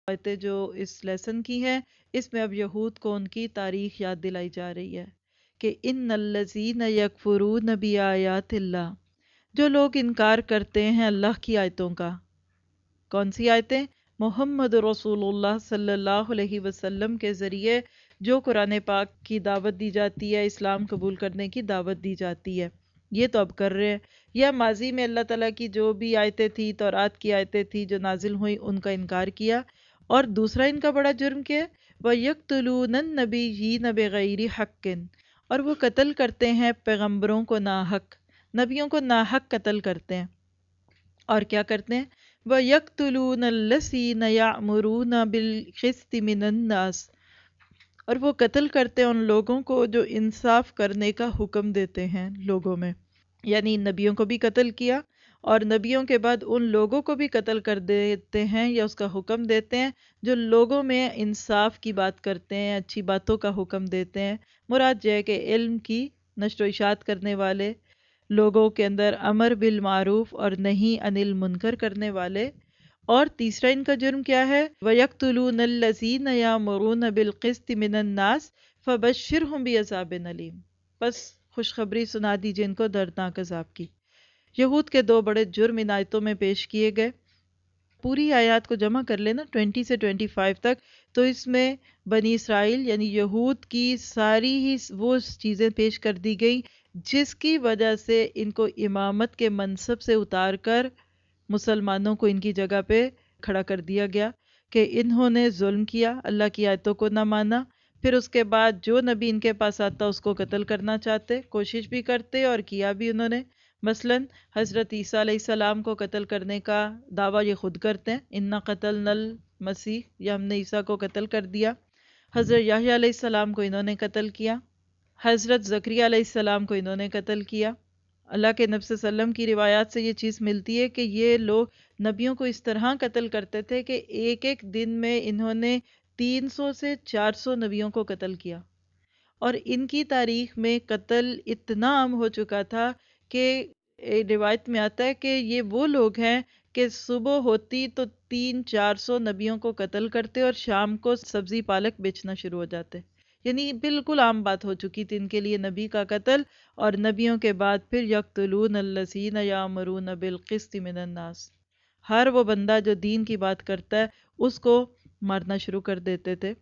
آیتیں جو اس لیسن کی ہیں، اس میں اب یہود کو ان کی تاریخ یاد دلائی جا رہی ہے کہ ان الذین یکفرون بآیات اللہ، جو لوگ انکار کرتے ہیں اللہ کی آیتوں کا۔ کون سی آیتیں؟ محمد رسول اللہ صلی اللہ علیہ وسلم کے ذریعے جو قرآن پاک کی دعوت دی جاتی ہے، اسلام قبول کرنے کی دعوت دی جاتی ہے، یہ تو اب کر رہے ہیں۔ یا ماضی میں اللہ تعالیٰ کی جو بھی آیتیں تھیں، تورات کی آیتیں تھیں جو نازل ہوئیں، ان کا انکار کیا۔ اور دوسرا ان کا بڑا جرم کیا ہے؟ وَيَقْتُلُونَ النَّبِيِّينَ بِغَيْرِ حَقٍّ، اور وہ قتل کرتے ہیں پیغمبروں کو ناحق، نبیوں کو ناحق قتل کرتے ہیں۔ اور کیا کرتے ہیں؟ وَيَقْتُلُونَ الَّذِينَ يَأْمُرُونَ بِالْقِسْطِ مِنَ النَّاسِ، اور وہ قتل کرتے ہیں ان لوگوں کو جو انصاف کرنے کا حکم دیتے ہیں لوگوں میں، یعنی نبیوں کو بھی قتل کیا، اور نبیوں کے بعد ان لوگوں کو بھی قتل کر دیتے ہیں یا اس کا حکم دیتے ہیں جو لوگوں میں انصاف کی بات کرتے ہیں، اچھی باتوں کا حکم دیتے ہیں۔ مراد یہ ہے کہ علم کی نشر و اشاعت کرنے والے، لوگوں کے اندر امر بالمعروف اور نہی عن المنکر کرنے والے۔ اور تیسرا ان کا جرم کیا ہے؟ وَيَقْتُلُونَ الَّذِينَ يَأْمُرُونَ بِالْقِسْطِ مِنَ النَّاسِ فَبَشِّرْهُم بِعَذَابٍ أَلِيمٍ، بس خوشخبری سنا دیجئے ان کو دردناک عذاب کی۔ یہود کے دو بڑے جرم ان آیتوں میں پیش کیے گئے۔ پوری آیات کو جمع کر لینا 20 سے 25 تک، تو اس میں بنی اسرائیل یعنی یہود کی ساری ہی وہ چیزیں پیش کر دی گئی جس کی وجہ سے ان کو امامت کے منصب سے اتار کر مسلمانوں کو ان کی جگہ پہ کھڑا کر دیا گیا کہ انہوں نے ظلم کیا، اللہ کی آیتوں کو نہ مانا، پھر اس کے بعد جو نبی ان کے پاس آتا اس کو قتل کرنا چاہتے، کوشش بھی کرتے اور کیا بھی انہوں نے۔ مثلا حضرت عیسیٰ علیہ السلام کو قتل کرنے کا دعویٰ یہ خود کرتے ہیں، اِنَّا قَتَلْنَا الْمَسیح، یا ہم نے عیسیٰ کو قتل کر دیا۔ حضرت یحییٰ علیہ السلام کو انہوں نے قتل کیا، حضرت زکریا علیہ السلام کو انہوں نے قتل کیا۔ اللہ کے نبی صلی اللہ علیہ وسلم کی روایات سے یہ چیز ملتی ہے کہ یہ لوگ نبیوں کو اس طرح قتل کرتے تھے کہ ایک ایک دن میں انہوں نے 300 سے 400 نبیوں کو قتل کیا، اور ان کی تاریخ میں قتل اتنا عام ہو چکا تھا کہ روایت میں آتا ہے کہ یہ وہ لوگ ہیں کہ صبح ہوتی تو 300-400 نبیوں کو قتل کرتے اور شام کو سبزی پالک بیچنا شروع ہو جاتے، یعنی بالکل عام بات ہو چکی تھی ان کے لیے نبی کا قتل۔ اور نبیوں کے بعد پھر یقتلون الذین یامرون بالقسط من الناس، ہر وہ بندہ جو دین کی بات کرتا ہے اس کو مارنا شروع کر دیتے تھے۔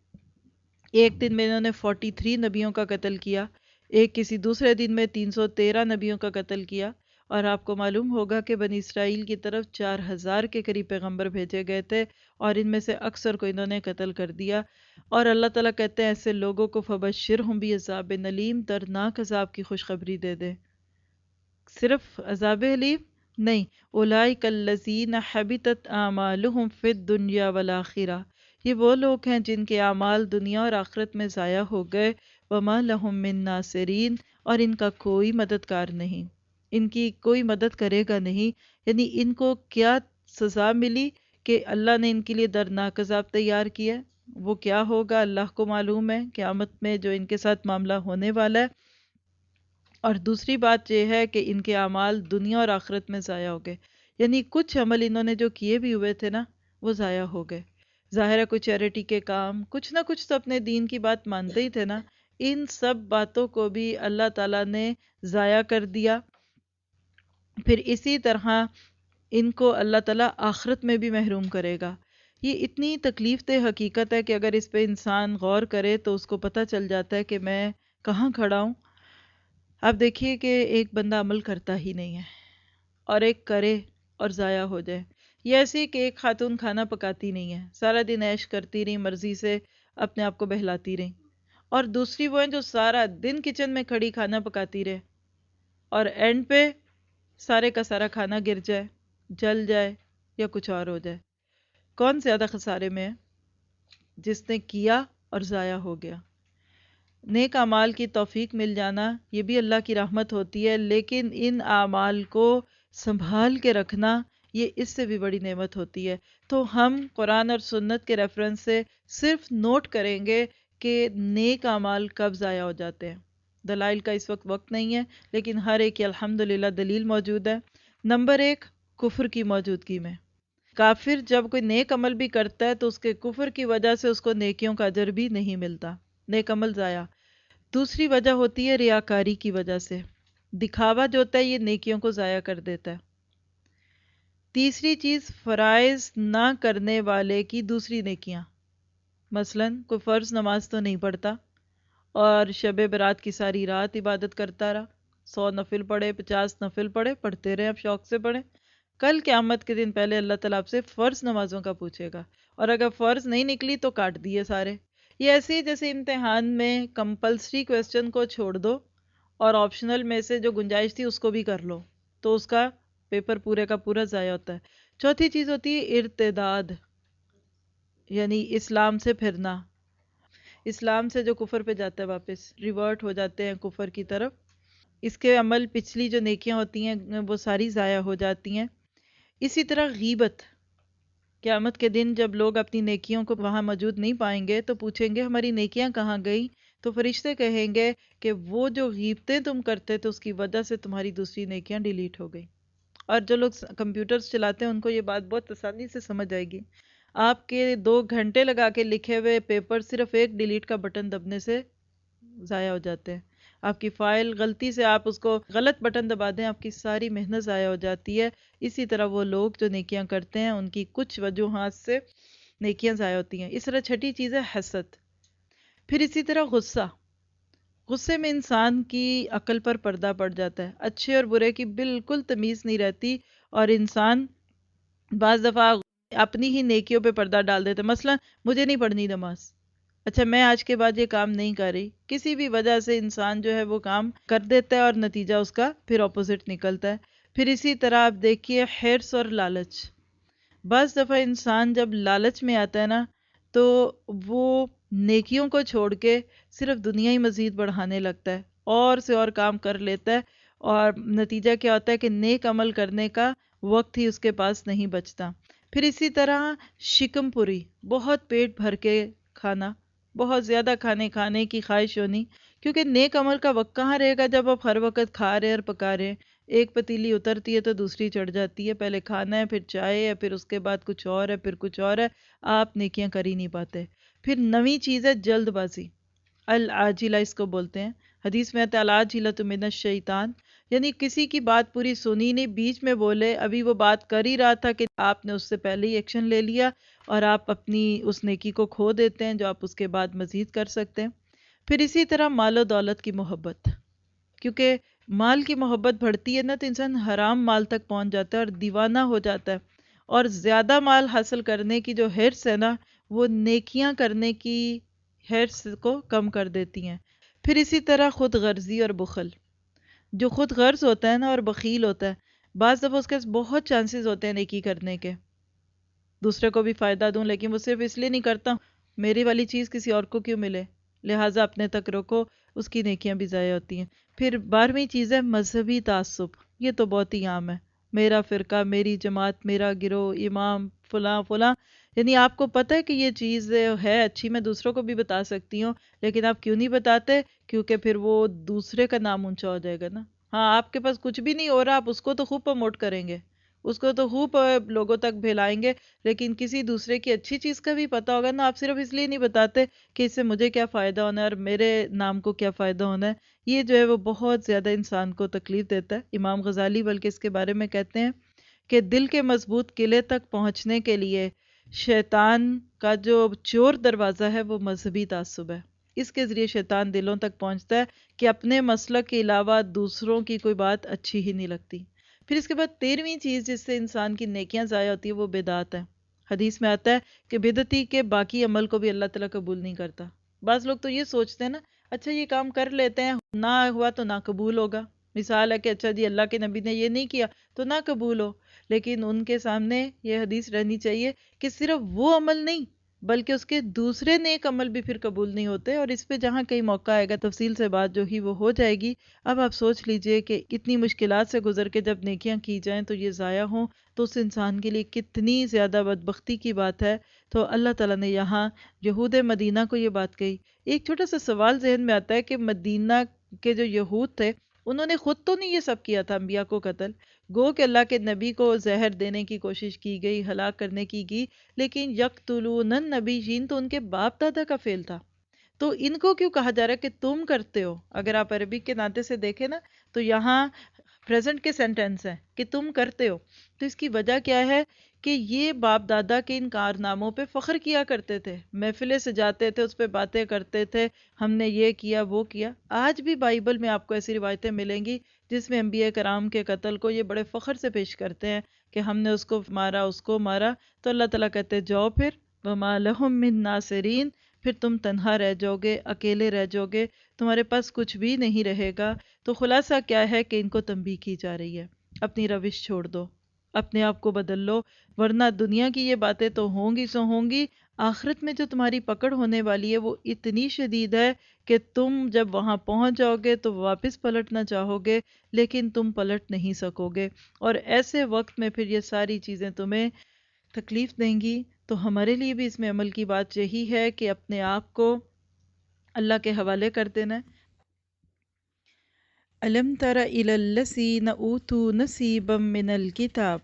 ایک دن میں انہوں نے 43 نبیوں کا قتل کیا، ایک کسی دوسرے دن میں 313 نبیوں کا قتل کیا، اور آپ کو معلوم ہوگا کہ بنی اسرائیل کی طرف 4000 کے قریب پیغمبر بھیجے گئے تھے، اور ان میں سے اکثر کو انہوں نے قتل کر دیا۔ اور اللہ تعالیٰ کہتے ہیں ایسے لوگوں کو فَبَشِّرْهُم بِعَذَابٍ أَلِيمٍ، دردناک عذاب کی خوشخبری دے دے۔ صرف عذاب علیم نہیں، اولئک الذین حبطت اعمالهم فی الدنیا والآخرہ، یہ وہ لوگ ہیں جن کے اعمال دنیا اور آخرت میں ضائع ہو گئے۔ وما لهم من ناصرین، اور ان کا کوئی مددگار نہیں، ان کی کوئی مدد کرے گا نہیں۔ یعنی ان کو کیا سزا ملی کہ اللہ نے ان کے لیے دردناک عذاب تیار کیا، وہ کیا ہوگا اللہ کو معلوم ہے، قیامت میں جو ان کے ساتھ معاملہ ہونے والا ہے۔ اور دوسری بات یہ ہے کہ ان کے اعمال دنیا اور آخرت میں ضائع ہو گئے، یعنی کچھ عمل انہوں نے جو کیے بھی ہوئے تھے نا وہ ضائع ہو گئے۔ ظاہر ہے کوئی چیریٹی کے کام، کچھ نہ کچھ تو اپنے دین کی بات مانتے ہی تھے نا، ان سب باتوں کو بھی اللہ تعالیٰ نے ضائع کر دیا۔ پھر اسی طرح ان کو اللہ تعالیٰ آخرت میں بھی محروم کرے گا۔ یہ اتنی تکلیف دہ حقیقت ہے کہ اگر اس پہ انسان غور کرے تو اس کو پتہ چل جاتا ہے کہ میں کہاں کھڑا ہوں۔ آپ دیکھیے کہ ایک بندہ عمل کرتا ہی نہیں ہے، اور ایک کرے اور ضائع ہو جائے۔ یہ ایسے کہ ایک خاتون کھانا پکاتی نہیں ہے، سارا دن عیش کرتی رہی، مرضی سے اپنے آپ کو بہلاتی رہی، اور دوسری وہ ہیں جو سارا دن کچن میں کھڑی کھانا پکاتی رہے، اور اینڈ پہ سارے کا سارا کھانا گر جائے، جل جائے یا کچھ اور ہو جائے۔ کون زیادہ خسارے میں ہے؟ جس نے کیا اور ضائع ہو گیا۔ نیک اعمال کی توفیق مل جانا یہ بھی اللہ کی رحمت ہوتی ہے، لیکن ان اعمال کو سنبھال کے رکھنا یہ اس سے بھی بڑی نعمت ہوتی ہے۔ تو ہم قرآن اور سنت کے ریفرنس سے صرف نوٹ کریں گے کہ نیک اعمال کب ضائع ہو جاتے ہیں۔ دلائل کا اس وقت نہیں ہے، لیکن ہر ایک کی الحمدللہ دلیل موجود ہے۔ نمبر 1، کفر کی موجودگی میں۔ کافر جب کوئی نیک عمل بھی کرتا ہے تو اس کے کفر کی وجہ سے اس کو نیکیوں کا اجر بھی نہیں ملتا، نیک عمل ضائع۔ دوسری وجہ ہوتی ہے ریاکاری کی وجہ سے، دکھاوا جو ہوتا ہے یہ نیکیوں کو ضائع کر دیتا ہے۔ تیسری چیز فرائض نہ کرنے والے کی دوسری نیکیاں، مثلاً کوئی فرض نماز تو نہیں پڑھتا اور شب برات کی ساری رات عبادت کرتا رہا، 100 نفل پڑھے، 50 نفل پڑھے، پڑھتے رہے، اب شوق سے پڑھے، کل قیامت کے دن پہلے اللہ تعالیٰ آپ سے فرض نمازوں کا پوچھے گا، اور اگر فرض نہیں نکلی تو کاٹ دیے سارے۔ یہ ایسے ہی جیسے امتحان میں کمپلسری کویسچن کو چھوڑ دو اور آپشنل میں سے جو گنجائش تھی اس کو بھی کر لو تو اس کا پیپر پورے کا پورا ضائع ہوتا ہے۔ چوتھی چیز ہوتی ہے ارتداد، یعنی اسلام سے پھرنا، اسلام سے جو کفر پہ جاتا ہے واپس ریورٹ ہو جاتے ہیں کفر کی طرف، اس کے عمل پچھلی جو نیکیاں ہوتی ہیں وہ ساری ضائع ہو جاتی ہیں۔ اسی طرح غیبت، قیامت کے دن جب لوگ اپنی نیکیوں کو وہاں موجود نہیں پائیں گے تو پوچھیں گے ہماری نیکیاں کہاں گئیں، تو فرشتے کہیں گے کہ وہ جو غیبتیں تم کرتے تو اس کی وجہ سے تمہاری دوسری نیکیاں ڈیلیٹ ہو گئی۔ اور جو لوگ کمپیوٹرز چلاتے ہیں ان کو یہ بات بہت آسانی سے سمجھ آئے گی، آپ کے 2 گھنٹے لگا کے لکھے ہوئے پیپر صرف ایک ڈیلیٹ کا بٹن دبنے سے ضائع ہو جاتے ہیں۔ آپ کی فائل غلطی سے آپ اس کو غلط بٹن دبا دیں، آپ کی ساری محنت ضائع ہو جاتی ہے۔ اسی طرح وہ لوگ جو نیکیاں کرتے ہیں ان کی کچھ وجوہات سے نیکیاں ضائع ہوتی ہیں۔ اس طرح چھٹی چیز ہے حسد۔ پھر اسی طرح غصہ، غصے میں انسان کی عقل پر پردہ پڑ جاتا ہے، اچھے اور برے کی بالکل تمیز نہیں رہتی، اور انسان بعض دفعہ اپنی ہی نیکیوں پہ پردہ ڈال دیتا ہے۔ مثلا مجھے نہیں پڑھنی نماز، اچھا میں آج کے بعد یہ کام نہیں کر رہی، کسی بھی وجہ سے انسان جو ہے وہ کام کر دیتا ہے اور نتیجہ اس کا پھر اپوزٹ نکلتا ہے۔ پھر اسی طرح آپ دیکھیے حرص اور لالچ، بعض دفعہ انسان جب لالچ میں آتا ہے نا تو وہ نیکیوں کو چھوڑ کے صرف دنیا ہی مزید بڑھانے لگتا ہے، اور سے اور کام کر لیتا ہے، اور نتیجہ کیا ہوتا ہے کہ نیک عمل کرنے کا وقت ہی اس کے پاس نہیں بچتا۔ پھر اسی طرح شکم پوری، بہت پیٹ بھر کے کھانا، بہت زیادہ کھانے کی خواہش ہونی، کیونکہ نیک عمل کا وقت کہاں رہے گا جب آپ ہر وقت کھا رہے اور پکا رہے ہیں، ایک پتیلی اترتی ہے تو دوسری چڑھ جاتی ہے، پہلے کھانا ہے، پھر چائے ہے، پھر اس کے بعد کچھ اور ہے، پھر کچھ اور ہے، آپ نیکیاں کر ہی نہیں پاتے۔ پھر نویں چیز ہے جلد بازی، العاجلہ اس کو بولتے ہیں، حدیث میں آتا ہے العاجلۃ من الشیطان، یعنی کسی کی بات پوری سنی نہیں، بیچ میں بولے، ابھی وہ بات کر ہی رہا تھا کہ آپ نے اس سے پہلے ہی ایکشن لے لیا اور آپ اپنی اس نیکی کو کھو دیتے ہیں جو آپ اس کے بعد مزید کر سکتے ہیں۔ پھر اسی طرح مال و دولت کی محبت، کیونکہ مال کی محبت بڑھتی ہے نا تو انسان حرام مال تک پہنچ جاتا ہے اور دیوانہ ہو جاتا ہے، اور زیادہ مال حاصل کرنے کی جو حرص ہے نا وہ نیکیاں کرنے کی حرص کو کم کر دیتی ہیں۔ پھر اسی طرح خود غرضی اور بخل، جو خود غرض ہوتا ہے نا اور بخیل ہوتا ہے، بعض دفعہ اس کے بہت چانسز ہوتے ہیں نیکی کرنے کے، دوسرے کو بھی فائدہ دوں، لیکن وہ صرف اس لیے نہیں کرتا میری والی چیز کسی اور کو کیوں ملے، لہٰذا اپنے تک رکھو، اس کی نیکیاں بھی ضائع ہوتی ہیں۔ پھر 12ویں چیز ہے مذہبی تعصب، یہ تو بہت ہی عام ہے، میرا فرقہ، میری جماعت، میرا گروہ، امام فلاں فلاں، یعنی آپ کو پتہ ہے کہ یہ چیز ہے اچھی، میں دوسروں کو بھی بتا سکتی ہوں، لیکن آپ کیوں نہیں بتاتے؟ کیونکہ پھر وہ دوسرے کا نام اونچا ہو جائے گا نا۔ ہاں آپ کے پاس کچھ بھی نہیں ہو رہا، آپ اس کو تو خوب پروموٹ کریں گے، اس کو تو خوب لوگوں تک پھیلائیں گے، لیکن کسی دوسرے کی اچھی چیز کا بھی پتہ ہوگا نا، آپ صرف اس لیے نہیں بتاتے کہ اس سے مجھے کیا فائدہ ہونا ہے اور میرے نام کو کیا فائدہ ہونا ہے۔ یہ جو ہے وہ بہت زیادہ انسان کو تکلیف دیتا ہے۔ امام غزالی بلکہ اس کے بارے میں کہتے ہیں کہ دل کے مضبوط قلعے تک پہنچنے کے لیے شیطان کا جو چور دروازہ ہے وہ مذہبی تعصب ہے، اس کے ذریعے شیطان دلوں تک پہنچتا ہے کہ اپنے مسلک کے علاوہ دوسروں کی کوئی بات اچھی ہی نہیں لگتی۔ پھر اس کے بعد 13ویں چیز جس سے انسان کی نیکیاں ضائع ہوتی ہے وہ بدعت ہے۔ حدیث میں آتا ہے کہ بدعتی کے باقی عمل کو بھی اللہ تعالیٰ قبول نہیں کرتا۔ بعض لوگ تو یہ سوچتے ہیں نا، اچھا یہ کام کر لیتے ہیں، نہ ہوا تو نہ قبول ہوگا، مثال ہے کہ اچھا جی اللہ کے نبی نے یہ نہیں کیا تو نہ قبول ہو، لیکن ان کے سامنے یہ حدیث رہنی چاہیے کہ صرف وہ عمل نہیں بلکہ اس کے دوسرے نیک عمل بھی پھر قبول نہیں ہوتے، اور اس پہ جہاں کئی موقع آئے گا تفصیل سے بات جو ہی وہ ہو جائے گی۔ اب آپ سوچ لیجئے کہ کتنی مشکلات سے گزر کے جب نیکیاں کی جائیں تو یہ ضائع ہوں تو اس انسان کے لیے کتنی زیادہ بدبختی کی بات ہے۔ تو اللہ تعالیٰ نے یہاں یہود مدینہ کو یہ بات کہی۔ ایک چھوٹا سا سوال ذہن میں آتا ہے کہ مدینہ کے جو یہود تھے انہوں نے خود تو نہیں یہ سب کیا تھا انبیاء کو قتل، گو کہ اللہ کے نبی کو زہر دینے کی کوشش کی گئی، ہلاک کرنے کی گئی، لیکن یقتلون النبیین تو ان کے باپ دادا کا فعل تھا. تو ان کو کیوں کہا جا رہا ہے کہ تم کرتے ہو؟ اگر آپ عربک کے ناطے سے دیکھیں نا تو یہاں پریزنٹ کے سینٹنس ہیں کہ تم کرتے ہو. تو اس کی وجہ کیا ہے کہ یہ باپ دادا کے ان کارناموں پہ فخر کیا کرتے تھے، محفلیں سجاتے تھے، اس پہ باتیں کرتے تھے، ہم نے یہ کیا وہ کیا. آج بھی بائبل میں آپ کو ایسی روایتیں ملیں گی جس میں انبیاء کرام کے قتل کو یہ بڑے فخر سے پیش کرتے ہیں کہ ہم نے اس کو مارا، اس کو مارا. تو اللہ تعالیٰ کہتے ہیں جاؤ پھر وَمَا لَهُم مِّن نَاصِرِينَ، پھر تم تنہا رہ جاؤ گے، اکیلے رہ جاؤ گے، تمہارے پاس کچھ بھی نہیں رہے گا. تو خلاصہ کیا ہے کہ ان کو تنبیہ کی جا رہی ہے، اپنی روش چھوڑ دو، اپنے آپ کو بدل لو، ورنہ دنیا کی یہ باتیں تو ہوں گی سو ہوں گی، آخرت میں جو تمہاری پکڑ ہونے والی ہے وہ اتنی شدید ہے کہ تم جب وہاں پہنچ جاؤ گے تو واپس پلٹنا چاہو گے لیکن تم پلٹ نہیں سکو گے، اور ایسے وقت میں پھر یہ ساری چیزیں تمہیں تکلیف دیں گی. تو ہمارے لیے بھی اس میں عمل کی بات یہی ہے کہ اپنے آپ کو اللہ کے حوالے کر دینا ہے. الم تر الی الذین اوتوا نصیبا من الکتاب،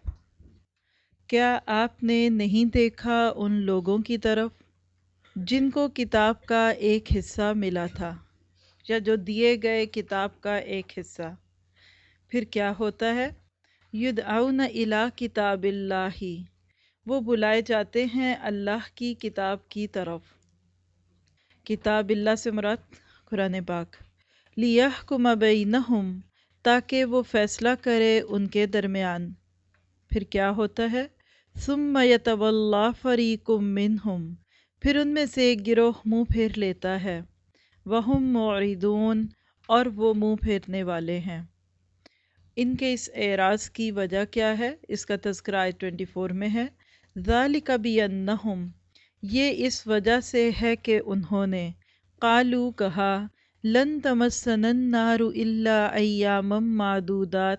کیا آپ نے نہیں دیکھا ان لوگوں کی طرف جن کو کتاب کا ایک حصہ ملا تھا، یا جو دیے گئے کتاب کا ایک حصہ. پھر کیا ہوتا ہے؟ یدعون الی کتاب اللہ، وہ بلائے جاتے ہیں اللہ کی کتاب کی طرف. کتاب اللہ سے مراد قرآن پاک. لیحکم بینہم، تاکہ وہ فیصلہ کرے ان کے درمیان. پھر کیا ہوتا ہے؟ ثم یتولی فریق منہم، پھر ان میں سے ایک گروہ منہ پھیر لیتا ہے. وہم معرضون، اور وہ منہ پھیرنے والے ہیں. ان کے اس اعراض کی وجہ کیا ہے؟ اس کا تذکرہ آیت 24 میں ہے. ذالک بانہم، یہ اس وجہ سے ہے کہ انہوں نے قالو کہا لن تمسنا النار الا ایاما معدودات،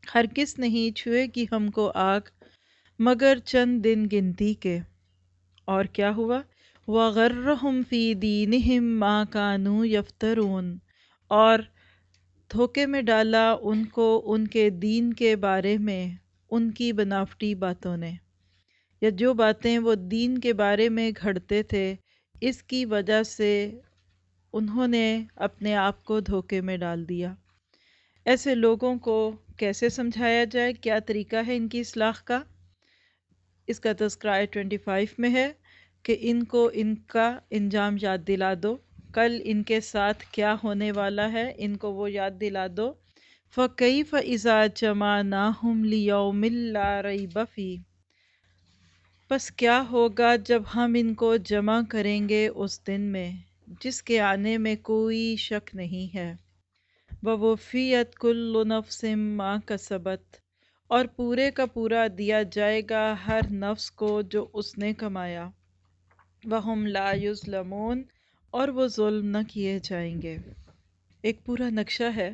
ہرگز نہیں چھوئے گی ہم کو آگ مگر چند دن گنتی کے. اور کیا ہوا؟ وغرہم فی دینہم ما کانوا یفترون، اور دھوکے میں ڈالا ان کو ان کے دین کے بارے میں ان کی بناوٹی باتوں نے، یا جو باتیں وہ دین کے بارے میں گھڑتے تھے اس کی وجہ سے انہوں نے اپنے آپ کو دھوکے میں ڈال دیا. ایسے لوگوں کو کیسے سمجھایا جائے؟ کیا طریقہ ہے ان کی اصلاح کا؟ اس کا تذکرہ آیت 25 میں ہے کہ ان کو ان کا انجام یاد دلا دو، کل ان کے ساتھ کیا ہونے والا ہے ان کو وہ یاد دلا دو. فَكَيْفَ إِذَا جَمَعْنَاهُمْ لِيَوْمٍ لَا رَيْبَ فِيهِ، پس کیا ہوگا جب ہم ان کو جمع کریں گے اس دن میں جس کے آنے میں کوئی شک نہیں ہے. وَوُفِّيَتْ كُلُّ نَفْسٍ مَا كَسَبَتْ، اور پورے کا پورا دیا جائے گا ہر نفس کو جو اس نے کمایا. وَهُمْ لَا يُظْلَمُونَ، اور وہ ظلم نہ کیے جائیں گے. ایک پورا نقشہ ہے،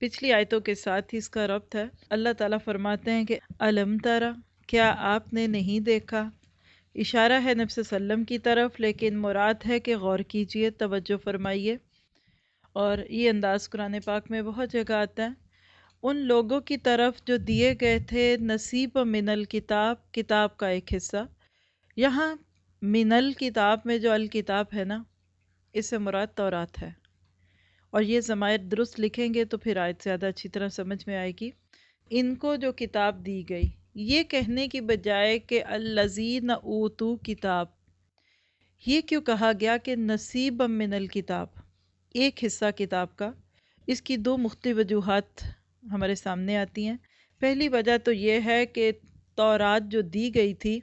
پچھلی آیتوں کے ساتھ ہی اس کا ربط ہے. اللہ تعالیٰ فرماتے ہیں کہ الم ترا، کیا آپ نے نہیں دیکھا؟ اشارہ ہے نبی صلی اللہ علیہ وسلم کی طرف، لیکن مراد ہے کہ غور کیجئے، توجہ فرمائیے. اور یہ انداز قرآن پاک میں بہت جگہ آتا ہے. ان لوگوں کی طرف جو دیے گئے تھے نصیب من الکتاب، کتاب کا ایک حصہ. یہاں من الکتاب میں جو الکتاب ہے نا، اس سے مراد تورات ہے، اور یہ ضمائر درست لکھیں گے تو پھر آیت زیادہ اچھی طرح سمجھ میں آئے گی. ان کو جو کتاب دی گئی، یہ کہنے کی بجائے کہ الذین اوتوا کتاب، یہ کیوں کہا گیا کہ نصیب من الکتاب، ایک حصہ کتاب کا؟ اس کی دو مختلف وجوہات ہمارے سامنے آتی ہیں. پہلی وجہ تو یہ ہے کہ تورات جو دی گئی تھی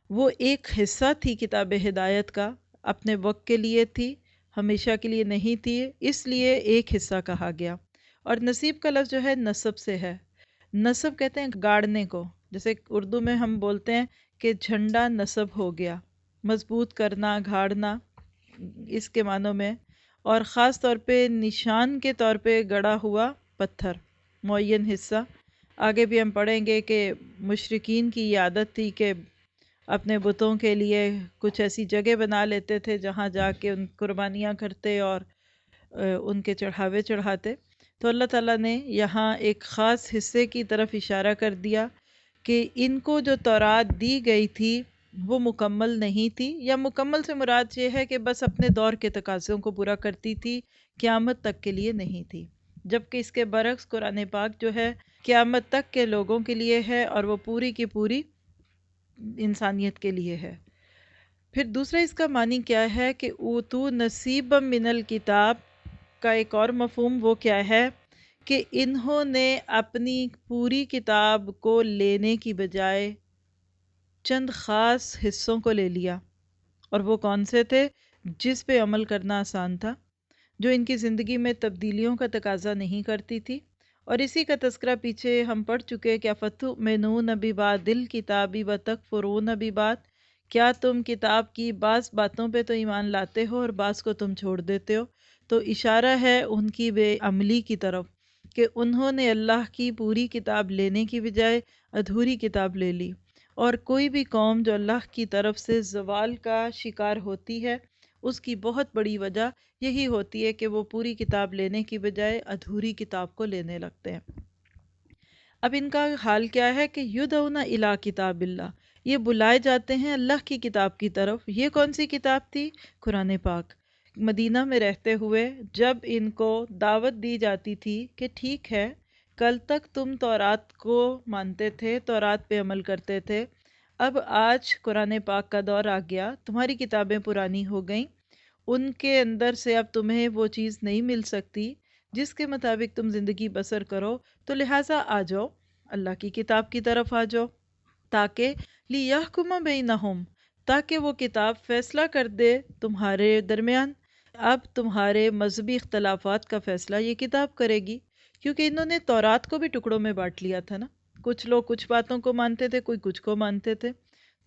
وہ ایک حصہ تھی کتاب ہدایت کا، اپنے وقت کے لیے تھی، ہمیشہ کے لیے نہیں تھی، اس لیے ایک حصہ کہا گیا. اور نصیب کا لفظ جو ہے نصب سے ہے. نصب کہتے ہیں گاڑنے کو، جیسے اردو میں ہم بولتے ہیں کہ جھنڈا نصب ہو گیا، مضبوط کرنا، گھاڑنا، اس کے معنوں میں. اور خاص طور پہ نشان کے طور پہ گڑا ہوا پتھر، معین حصہ. آگے بھی ہم پڑھیں گے کہ مشرکین کی یہ عادت تھی کہ اپنے بتوں کے لیے کچھ ایسی جگہ بنا لیتے تھے جہاں جا کے ان قربانیاں کرتے اور ان کے چڑھاوے چڑھاتے، تو اللہ تعالیٰ نے یہاں ایک خاص حصے کی طرف اشارہ کر دیا کہ ان کو جو تورات دی گئی تھی وہ مکمل نہیں تھی، یا مکمل سے مراد یہ ہے کہ بس اپنے دور کے تقاضوں کو پورا کرتی تھی، قیامت تک کے لیے نہیں تھی، جبکہ اس کے برعکس قرآن پاک جو ہے قیامت تک کے لوگوں کے لیے ہے، اور وہ پوری کی پوری انسانیت کے لیے ہے۔ پھر دوسرا اس کا معنی کیا ہے کہ اوتو نصیب من الکتاب کا ایک اور مفہوم وہ کیا ہے کہ انہوں نے اپنی پوری کتاب کو لینے کی بجائے چند خاص حصوں کو لے لیا، اور وہ کون سے تھے؟ جس پہ عمل کرنا آسان تھا، جو ان کی زندگی میں تبدیلیوں کا تقاضا نہیں کرتی تھی، اور اسی کا تذکرہ پیچھے ہم پڑھ چکے کہ افتؤمنون ببعض الکتاب وتکفرون ببعض، کیا تم کتاب کی بعض باتوں پہ تو ایمان لاتے ہو اور بعض کو تم چھوڑ دیتے ہو؟ تو اشارہ ہے ان کی بے عملی کی طرف کہ انہوں نے اللہ کی پوری کتاب لینے کی بجائے ادھوری کتاب لے لی، اور کوئی بھی قوم جو اللہ کی طرف سے زوال کا شکار ہوتی ہے اس کی بہت بڑی وجہ یہی ہوتی ہے کہ وہ پوری کتاب لینے کی بجائے ادھوری کتاب کو لینے لگتے ہیں۔ اب ان کا حال کیا ہے کہ یدعون الی کتاب اللہ، یہ بلائے جاتے ہیں اللہ کی کتاب کی طرف۔ یہ کون سی کتاب تھی؟ قرآن پاک۔ مدینہ میں رہتے ہوئے جب ان کو دعوت دی جاتی تھی کہ ٹھیک ہے، کل تک تم تورات کو مانتے تھے، تورات پہ عمل کرتے تھے، اب آج قرآن پاک کا دور آ گیا، تمہاری کتابیں پرانی ہو گئیں، ان کے اندر سے اب تمہیں وہ چیز نہیں مل سکتی جس کے مطابق تم زندگی بسر کرو، تو لہٰذا آ جاؤ اللہ کی کتاب کی طرف آ جاؤ، تاکہ لِیَحْکُمَ بَیْنَہُم، تاکہ وہ کتاب فیصلہ کر دے تمہارے درمیان۔ اب تمہارے مذہبی اختلافات کا فیصلہ یہ کتاب کرے گی، کیونکہ انہوں نے تورات کو بھی ٹکڑوں میں بانٹ لیا تھا نا، کچھ لوگ کچھ باتوں کو مانتے تھے، کوئی کچھ کو مانتے تھے،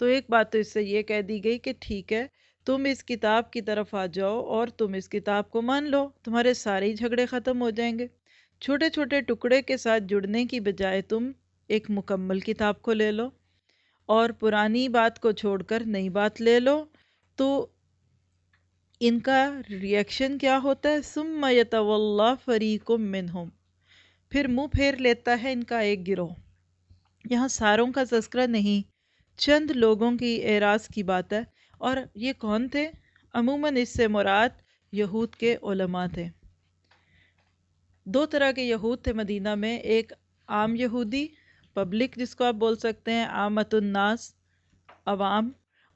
تو ایک بات تو اس سے یہ کہہ دی گئی کہ ٹھیک ہے، تم اس کتاب کی طرف آ جاؤ اور تم اس کتاب کو مان لو، تمہارے سارے ہی جھگڑے ختم ہو جائیں گے۔ چھوٹے چھوٹے ٹکڑے کے ساتھ جڑنے کی بجائے تم ایک مکمل کتاب کو لے لو اور پرانی بات کو چھوڑ کر نئی بات لے لو۔ تو ان کا ریئیکشن کیا ہوتا ہے؟ ثم یتولی فریق منہم، پھر منہ پھیر لیتا ہے ان کا ایک گروہ۔ یہاں ساروں کا تذکرہ نہیں، چند لوگوں کی اعراض کی بات ہے، اور یہ کون تھے؟ عموماً اس سے مراد یہود کے علماء تھے۔ دو طرح کے یہود تھے مدینہ میں، ایک عام یہودی، پبلک جس کو آپ بول سکتے ہیں، عامت الناس، عوام،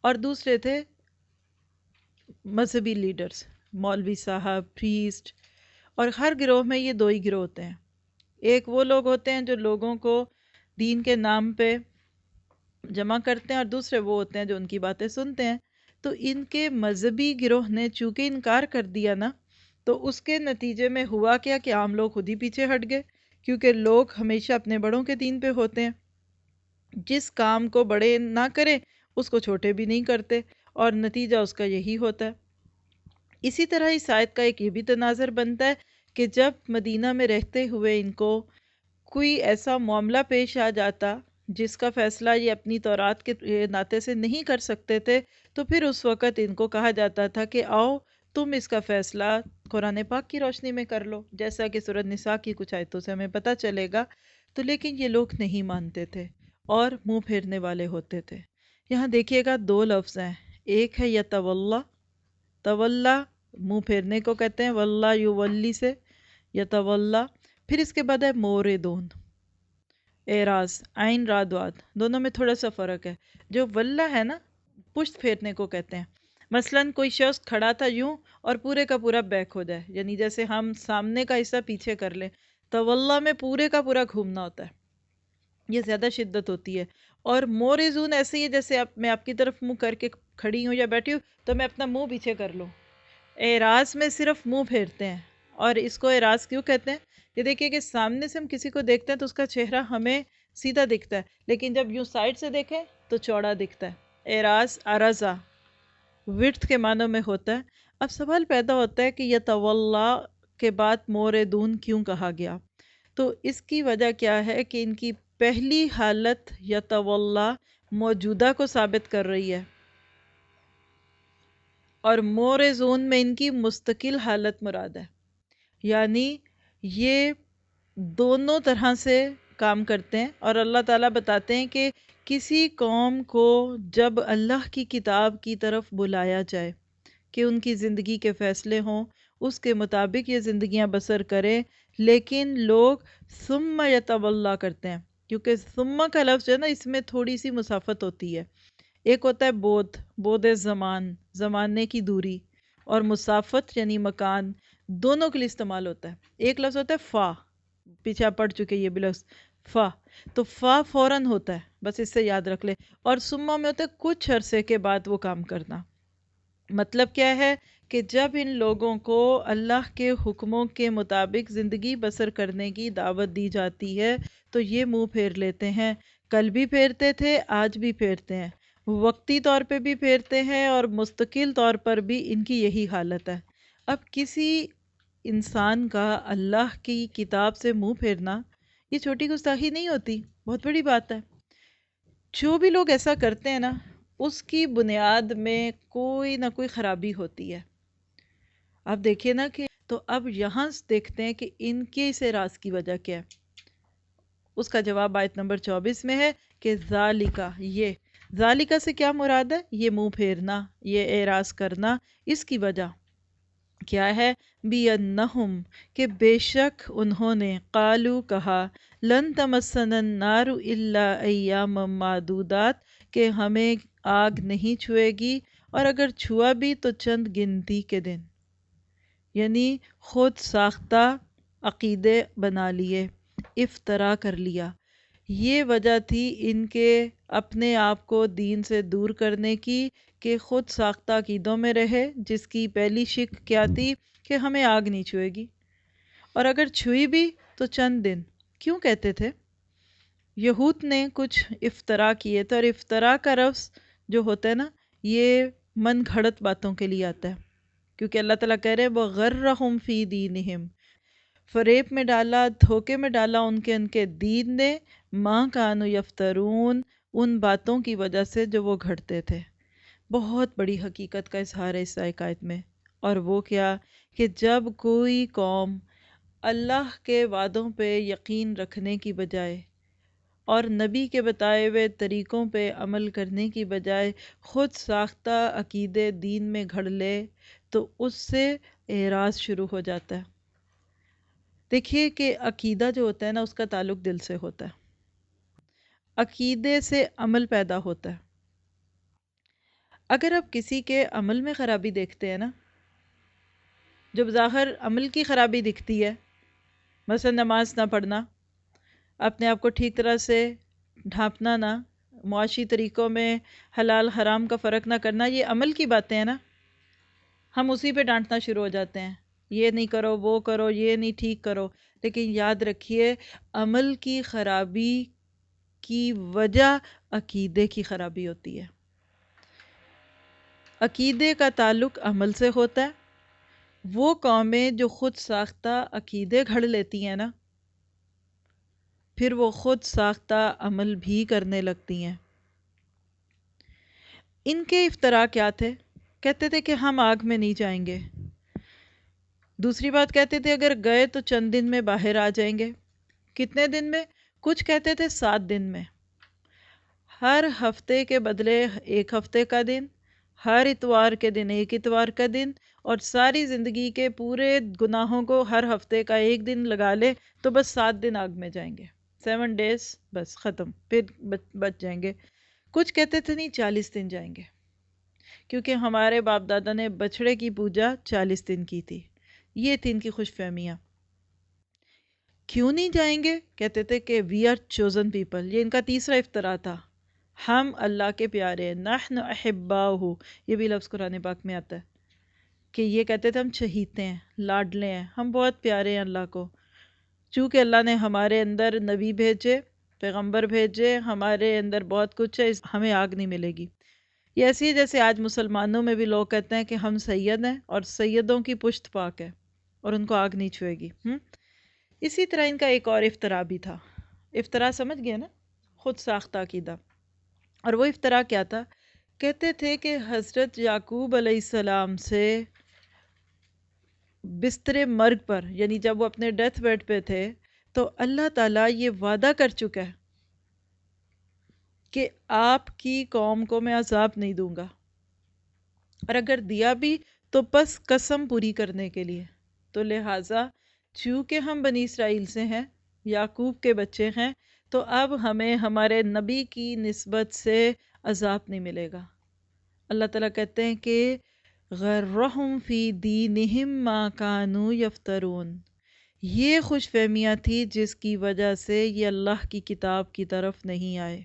اور دوسرے تھے مذہبی لیڈرز، مولوی صاحب، پریسٹ، اور ہر گروہ میں یہ دو ہی گروہ ہوتے ہیں۔ ایک وہ لوگ ہوتے ہیں جو لوگوں کو دین کے نام پہ جمع کرتے ہیں، اور دوسرے وہ ہوتے ہیں جو ان کی باتیں سنتے ہیں۔ تو ان کے مذہبی گروہ نے چونکہ انکار کر دیا نا، تو اس کے نتیجے میں ہوا کیا کہ عام لوگ خود ہی پیچھے ہٹ گئے، کیونکہ لوگ ہمیشہ اپنے بڑوں کے دین پہ ہوتے ہیں، جس کام کو بڑے نہ کریں اس کو چھوٹے بھی نہیں کرتے، اور نتیجہ اس کا یہی ہوتا ہے۔ اسی طرح اس آیت کا ایک یہ بھی تناظر بنتا ہے کہ جب مدینہ میں رہتے ہوئے ان کو کوئی ایسا معاملہ پیش آ جاتا جس کا فیصلہ یہ اپنی تورات کے ناطے سے نہیں کر سکتے تھے، تو پھر اس وقت ان کو کہا جاتا تھا کہ آؤ تم اس کا فیصلہ قرآن پاک کی روشنی میں کر لو، جیسا کہ سورۃ نساء کی کچھ آیتوں سے ہمیں پتہ چلے گا۔ تو لیکن یہ لوگ نہیں مانتے تھے اور منہ پھیرنے والے ہوتے تھے۔ یہاں دیکھیے گا دو لفظ ہیں، ایک ہے یتولا، تولا منہ پھیرنے کو کہتے ہیں، واللہ یولی سے یتولا، پھر اس کے بعد ہے موردون، اعراض، عین را داد، دونوں میں تھوڑا سا فرق ہے۔ جو واللہ ہے نا، پشت پھیرنے کو کہتے ہیں۔ مثلاً کوئی شخص کھڑا تھا یوں اور پورے کا پورا بیک ہو جائے، یعنی جیسے ہم سامنے کا حصہ پیچھے کر لیں، تولا میں پورے کا پورا گھومنا ہوتا ہے، یہ زیادہ شدت ہوتی ہے۔ اور مورزون ایسے ہی ہے جیسے میں آپ کی طرف منہ کر کے کھڑی ہوں یا بیٹھی ہوں تو میں اپنا منہ پیچھے کر لوں۔ اعراض میں صرف منہ پھیرتے ہیں، اور اس کو اعراض کیوں کہتے ہیں؟ یہ دیکھیے کہ سامنے سے ہم کسی کو دیکھتے ہیں تو اس کا چہرہ ہمیں سیدھا دکھتا ہے، لیکن جب یوں سائڈ سے دیکھیں تو چوڑا دکھتا ہے۔ اعراض عرضہ وڈتھ کے معنوں میں ہوتا ہے۔ اب سوال پیدا ہوتا ہے کہ یتولا کے بعد موردون کیوں کہا گیا؟ تو اس کی وجہ کیا ہے کہ ان کی پہلی حالت یتولا موجودہ کو ثابت کر رہی ہے، اور مورزون میں ان کی مستقل حالت مراد ہے۔ یعنی یہ دونوں طرح سے کام کرتے ہیں، اور اللہ تعالیٰ بتاتے ہیں کہ کسی قوم کو جب اللہ کی کتاب کی طرف بلایا جائے کہ ان کی زندگی کے فیصلے ہوں، اس کے مطابق یہ زندگیاں بسر کریں، لیکن لوگ ثم یتولا کرتے ہیں، کیونکہ ثم کا لفظ جو ہے نا اس میں تھوڑی سی مسافت ہوتی ہے۔ ایک ہوتا ہے بود زمان، زمانے کی دوری، اور مسافت یعنی مکان، دونوں کے لیے استعمال ہوتا ہے۔ ایک لفظ ہوتا ہے فا، پیچھے آپ پڑھ چکے یہ بھی لفظ فا، تو فا فوراً ہوتا ہے، بس اس سے یاد رکھ لے، اور سما میں ہوتا ہے کچھ عرصے کے بعد وہ کام کرنا۔ مطلب کیا ہے کہ جب ان لوگوں کو اللہ کے حکموں کے مطابق زندگی بسر کرنے کی دعوت دی جاتی ہے تو یہ منہ پھیر لیتے ہیں۔ کل بھی پھیرتے تھے، آج بھی پھیرتے ہیں، وقتی طور پہ بھی پھیرتے ہیں، اور مستقل طور پر بھی ان کی یہی حالت ہے۔ اب کسی انسان کا اللہ کی کتاب سے منہ پھیرنا یہ چھوٹی گستاخی نہیں ہوتی، بہت بڑی بات ہے۔ جو بھی لوگ ایسا کرتے ہیں نا، اس کی بنیاد میں کوئی نہ کوئی خرابی ہوتی ہے۔ اب دیکھیے نا کہ تو اب یہاں دیکھتے ہیں کہ ان کے اس اعراض کی وجہ کیا ہے۔ اس کا جواب آیت نمبر 24 میں ہے کہ ذالکا، یہ ذالکا سے کیا مراد ہے؟ یہ منہ پھیرنا، یہ اعراض کرنا، اس کی وجہ کیا ہے؟ بِأَنَّهُمْ، کہ بے شک انہوں نے قالو کہا، لن تمسنا النار الا ایاما معدودات، کہ ہمیں آگ نہیں چھوئے گی، اور اگر چھوا بھی تو چند گنتی کے دن۔ یعنی خود ساختہ عقیدے بنا لیے، افترا کر لیا۔ یہ وجہ تھی ان کے اپنے آپ کو دین سے دور کرنے کی کہ خود ساختہ عقیدوں میں رہے، جس کی پہلی شک کیا تھی کہ ہمیں آگ نہیں چھوئے گی، اور اگر چھوئی بھی تو چند دن۔ کیوں کہتے تھے؟ یہود نے کچھ افترا کیے تھے، اور افترا کا لفظ جو ہوتا ہے نا یہ من گھڑت باتوں کے لیے آتا ہے، کیونکہ اللہ تعالیٰ کہہ رہے وَغَرَّهُمْ فِي دِينِهِمْ، فریب میں ڈالا، دھوکے میں ڈالا ان کے دین نے، مَا كَانُوا يَفْتَرُونَ، ان باتوں کی وجہ سے جو وہ گھڑتے تھے۔ بہت بڑی حقیقت کا اظہار ہے اس آیت میں، اور وہ کیا کہ جب کوئی قوم اللہ کے وعدوں پہ یقین رکھنے کی بجائے اور نبی کے بتائے ہوئے طریقوں پہ عمل کرنے کی بجائے خود ساختہ عقیدے دین میں گھڑ لے تو اس سے اعراض شروع ہو جاتا ہے۔ دیکھیے کہ عقیدہ جو ہوتا ہے نا اس کا تعلق دل سے ہوتا ہے، عقیدے سے عمل پیدا ہوتا ہے۔ اگر آپ کسی کے عمل میں خرابی دیکھتے ہیں نا، جو بظاہر عمل کی خرابی دکھتی ہے، مثلا نماز نہ پڑھنا، اپنے آپ کو ٹھیک طرح سے ڈھانپنا نہ، معاشی طریقوں میں حلال حرام کا فرق نہ کرنا، یہ عمل کی باتیں ہیں نا، ہم اسی پہ ڈانٹنا شروع ہو جاتے ہیں، یہ نہیں کرو، وہ کرو، یہ نہیں ٹھیک کرو۔ لیکن یاد رکھیے عمل کی خرابی کی وجہ عقیدے کی خرابی ہوتی ہے۔ عقیدے کا تعلق عمل سے ہوتا ہے۔ وہ قومیں جو خود ساختہ عقیدے گھڑ لیتی ہیں نا، پھر وہ خود ساختہ عمل بھی کرنے لگتی ہیں۔ ان کے افتراء کیا تھے؟ کہتے تھے کہ ہم آگ میں نہیں جائیں گے۔ دوسری بات کہتے تھے اگر گئے تو چند دن میں باہر آ جائیں گے۔ کتنے دن میں؟ کچھ کہتے تھے 7 دن میں۔ ہر ہفتے کے بدلے ایک ہفتے کا دن، ہر اتوار کے دن ایک اتوار کا دن، اور ساری زندگی کے پورے گناہوں کو ہر ہفتے کا ایک دن لگا لے تو بس 7 دن آگ میں جائیں گے، 7 days، بس ختم، پھر بچ جائیں گے۔ کچھ کہتے تھے نہیں 40 دن جائیں گے، کیونکہ ہمارے باپ دادا نے بچھڑے کی پوجا 40 دن کی تھی۔ یہ تھی ان کی خوش فہمیاں۔ کیوں نہیں جائیں گے؟ کہتے تھے کہ وی آر چوزن پیپل، یہ ان کا تیسرا افتراء تھا، ہم اللہ کے پیارے ہیں، نحن احباؤہ، یہ بھی لفظ قرآن پاک میں آتا ہے کہ یہ کہتے تھے ہم چہیتے ہیں، لاڈلے ہیں، ہم بہت پیارے ہیں اللہ کو، چونکہ اللہ نے ہمارے اندر نبی بھیجے، پیغمبر بھیجے، ہمارے اندر بہت کچھ ہے، ہمیں آگ نہیں ملے گی۔ یہ ایسی ہے جیسے آج مسلمانوں میں بھی لوگ کہتے ہیں کہ ہم سید ہیں اور سیدوں کی پشت پاک ہے اور ان کو آگ نہیں چھوئے گی۔ اسی طرح ان کا ایک اور افتراء بھی تھا۔ افتراء سمجھ گئے نا؟ خود ساختہ عقیدہ۔ اور وہ افتراء کیا تھا؟ کہتے تھے کہ حضرت یعقوب علیہ السلام سے بستر مرگ پر، یعنی جب وہ اپنے ڈیتھ بیڈ پہ تھے، تو اللہ تعالیٰ یہ وعدہ کر چکا ہے کہ آپ کی قوم کو میں عذاب نہیں دوں گا، اور اگر دیا بھی تو بس قسم پوری کرنے کے لیے۔ تو لہٰذا چونکہ ہم بنی اسرائیل سے ہیں، یعقوب کے بچے ہیں، تو اب ہمیں ہمارے نبی کی نسبت سے عذاب نہیں ملے گا۔ اللہ تعالیٰ کہتے ہیں کہ غرہم فی دینہم ما کانوا یفترون، یہ خوش فہمیاں تھی جس کی وجہ سے یہ اللہ کی کتاب کی طرف نہیں آئے۔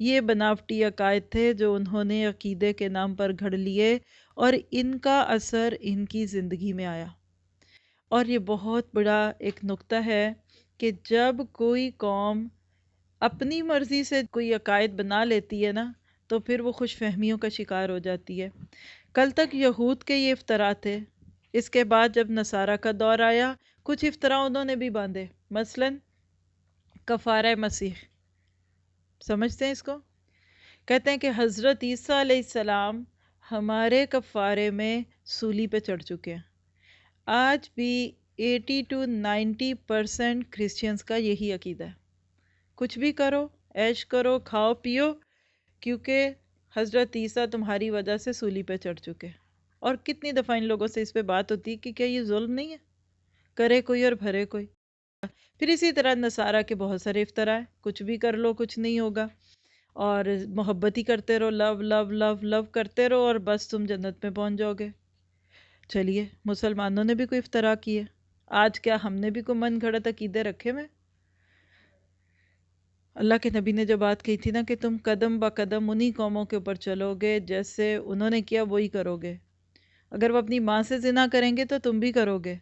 یہ بناوٹی عقائد تھے جو انہوں نے عقیدے کے نام پر گھڑ لیے، اور ان کا اثر ان کی زندگی میں آیا۔ اور یہ بہت بڑا ایک نقطہ ہے کہ جب کوئی قوم اپنی مرضی سے کوئی عقائد بنا لیتی ہے نا، تو پھر وہ خوش فہمیوں کا شکار ہو جاتی ہے۔ کل تک یہود کے یہ افطرا تھے، اس کے بعد جب نصارہ کا دور آیا، کچھ افطرا انہوں نے بھی باندھے، مثلا کفارہ مسیح، سمجھتے ہیں اس کو؟ کہتے ہیں کہ حضرت عیسیٰ علیہ السلام ہمارے کفارے میں سولی پہ چڑھ چکے ہیں۔ آج بھی 80 to 90% کرسچنس کا یہی عقیدہ ہے، کچھ بھی کرو، عیش کرو، کھاؤ پیو، کیونکہ حضرت عیسیٰ تمہاری وجہ سے سولی پہ چڑھ چکے۔ اور کتنی دفعہ ان لوگوں سے اس پہ بات ہوتی کہ کیا یہ ظلم نہیں ہے، کرے کوئی اور بھرے کوئی۔ پھر اسی طرح نصارہ کے بہت سارے افطرا ہیں، کچھ بھی کر لو کچھ نہیں ہوگا، اور محبت ہی کرتے رہو، لو لو لو لو کرتے رہو، اور بس تم جنت میں پہنچ جاؤ گے۔ چلیے مسلمانوں نے بھی کوئی افطرا کیے، آج کیا ہم نے بھی کوئی من گھڑت عقیدے رکھے میں؟ اللہ کے نبی نے جو بات کہی تھی نا کہ تم قدم با قدم انہی قوموں کے اوپر چلو گے جیسے انہوں نے کیا وہی کرو گے۔ اگر وہ اپنی ماں سے زنا کریں گے تو تم بھی کرو گے،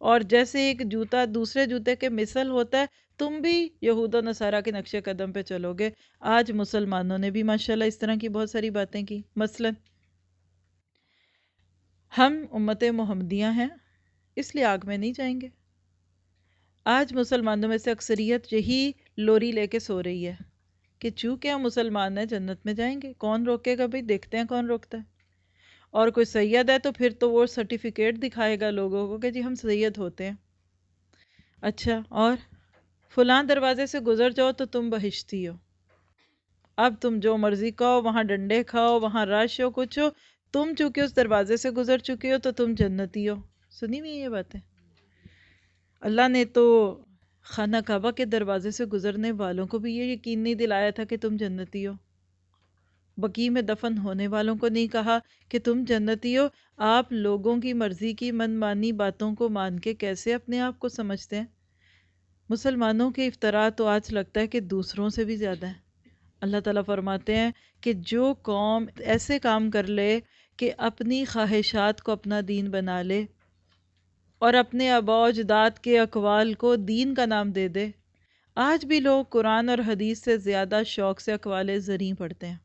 اور جیسے ایک جوتا دوسرے جوتے کے مثل ہوتا ہے، تم بھی یہود و نصارہ کے نقش قدم پہ چلو گے۔ آج مسلمانوں نے بھی ماشاءاللہ اس طرح کی بہت ساری باتیں کی، مثلا ہم امت محمدیہ ہیں اس لیے آگ میں نہیں جائیں گے۔ آج مسلمانوں میں سے اکثریت یہی لوری لے کے سو رہی ہے کہ چونکہ ہم مسلمان ہیں جنت میں جائیں گے، کون روکے گا بھئی، دیکھتے ہیں کون روکتا ہے۔ اور کوئی سید ہے تو پھر تو وہ سرٹیفکیٹ دکھائے گا لوگوں کو کہ جی ہم سید ہوتے ہیں۔ اچھا، اور فلاں دروازے سے گزر جاؤ تو تم بہشتی ہو، اب تم جو مرضی کہو، وہاں ڈنڈے کھاؤ، وہاں رش ہو، کچھ ہو، تم چونکہ اس دروازے سے گزر چکے ہو تو تم جنتی ہو۔ سنی ہوئی یہ باتیں؟ اللہ نے تو خانہ کعبہ کے دروازے سے گزرنے والوں کو بھی یہ یقین نہیں دلایا تھا کہ تم جنتی ہو، بقیع میں دفن ہونے والوں کو نہیں کہا کہ تم جنتی ہو۔ آپ لوگوں کی مرضی کی من مانی باتوں کو مان کے کیسے اپنے آپ کو سمجھتے ہیں؟ مسلمانوں کے افطرا تو آج لگتا ہے کہ دوسروں سے بھی زیادہ ہیں۔ اللہ تعالیٰ فرماتے ہیں کہ جو قوم ایسے کام کر لے کہ اپنی خواہشات کو اپنا دین بنا لے اور اپنے آباء و اجداد کے اقوال کو دین کا نام دے دے۔ آج بھی لوگ قرآن اور حدیث سے زیادہ شوق سے اقوال زریں پڑھتے ہیں۔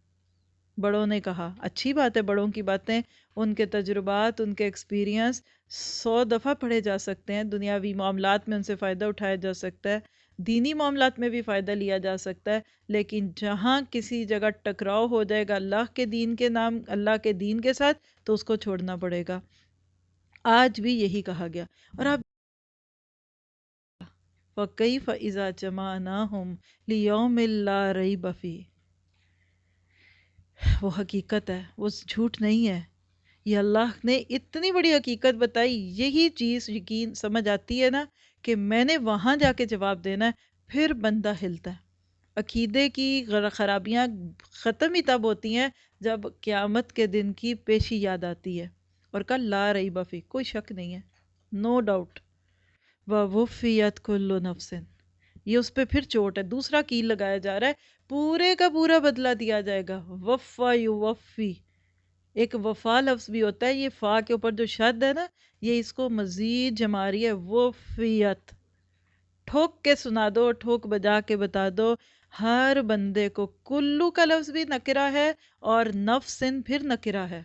بڑوں نے کہا، اچھی بات ہے، بڑوں کی باتیں، ان کے تجربات، ان کے ایکسپیرینس 100 دفعہ پڑھے جا سکتے ہیں، دنیاوی معاملات میں ان سے فائدہ اٹھایا جا سکتا ہے، دینی معاملات میں بھی فائدہ لیا جا سکتا ہے، لیکن جہاں کسی جگہ ٹکراؤ ہو جائے گا اللہ کے دین کے نام، اللہ کے دین کے ساتھ، تو اس کو چھوڑنا پڑے گا۔ آج بھی یہی کہا گیا۔ اور آپ وَكَيْفَ إِذَا جَمَعْنَاهُمْ لِيَوْمٍ لَا رَيْبَ فِيهِ، وہ حقیقت ہے، وہ جھوٹ نہیں ہے۔ یہ اللہ نے اتنی بڑی حقیقت بتائی، یہی چیز یقین سمجھ آتی ہے نا کہ میں نے وہاں جا کے جواب دینا ہے، پھر بندہ ہلتا ہے۔ عقیدے کی خرابیاں ختم ہی تب ہوتی ہیں جب قیامت کے دن کی پیشی یاد آتی ہے، اور کل لا ریب فیہ، کوئی شک نہیں ہے، نو ڈاؤٹ۔ وَوُفِّیَتْ كُلُّ نَفْسٍ، یہ اس پہ پھر چوٹ ہے، دوسرا کیل لگایا جا رہا ہے، پورے کا پورا بدلہ دیا جائے گا۔ وفا یوفی، ایک وفا لفظ بھی ہوتا ہے، یہ فا کے اوپر جو شد ہے نا، یہ اس کو مزید جما رہی ہے، وفیت۔ ٹھوک کے سنا دو، ٹھوک بجا کے بتا دو ہر بندے کو، کلو کا لفظ بھی نکرہ ہے اور نفسن پھر نکرہ ہے،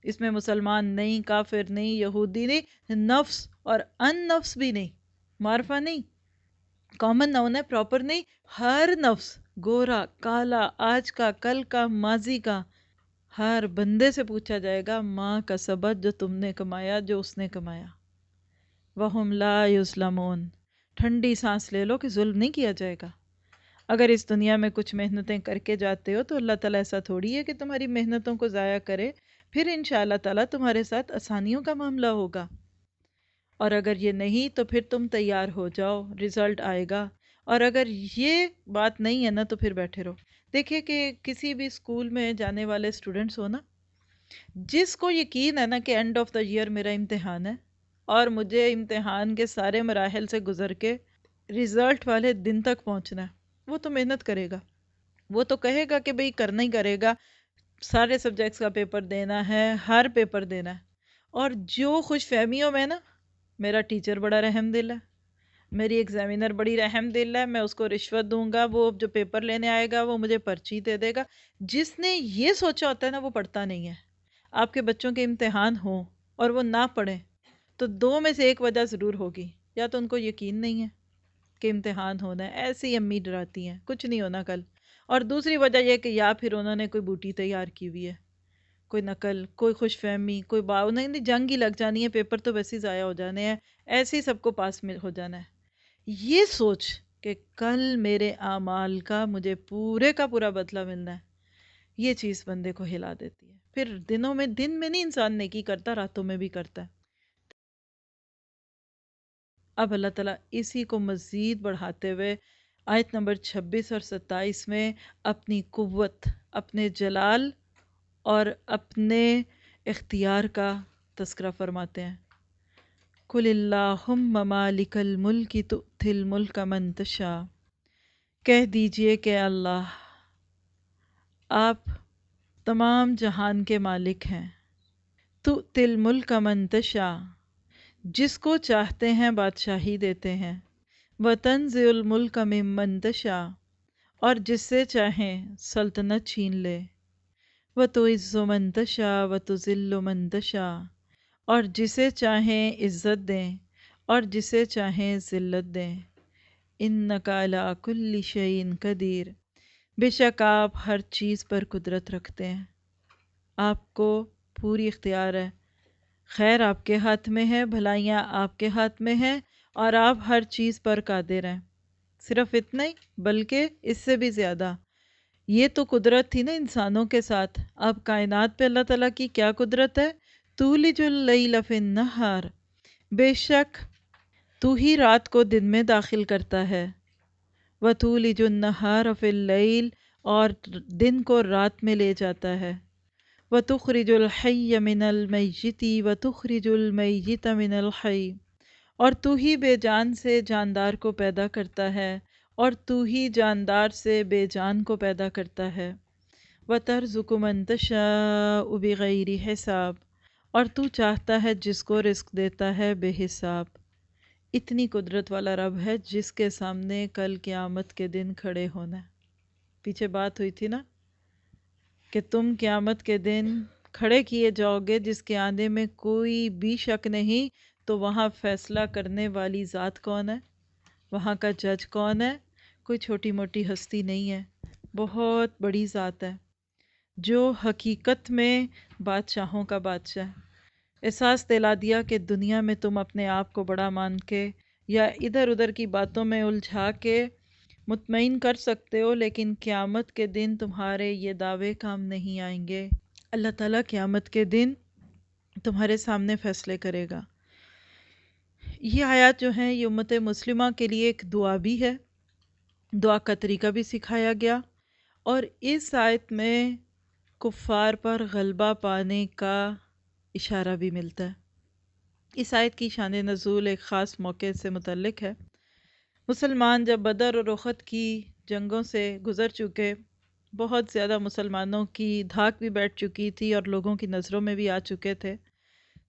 اس میں مسلمان نہیں، کافر نہیں، یہودی نہیں، نفس اور ان نفس بھی نہیں، معرفہ نہیں، کامن ناؤن ہے، پراپر نہیں، ہر نفس، گورا، کالا، آج کا، کل کا، ماضی کا، ہر بندے سے پوچھا جائے گا ماں کا سبت، جو تم نے کمایا، جو اس نے کمایا. وَهُمْ لَا يُظْلَمُونَ. ٹھنڈی سانس لے لو کہ ظلم نہیں کیا جائے گا. اگر اس دنیا میں کچھ محنتیں کر کے جاتے ہو تو اللہ تعالیٰ ایسا تھوڑی ہے کہ تمہاری محنتوں کو ضائع کرے، پھر انشاءاللہ تعالیٰ تمہارے ساتھ آسانیوں کا معاملہ ہوگا. اور اگر یہ نہیں تو پھر تم تیار ہو جاؤ، رزلٹ آئے گا. اور اگر یہ بات نہیں ہے نا تو پھر بیٹھے رہو. دیکھیے کہ کسی بھی اسکول میں جانے والے اسٹوڈنٹس ہو نا، جس کو یقین ہے نا کہ اینڈ آف دا ایئر میرا امتحان ہے اور مجھے امتحان کے سارے مراحل سے گزر کے رزلٹ والے دن تک پہنچنا ہے، وہ تو محنت کرے گا. وہ تو کہے گا کہ بھئی کرنا ہی کرے گا، سارے سبجیکٹس کا پیپر دینا ہے، ہر پیپر دینا ہے. اور جو خوش فہمیوں میں نا میرا ٹیچر بڑا رحم دل ہے، میری ایگزامینر بڑی رحم دل ہے، میں اس کو رشوت دوں گا، وہ جو پیپر لینے آئے گا وہ مجھے پرچی دے دے گا، جس نے یہ سوچا ہوتا ہے نا وہ پڑھتا نہیں ہے. آپ کے بچوں کے امتحان ہوں اور وہ نہ پڑھیں تو دو میں سے ایک وجہ ضرور ہوگی، یا تو ان کو یقین نہیں ہے کہ امتحان ہونا ہے، ایسی امی ڈراتی ہیں کچھ نہیں ہونا کل، اور دوسری وجہ یہ کہ یا پھر انہوں نے کوئی بوٹی تیار کی ہوئی ہے، کوئی نقل، کوئی خوش فہمی، کوئی نہیں جنگ ہی لگ جانی ہے، پیپر تو ویسے ہی ضائع ہو جانے ہیں، ایسے ہی سب کو پاس میں ہو جانا ہے. یہ سوچ کہ کل میرے اعمال کا مجھے پورے کا پورا بدلہ ملنا ہے، یہ چیز بندے کو ہلا دیتی ہے. پھر دن میں نہیں انسان نیکی کرتا، راتوں میں بھی کرتا ہے. اب اللہ تعالیٰ اسی کو مزید بڑھاتے ہوئے آیت نمبر 26 اور 27 میں اپنی قوت، اپنے جلال اور اپنے اختیار کا تذکرہ فرماتے ہیں. قُلِ اللَّهُمَّ مَالِكَ الْمُلْكِ تُؤْتِي الْمُلْكَ مَن تَشَاءُ. کہہ دیجئے کہ اللہ، آپ تمام جہان کے مالک ہیں. تُؤْتِي الْمُلْكَ مَن تَشَاءُ، جس کو چاہتے ہیں بادشاہی دیتے ہیں. وَتَنزِعُ الْمُلْكَ مِمَّن تَشَاءُ، اور جس سے چاہیں سلطنت چھین لے. وَتُعِزُّ مَن تَشَاءُ وَتُذِلُّ مَن تَشَاءُ، اور جسے چاہیں عزت دیں اور جسے چاہیں ذلت دیں. اِنَّكَ عَلَىٰ كُلِّ شَيْءٍ قَدِيرٌ، بے شک آپ ہر چیز پر قدرت رکھتے ہیں. آپ کو پوری اختیار ہے، خیر آپ کے ہاتھ میں ہے، بھلائیاں آپ کے ہاتھ میں ہیں، اور آپ ہر چیز پر قادر ہیں. صرف اتنا ہی بلکہ اس سے بھی زیادہ. یہ تو قدرت تھی نا انسانوں کے ساتھ، اب کائنات پہ اللہ تعالیٰ کی کیا قدرت ہے. تولج اللیل فی النہار، بے شک تو ہی رات کو دن میں داخل کرتا ہے. وتولج النہار فی اللیل، اور دن کو رات میں لے جاتا ہے. وتخرج الحی من المیت وتخرج المیت من الحی، اور تو ہی بے جان سے جاندار کو پیدا کرتا ہے اور تو ہی جاندار سے بے جان کو پیدا کرتا ہے. وترزق من تشاء بغیر حساب، اور تو چاہتا ہے جس کو رزق دیتا ہے بے حساب. اتنی قدرت والا رب ہے جس کے سامنے کل قیامت کے دن کھڑے ہونا ہے. پیچھے بات ہوئی تھی نا کہ تم قیامت کے دن کھڑے کیے جاؤ گے جس کے آنے میں کوئی بھی شک نہیں، تو وہاں فیصلہ کرنے والی ذات کون ہے، وہاں کا جج کون ہے. کوئی چھوٹی موٹی ہستی نہیں ہے، بہت بڑی ذات ہے جو حقیقت میں بادشاہوں کا بادشاہ ہے. احساس دلا دیا کہ دنیا میں تم اپنے آپ کو بڑا مان کے یا ادھر ادھر کی باتوں میں الجھا کے مطمئن کر سکتے ہو، لیکن قیامت کے دن تمہارے یہ دعوے کام نہیں آئیں گے. اللہ تعالیٰ قیامت کے دن تمہارے سامنے فیصلے کرے گا. یہ آیات جو ہیں یہ امت مسلمہ کے لیے ایک دعا بھی ہے، دعا کا طریقہ بھی سکھایا گیا، اور اس آیت میں کفار پر غلبہ پانے کا اشارہ بھی ملتا ہے. اس آیت کی شان نزول ایک خاص موقع سے متعلق ہے. مسلمان جب بدر اور احد کی جنگوں سے گزر چکے، بہت زیادہ مسلمانوں کی دھاک بھی بیٹھ چکی تھی اور لوگوں کی نظروں میں بھی آ چکے تھے،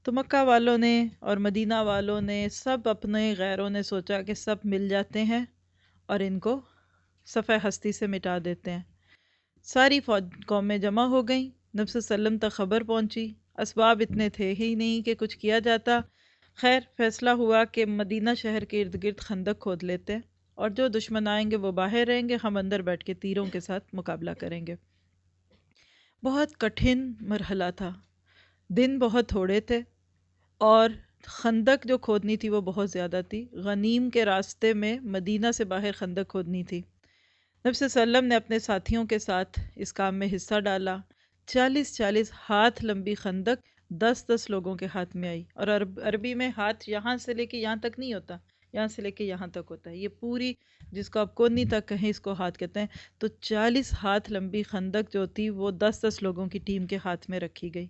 تو مکہ والوں نے اور مدینہ والوں نے سب اپنے غیروں نے سوچا کہ سب مل جاتے ہیں اور ان کو صفحہ ہستی سے مٹا دیتے ہیں. ساری قومیں جمع ہو گئیں، نبی صلی اللہ علیہ وسلم تک خبر پہنچی، اسباب اتنے تھے ہی نہیں کہ کچھ کیا جاتا. خیر فیصلہ ہوا کہ مدینہ شہر کے ارد گرد خندق کھود لیتے ہیں، اور جو دشمن آئیں گے وہ باہر رہیں گے، ہم اندر بیٹھ کے تیروں کے ساتھ مقابلہ کریں گے. بہت کٹھن مرحلہ تھا، دن بہت تھوڑے تھے، اور خندق جو کھودنی تھی وہ بہت زیادہ تھی۔ غنیم کے راستے میں مدینہ سے باہر خندق کھودنی تھی۔ نبی صلی اللہ علیہ وسلم نے اپنے ساتھیوں کے ساتھ اس کام میں حصہ ڈالا۔ 40 ہاتھ لمبی خندق 10 لوگوں کے ہاتھ میں آئی، اور عربی میں ہاتھ یہاں سے لے کے یہاں تک نہیں ہوتا، یہاں سے لے کے یہاں تک ہوتا ہے، یہ پوری جس کو آپ کونی تک کہیں اس کو ہاتھ کہتے ہیں۔ تو 40 ہاتھ لمبی خندق جو تھی وہ 10 لوگوں کی ٹیم کے ہاتھ میں رکھی گئی۔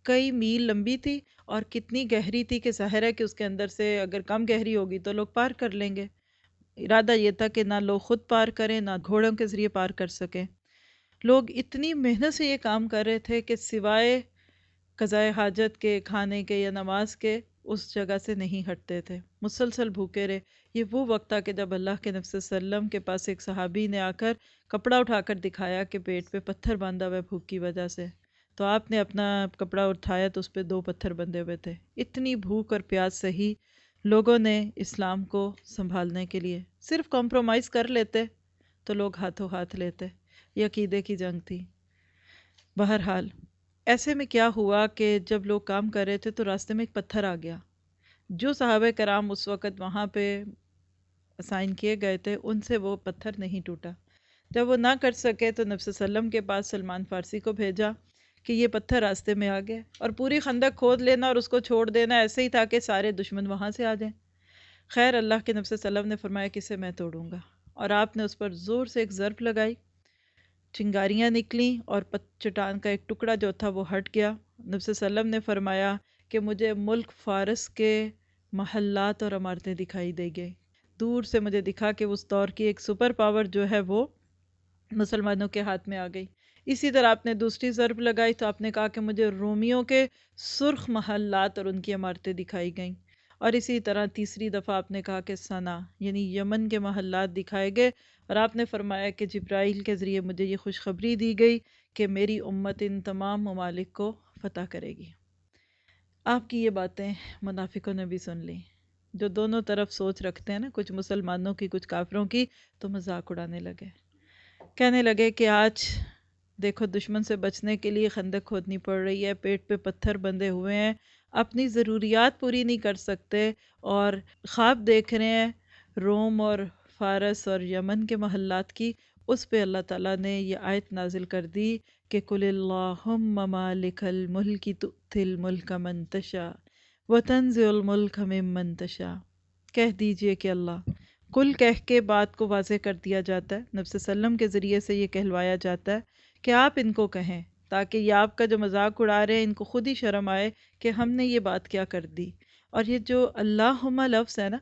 کئی میل لمبی تھی اور کتنی گہری تھی کہ ظاہر ہے کہ اس کے اندر سے اگر کم گہری ہوگی تو لوگ پار کر لیں گے۔ ارادہ یہ تھا کہ نہ لوگ خود پار کریں نہ گھوڑوں کے ذریعے پار کر سکیں۔ لوگ اتنی محنت سے یہ کام کر رہے تھے کہ سوائے قضائے حاجت کے، کھانے کے یا نماز کے اس جگہ سے نہیں ہٹتے تھے، مسلسل بھوکے رہے۔ یہ وہ وقت تھا کہ جب اللہ کے نبی صلی اللہ علیہ وسلم کے پاس ایک صحابی نے آ کر کپڑا اٹھا کر دکھایا کہ پیٹ پہ پتھر باندھا ہوا ہے بھوک کی وجہ سے، تو آپ نے اپنا کپڑا اٹھایا تو اس پہ 2 پتھر بندھے ہوئے تھے۔ اتنی بھوک اور پیاس سہی لوگوں نے اسلام کو سنبھالنے کے لیے۔ صرف کمپرومائز کر لیتے تو لوگ ہاتھوں ہاتھ لیتے۔ یہ عقیدے کی جنگ تھی۔ بہرحال ایسے میں کیا ہوا کہ جب لوگ کام کر رہے تھے تو راستے میں ایک پتھر آ گیا۔ جو صحابہ کرام اس وقت وہاں پہ اسائن کیے گئے تھے ان سے وہ پتھر نہیں ٹوٹا۔ جب وہ نہ کر سکے تو نبی صلی اللہ علیہ وسلم کے پاس سلمان فارسی کو بھیجا کہ یہ پتھر راستے میں آ گیا، اور پوری خندق کھود لینا اور اس کو چھوڑ دینا ایسے ہی تھا کہ سارے دشمن وہاں سے آ جائیں۔ خیر اللہ کے نبی صلی اللہ علیہ وسلم نے فرمایا کہ اسے میں توڑوں گا، اور آپ نے اس پر زور سے ایک ضرب لگائی، چنگاریاں نکلیں اور چٹان کا ایک ٹکڑا جو تھا وہ ہٹ گیا۔ نبی صلی اللہ علیہ وسلم نے فرمایا کہ مجھے ملک فارس کے محلات اور عمارتیں دکھائی دے گئی۔ دور سے مجھے دکھا کہ اس دور کی ایک سپر پاور جو ہے وہ مسلمانوں کے ہاتھ میں آ گئی۔ اسی طرح آپ نے دوسری ضرب لگائی تو آپ نے کہا کہ مجھے رومیوں کے سرخ محلات اور ان کی عمارتیں دکھائی گئیں، اور اسی طرح تیسری دفعہ آپ نے کہا کہ صنع یعنی یمن کے محلات دکھائے گئے، اور آپ نے فرمایا کہ جبرائیل کے ذریعے مجھے یہ خوشخبری دی گئی کہ میری امت ان تمام ممالک کو فتح کرے گی۔ آپ کی یہ باتیں منافقوں نے بھی سن لی، جو دونوں طرف سوچ رکھتے ہیں نا، کچھ مسلمانوں کی کچھ کافروں کی، تو مذاق اڑانے لگے، کہنے لگے کہ آج دیکھو دشمن سے بچنے کے لیے خندق کھودنی پڑ رہی ہے، پیٹ پہ پتھر بندھے ہوئے ہیں، اپنی ضروریات پوری نہیں کر سکتے، اور خواب دیکھ رہے ہیں روم اور فارس اور یمن کے محلات کی۔ اس پہ اللہ تعالیٰ نے یہ آیت نازل کر دی کہ قُلِ اللہم مالک الملک تؤتی الملک من تشاء وتنزع الملک ممن تشاء۔ کہہ دیجئے کہ اللہ، کل کہہ کے بات کو واضح کر دیا جاتا ہے، نبی صلی اللہ علیہ وسلم کے ذریعے سے یہ کہلوایا جاتا ہے کہ آپ ان کو کہیں، تاکہ یہ آپ کا جو مذاق اڑا رہے ہیں ان کو خود ہی شرم آئے کہ ہم نے یہ بات کیا کر دی۔ اور یہ جو اللہم لفظ ہے نا،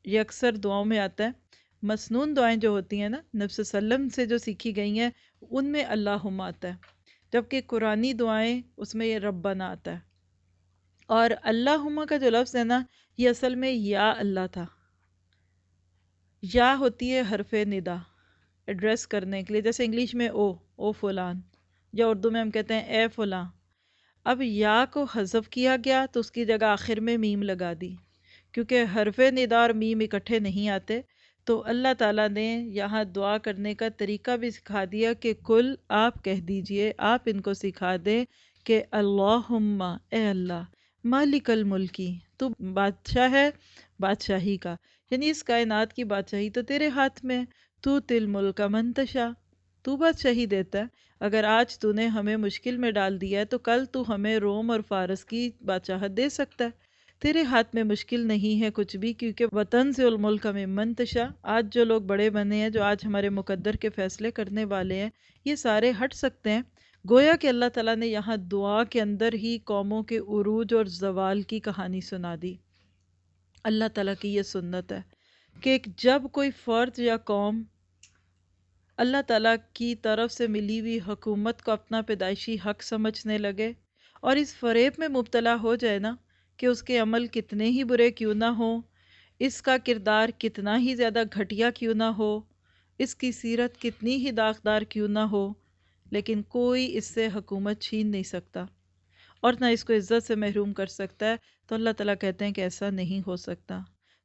یہ اکثر دعاؤں میں آتا ہے۔ مسنون دعائیں جو ہوتی ہیں نا، نبی صلی اللہ علیہ وسلم سے جو سیکھی گئی ہیں ان میں اللہم آتا ہے، جبکہ قرآنی دعائیں اس میں یہ ربنا آتا ہے۔ اور اللہم کا جو لفظ ہے نا، یہ اصل میں یا اللہ تھا۔ یا ہوتی ہے حرف ندا، ایڈریس کرنے کے لیے، جیسے انگلش میں او فلان، یا اردو میں ہم کہتے ہیں اے فلاں۔ اب یا کو حذف کیا گیا تو اس کی جگہ آخر میں میم لگا دی، کیونکہ حرف ندا اور میم اکٹھے نہیں آتے، تو اللہ تعالیٰ نے یہاں دعا کرنے کا طریقہ بھی سکھا دیا کہ کل آپ کہہ دیجئے، آپ ان کو سکھا دیں کہ اللہم اے اللہ، مالک الملکی، تو بادشاہ ہے بادشاہی کا، یعنی اس کائنات کی بادشاہی تو تیرے ہاتھ میں، تو تل ملک من تشاء، تو بادشاہی دیتا ہے۔ اگر آج تو نے ہمیں مشکل میں ڈال دیا ہے تو کل تو ہمیں روم اور فارس کی بادشاہت دے سکتا ہے۔ تیرے ہاتھ میں مشکل نہیں ہے کچھ بھی، کیونکہ وطن سے الملک ممن تشاء، آج جو لوگ بڑے بنے ہیں، جو آج ہمارے مقدر کے فیصلے کرنے والے ہیں، یہ سارے ہٹ سکتے ہیں۔ گویا کہ اللہ تعالیٰ نے یہاں دعا کے اندر ہی قوموں کے عروج اور زوال کی کہانی سنا دی۔ اللہ تعالیٰ کی یہ سنت ہے کہ جب کوئی فرد یا قوم اللہ تعالیٰ کی طرف سے ملی ہوئی حکومت کو اپنا پیدائشی حق سمجھنے لگے اور اس فریب میں مبتلا ہو جائے نا کہ اس کے عمل کتنے ہی برے کیوں نہ ہوں، اس کا کردار کتنا ہی زیادہ گھٹیا کیوں نہ ہو، اس کی سیرت کتنی ہی داغدار کیوں نہ ہو، لیکن کوئی اس سے حکومت چھین نہیں سکتا اور نہ اس کو عزت سے محروم کر سکتا ہے، تو اللہ تعالیٰ کہتے ہیں کہ ایسا نہیں ہو سکتا۔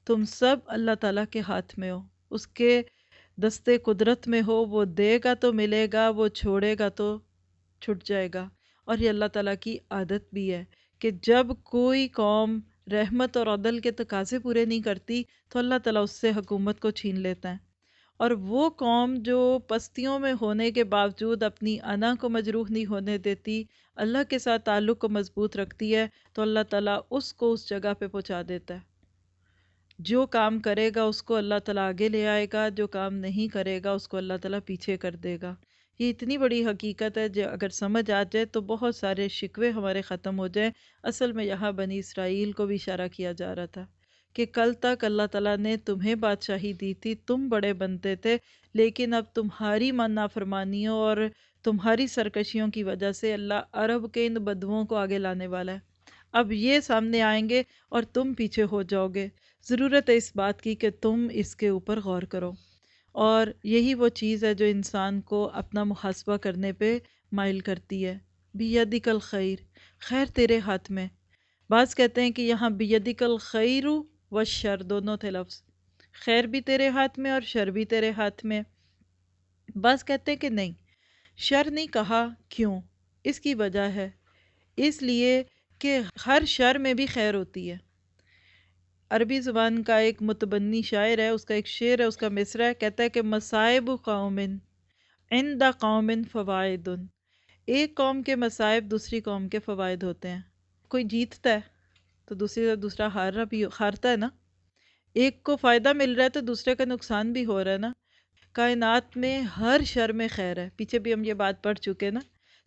تم سب اللہ تعالیٰ کے ہاتھ میں ہو، اس کے دستے قدرت میں ہو، وہ دے گا تو ملے گا، وہ چھوڑے گا تو چھٹ جائے گا۔ اور یہ اللہ تعالیٰ کی عادت بھی ہے کہ جب کوئی قوم رحمت اور عدل کے تقاضے پورے نہیں کرتی تو اللہ تعالیٰ اس سے حکومت کو چھین لیتا ہے، اور وہ قوم جو پستیوں میں ہونے کے باوجود اپنی انا کو مجروح نہیں ہونے دیتی، اللہ کے ساتھ تعلق کو مضبوط رکھتی ہے، تو اللہ تعالیٰ اس کو اس جگہ پہ پہنچا دیتا ہے۔ جو کام کرے گا اس کو اللہ تعالیٰ آگے لے آئے گا، جو کام نہیں کرے گا اس کو اللہ تعالیٰ پیچھے کر دے گا۔ یہ اتنی بڑی حقیقت ہے جو اگر سمجھ آ جائے تو بہت سارے شکوے ہمارے ختم ہو جائیں۔ اصل میں یہاں بنی اسرائیل کو بھی اشارہ کیا جا رہا تھا کہ کل تک اللہ تعالیٰ نے تمہیں بادشاہی دی تھی، تم بڑے بنتے تھے، لیکن اب تمہاری نافرمانیوں اور تمہاری سرکشیوں کی وجہ سے اللہ عرب کے ان بدوؤں کو آگے لانے والا ہے۔ اب یہ سامنے آئیں گے اور تم پیچھے ہو جاؤ گے۔ ضرورت ہے اس بات کی کہ تم اس کے اوپر غور کرو، اور یہی وہ چیز ہے جو انسان کو اپنا محاسبہ کرنے پہ مائل کرتی ہے۔ بیدک الخیر، خیر تیرے ہاتھ میں۔ بعض کہتے ہیں کہ یہاں بیدک الخیر والشر دونوں تھے لفظ، خیر بھی تیرے ہاتھ میں اور شر بھی تیرے ہاتھ میں۔ بعض کہتے ہیں کہ نہیں، شر نہیں کہا، کیوں؟ اس کی وجہ ہے، اس لیے کہ ہر شر میں بھی خیر ہوتی ہے۔ عربی زبان کا ایک متبنی شاعر ہے، اس کا ایک شعر ہے، اس کا مصرع ہے، کہتا ہے کہ مصائب قوم عند قوم فوائد، ایک قوم کے مصائب دوسری قوم کے فوائد ہوتے ہیں۔ کوئی جیتتا ہے تو دوسرا ہارتا ہے نا، ایک کو فائدہ مل رہا ہے تو دوسرے کا نقصان بھی ہو رہا ہے نا۔ کائنات میں ہر شر میں خیر ہے، پیچھے بھی ہم یہ بات پڑھ چکے نا۔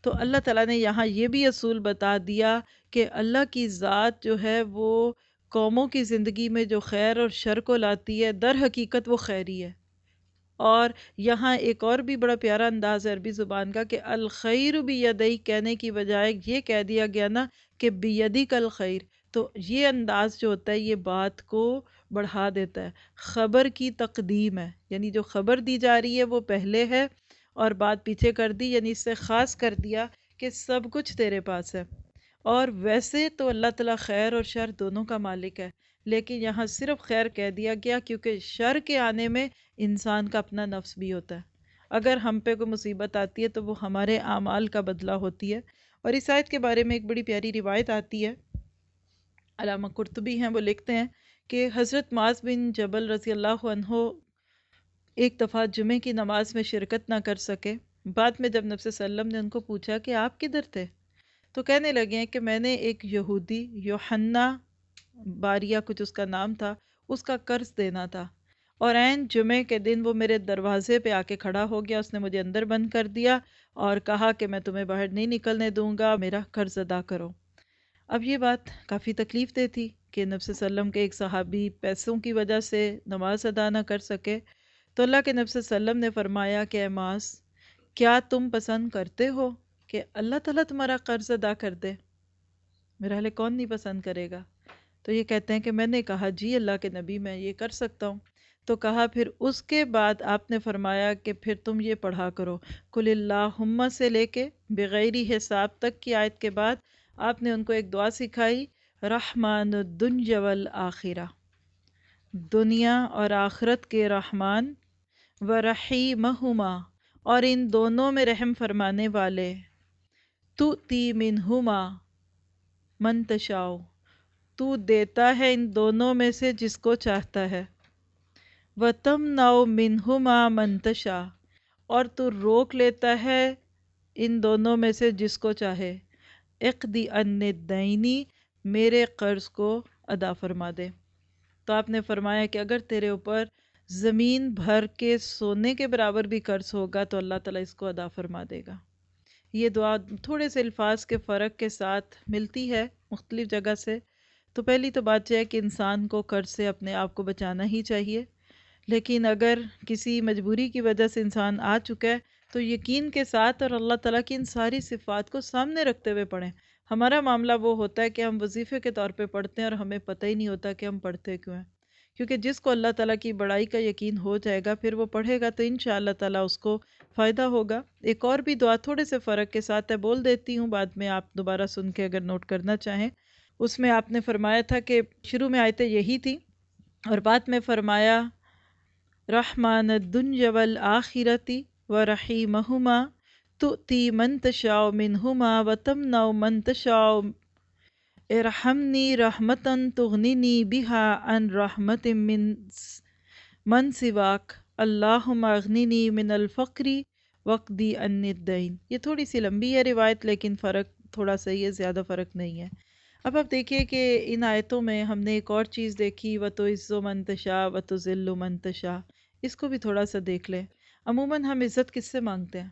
تو اللہ تعالیٰ نے یہاں یہ بھی اصول بتا دیا کہ اللہ کی ذات جو ہے وہ قوموں کی زندگی میں جو خیر اور شر کو لاتی ہے، در حقیقت وہ خیری ہے۔ اور یہاں ایک اور بھی بڑا پیارا انداز ہے عربی زبان کا کہ الخیر بیدی کہنے کی بجائے یہ کہہ دیا گیا نا کہ بیدک الخیر، تو یہ انداز جو ہوتا ہے یہ بات کو بڑھا دیتا ہے، خبر کی تقدیم ہے، یعنی جو خبر دی جا رہی ہے وہ پہلے ہے اور بات پیچھے کر دی، یعنی اس سے خاص کر دیا کہ سب کچھ تیرے پاس ہے۔ اور ویسے تو اللہ تعالیٰ خیر اور شر دونوں کا مالک ہے، لیکن یہاں صرف خیر کہہ دیا گیا کیونکہ شر کے آنے میں انسان کا اپنا نفس بھی ہوتا ہے۔ اگر ہم پہ کوئی مصیبت آتی ہے تو وہ ہمارے اعمال کا بدلہ ہوتی ہے۔ اور اس آیت کے بارے میں ایک بڑی پیاری روایت آتی ہے، علامہ قرطبی ہیں وہ لکھتے ہیں کہ حضرت معاذ بن جبل رضی اللہ عنہ ایک دفعہ جمعے کی نماز میں شرکت نہ کر سکے۔ بعد میں جب نبی صلی اللہ علیہ وسلم نے ان کو پوچھا کہ آپ کدھر تھے، تو کہنے لگے ہیں کہ میں نے ایک یہودی یوحنا باریہ کچھ اس کا نام تھا، اس کا قرض دینا تھا، اور عین جمعے کے دن وہ میرے دروازے پہ آ کے کھڑا ہو گیا، اس نے مجھے اندر بند کر دیا اور کہا کہ میں تمہیں باہر نہیں نکلنے دوں گا، میرا قرض ادا کرو۔ اب یہ بات کافی تکلیف دہ تھی کہ نبی صلی اللہ علیہ وسلم کے ایک صحابی پیسوں کی وجہ سے نماز ادا نہ کر سکے، تو اللہ کے نبی صلی اللہ علیہ وسلم نے فرمایا کہ اے معاذ، کیا تم پسند کرتے ہو کہ اللہ تعالیٰ تمہارا قرض ادا کر دے؟ میرا حال کون نہیں پسند کرے گا؟ تو یہ کہتے ہیں کہ میں نے کہا جی اللہ کے نبی میں یہ کر سکتا ہوں۔ تو کہا پھر اس کے بعد آپ نے فرمایا کہ پھر تم یہ پڑھا کرو، قل اللہم سے لے کے بغیر حساب تک کی آیت کے بعد آپ نے ان کو ایک دعا سکھائی، رحمان الدنیا والآخرہ، دنیا اور آخرت کے رحمان، ورحیمہما، اور ان دونوں میں رحم فرمانے والے، تؤتی منہما من تشاء، تو دیتا ہے ان دونوں میں سے جس کو چاہتا ہے، وتمنع منہما من تشاء، اور تو روک لیتا ہے ان دونوں میں سے جس کو چاہے، اقضی عنی الدین، میرے قرض کو ادا فرما دے۔ تو آپ نے فرمایا کہ اگر تیرے اوپر زمین بھر کے سونے کے برابر بھی قرض ہوگا تو اللہ تعالیٰ اس کو ادا فرما دے گا۔ یہ دعا تھوڑے سے الفاظ کے فرق کے ساتھ ملتی ہے مختلف جگہ سے۔ تو پہلی تو بات یہ ہے کہ انسان کو قرض سے اپنے آپ کو بچانا ہی چاہیے، لیکن اگر کسی مجبوری کی وجہ سے انسان آ چکا ہے تو یقین کے ساتھ اور اللہ تعالیٰ کی ان ساری صفات کو سامنے رکھتے ہوئے پڑھیں۔ ہمارا معاملہ وہ ہوتا ہے کہ ہم وظیفے کے طور پہ پڑھتے ہیں اور ہمیں پتہ ہی نہیں ہوتا کہ ہم پڑھتے کیوں ہیں، کیونکہ جس کو اللہ تعالیٰ کی بڑائی کا یقین ہو جائے گا پھر وہ پڑھے گا تو انشاءاللہ تعالیٰ اس کو فائدہ ہوگا۔ ایک اور بھی دعا تھوڑے سے فرق کے ساتھ ہے، بول دیتی ہوں، بعد میں آپ دوبارہ سن کے اگر نوٹ کرنا چاہیں۔ اس میں آپ نے فرمایا تھا کہ شروع میں آیتیں یہی تھی اور بعد میں فرمایا رحمان الدنیا والآخرتی ورحیمہما تؤتی من تشاء منہما وتمنع من تشاء ارحمنی رحمتا تغننی بہا عن رحمت من سواک اللہم اغننی من الفقر وقدی عنی الدین۔ یہ تھوڑی سی لمبی ہے روایت، لیکن فرق تھوڑا سا ہی ہے، زیادہ فرق نہیں ہے۔ اب آپ دیکھیے کہ ان آیتوں میں ہم نے ایک اور چیز دیکھی، وَتُعِزُّ مَن تَشَاءُ وَتُذِلُّ مَن تَشَاءُ، اس کو بھی تھوڑا سا دیکھ لیں۔ عموماً ہم عزت کس سے مانگتے ہیں؟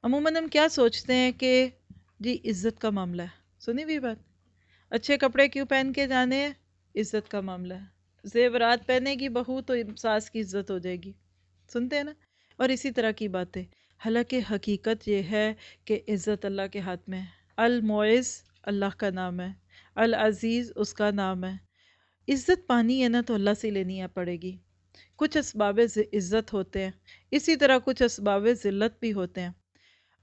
عموماً ہم کیا سوچتے ہیں کہ جی عزت کا معاملہ ہے، سنی بھی بات، اچھے کپڑے کیوں پہن کے جانے ہیں؟ عزت کا معاملہ ہے، زیورات پہنے گی بہو تو ساس کی عزت ہو جائے گی، سنتے ہیں نا؟ اور اسی طرح کی باتیں، حالانکہ حقیقت یہ ہے کہ عزت اللہ کے ہاتھ میں ہے۔ المعز اللہ کا نام ہے، العزیز اس کا نام ہے۔ عزت پانی ہے نا تو اللہ سے لینی پڑے گی۔ کچھ اسباب عزت ہوتے ہیں، اسی طرح کچھ اسباب ذلت بھی ہوتے ہیں۔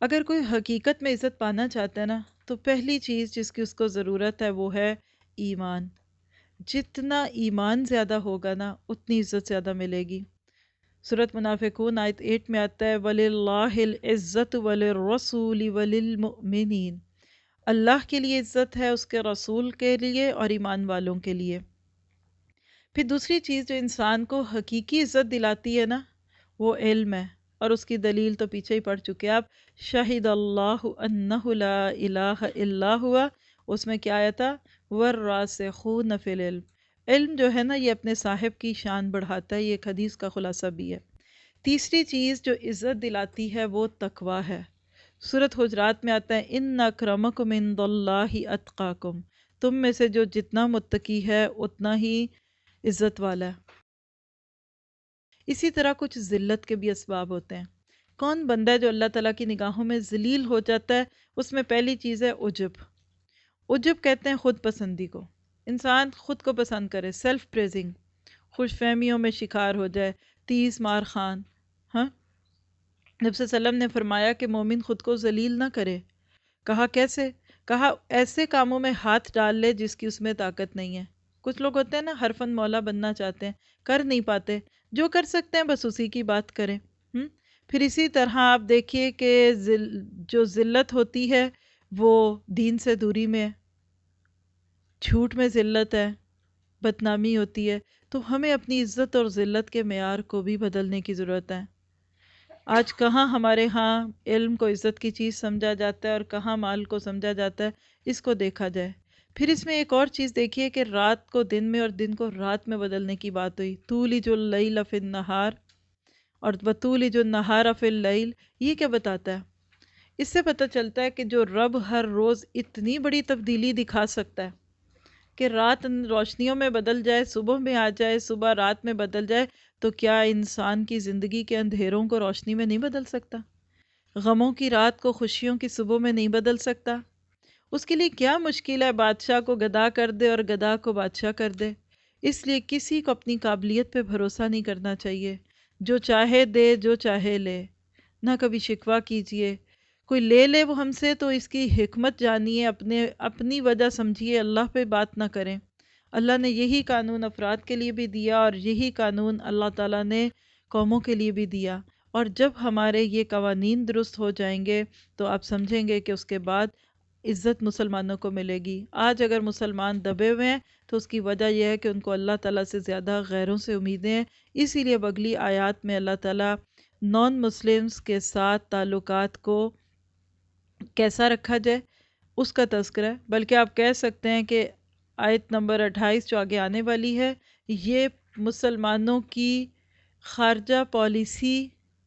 اگر کوئی حقیقت میں عزت پانا چاہتا ہے نا تو پہلی چیز جس کی اس کو ضرورت ہے وہ ہے ایمان۔ جتنا ایمان زیادہ ہوگا نا اتنی عزت زیادہ ملے گی۔ سورۃ منافقون آیت 8 میں آتا ہے وَلِلَّهِ الْعِزَّةُ وَلِلرَّسُولِ وَلِلْمُؤْمِنِينَ، اللہ کے لیے عزت ہے، اس کے رسول کے لیے اور ایمان والوں کے لیے۔ پھر دوسری چیز جو انسان کو حقیقی عزت دلاتی ہے نا وہ علم ہے، اور اس کی دلیل تو پیچھے ہی پڑھ چکے آپ، شہد اللہ انہ لا الہ الا ہوا، اس میں کیا آیا تھا والراسخون فی العلم۔ علم جو ہے نا یہ اپنے صاحب کی شان بڑھاتا ہے، یہ ایک حدیث کا خلاصہ بھی ہے۔ تیسری چیز جو عزت دلاتی ہے وہ تقوی ہے۔ سورۃ حجرات میں آتا ہے ان اکرمکم عند اللہ اتقاکم، تم میں سے جو جتنا متقی ہے اتنا ہی عزت والا ہے۔ اسی طرح کچھ ذلت کے بھی اسباب ہوتے ہیں۔ کون بندہ ہے جو اللہ تعالیٰ کی نگاہوں میں ذلیل ہو جاتا ہے؟ اس میں پہلی چیز ہے عجب۔ عجب کہتے ہیں خود پسندی کو، انسان خود کو پسند کرے، سیلف پریزنگ، خوش فہمیوں میں شکار ہو جائے، تیس مار خان۔ ہاں، نبی صلی اللہ علیہ وسلم نے فرمایا کہ مومن خود کو ذلیل نہ کرے۔ کہا کیسے؟ کہا ایسے کاموں میں ہاتھ ڈال لے جس کی اس میں طاقت نہیں ہے۔ کچھ لوگ ہوتے ہیں نا حرفن مولا بننا چاہتے ہیں، کر نہیں پاتے، جو کر سکتے ہیں بس اسی کی بات کریں۔ پھر اسی طرح آپ دیکھیے کہ جو ذلت ہوتی ہے وہ دین سے دوری میں ہے، جھوٹ میں ذلت ہے، بدنامی ہوتی ہے۔ تو ہمیں اپنی عزت اور ذلت کے معیار کو بھی بدلنے کی ضرورت ہے۔ آج کہاں ہمارے ہاں علم کو عزت کی چیز سمجھا جاتا ہے اور کہاں مال کو سمجھا جاتا ہے، اس کو دیکھا جائے۔ پھر اس میں ایک اور چیز دیکھیے کہ رات کو دن میں اور دن کو رات میں بدلنے کی بات ہوئی، تولج اللیل فی النہار اور وتولج النہار فی اللیل۔ یہ کیا بتاتا ہے؟ اس سے پتہ چلتا ہے کہ جو رب ہر روز اتنی بڑی تبدیلی دکھا سکتا ہے کہ رات روشنیوں میں بدل جائے، صبح میں آ جائے، صبح رات میں بدل جائے، تو کیا انسان کی زندگی کے اندھیروں کو روشنی میں نہیں بدل سکتا؟ غموں کی رات کو خوشیوں کی صبح میں نہیں بدل سکتا؟ اس کے لیے کیا مشکل ہے بادشاہ کو گدا کر دے اور گدا کو بادشاہ کر دے؟ اس لیے کسی کو اپنی قابلیت پہ بھروسہ نہیں کرنا چاہیے، جو چاہے دے، جو چاہے لے، نہ کبھی شکوہ کیجئے۔ کوئی لے لے وہ ہم سے تو اس کی حکمت جانیے، اپنی وجہ سمجھیے، اللہ پہ بات نہ کریں۔ اللہ نے یہی قانون افراد کے لیے بھی دیا اور یہی قانون اللہ تعالیٰ نے قوموں کے لیے بھی دیا، اور جب ہمارے یہ قوانین درست ہو جائیں گے تو آپ سمجھیں گے کہ اس کے بعد عزت مسلمانوں کو ملے گی۔ آج اگر مسلمان دبے ہوئے ہیں تو اس کی وجہ یہ ہے کہ ان کو اللہ تعالیٰ سے زیادہ غیروں سے امیدیں ہیں، اسی لیے اگلی آیات میں اللہ تعالیٰ نان مسلمز کے ساتھ تعلقات کو کیسا رکھا جائے اس کا تذکرہ ہے۔ بلکہ آپ کہہ سکتے ہیں کہ آیت نمبر 28 جو آگے آنے والی ہے یہ مسلمانوں کی خارجہ پالیسی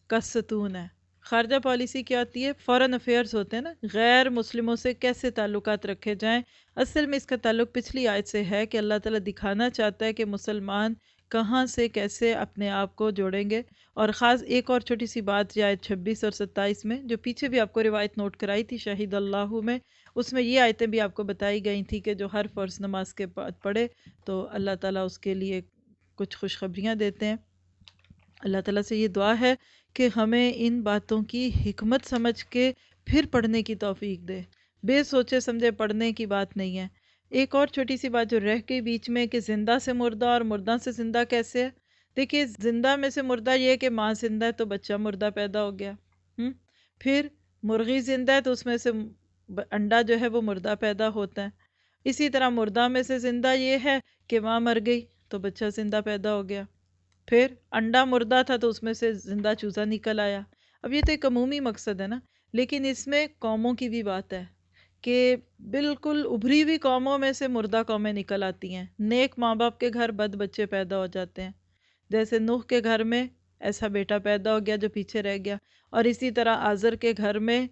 کا ستون ہے۔ خارجہ پالیسی کیا ہوتی ہے؟ فارن افیئرز ہوتے ہیں نا، غیر مسلموں سے کیسے تعلقات رکھے جائیں۔ اصل میں اس کا تعلق پچھلی آیت سے ہے کہ اللہ تعالیٰ دکھانا چاہتا ہے کہ مسلمان کہاں سے کیسے اپنے آپ کو جوڑیں گے۔ اور خاص ایک اور چھوٹی سی بات یہ آیت 26 اور 27 میں جو پیچھے بھی آپ کو روایت نوٹ کرائی تھی شہید اللہ میں، اس میں یہ آیتیں بھی آپ کو بتائی گئی تھی کہ جو ہر فرض نماز کے بعد پڑھے تو اللہ تعالیٰ اس کے لیے کچھ خوشخبریاں دیتے ہیں۔ اللہ تعالیٰ سے یہ دعا ہے کہ ہمیں ان باتوں کی حکمت سمجھ کے پھر پڑھنے کی توفیق دے، بے سوچے سمجھے پڑھنے کی بات نہیں ہے۔ ایک اور چھوٹی سی بات جو رہ گئی بیچ میں کہ زندہ سے مردہ اور مردہ سے زندہ کیسے ہے؟ دیکھیے زندہ میں سے مردہ یہ ہے کہ ماں زندہ ہے تو بچہ مردہ پیدا ہو گیا، پھر مرغی زندہ ہے تو اس میں سے انڈا جو ہے وہ مردہ پیدا ہوتا ہے، اسی طرح مردہ میں سے زندہ یہ ہے کہ ماں مر گئی تو بچہ زندہ پیدا ہو گیا، پھر انڈا مردہ تھا تو اس میں سے زندہ چوزا نکل آیا۔ اب یہ تو ایک عمومی مقصد ہے نا، لیکن اس میں قوموں کی بھی بات ہے کہ بالکل ابھری ہوئی قوموں میں سے مردہ قومیں نکل آتی ہیں، نیک ماں باپ کے گھر بد بچے پیدا ہو جاتے ہیں، جیسے نوح کے گھر میں ایسا بیٹا پیدا ہو گیا جو پیچھے رہ گیا، اور اسی طرح آزر کے گھر میں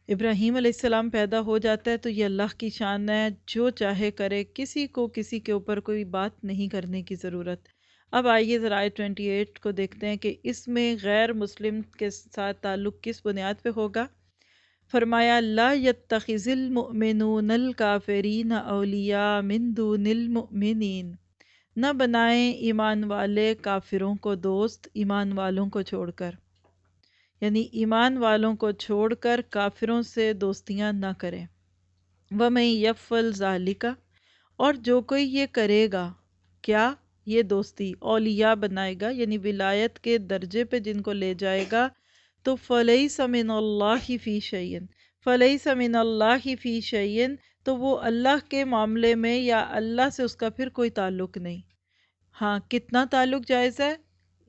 ابراہیم علیہ السلام پیدا ہو جاتا ہے۔ تو یہ اللہ کی شان ہے، جو چاہے کرے، کسی کو کسی کے اوپر کوئی بات نہیں کرنے کی ضرورت۔ اب آئیے ذرا آیت 28 کو دیکھتے ہیں کہ اس میں غیر مسلم کے ساتھ تعلق کس بنیاد پہ ہوگا۔ فرمایا لا يتخذ المؤمنون الکافرین اولیاء من دون المؤمنین، نہ بنائیں ایمان والے کافروں کو دوست ایمان والوں کو چھوڑ کر، یعنی ایمان والوں کو چھوڑ کر کافروں سے دوستیاں نہ کریں۔ وَمَن يَفْعَلْ ذَلِكَ، اور جو کوئی یہ کرے گا، کیا؟ یہ دوستی اولیاء بنائے گا، یعنی ولایت کے درجے پہ جن کو لے جائے گا، تو فَلَيْسَ مِنَ اللَّهِ فِي شَيْءٍ، فَلَيْسَ مِنَ اللَّهِ فِي شَيْءٍ، تو وہ اللہ کے معاملے میں یا اللہ سے اس کا پھر کوئی تعلق نہیں۔ ہاں کتنا تعلق جائز ہے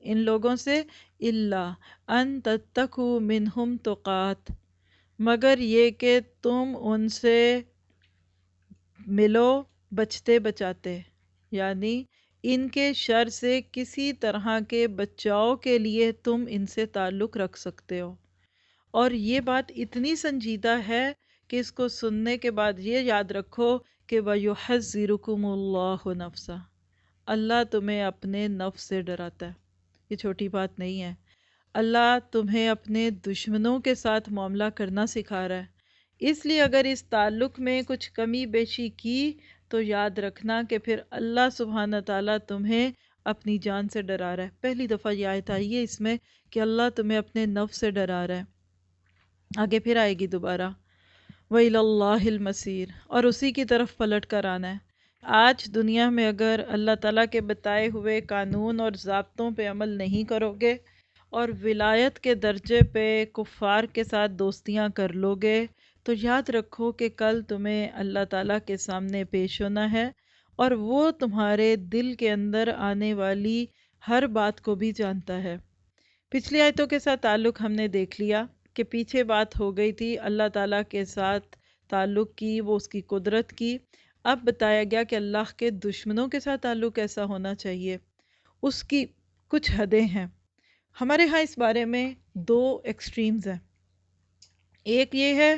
ان لوگوں سے؟ اِلَّا أَن تَتَّقُوا مِنْهُمْ تُقَاتٍ، مگر یہ کہ تم ان سے ملو بچتے بچاتے، یعنی ان کے شر سے کسی طرح کے بچاؤ کے لیے تم ان سے تعلق رکھ سکتے ہو۔ اور یہ بات اتنی سنجیدہ ہے کہ اس کو سننے کے بعد یہ یاد رکھو کہ وَيُحَذِّرُكُمُ اللَّهُ نَفْسَهُ، اللہ تمہیں اپنے نفس سے ڈراتا ہے۔ یہ چھوٹی بات نہیں ہے، اللہ تمہیں اپنے دشمنوں کے ساتھ معاملہ کرنا سکھا رہا ہے، اس لیے اگر اس تعلق میں کچھ کمی بیشی کی تو یاد رکھنا کہ پھر اللہ سبحانہ تعالیٰ تمہیں اپنی جان سے ڈرا رہا ہے۔ پہلی دفعہ یہ آیت آئی ہے اس میں کہ اللہ تمہیں اپنے نفس سے ڈرا رہا ہے، آگے پھر آئے گی دوبارہ وَإِلَى اللَّهِ الْمَصِيرُ، اور اسی کی طرف پلٹ کر آنا ہے۔ آج دنیا میں اگر اللہ تعالیٰ کے بتائے ہوئے قانون اور ضابطوں پہ عمل نہیں کرو گے اور ولایت کے درجے پہ کفار کے ساتھ دوستیاں کر لو گے تو یاد رکھو کہ کل تمہیں اللہ تعالیٰ کے سامنے پیش ہونا ہے، اور وہ تمہارے دل کے اندر آنے والی ہر بات کو بھی جانتا ہے۔ پچھلی آیتوں کے ساتھ تعلق ہم نے دیکھ لیا کہ پیچھے بات ہو گئی تھی اللہ تعالیٰ کے ساتھ تعلق کی، وہ اس کی قدرت کی۔ اب بتایا گیا کہ اللہ کے دشمنوں کے ساتھ تعلق کیسا ہونا چاہیے، اس کی کچھ حدیں ہیں۔ ہمارے ہاں اس بارے میں دو ایکسٹریمز ہیں، ایک یہ ہے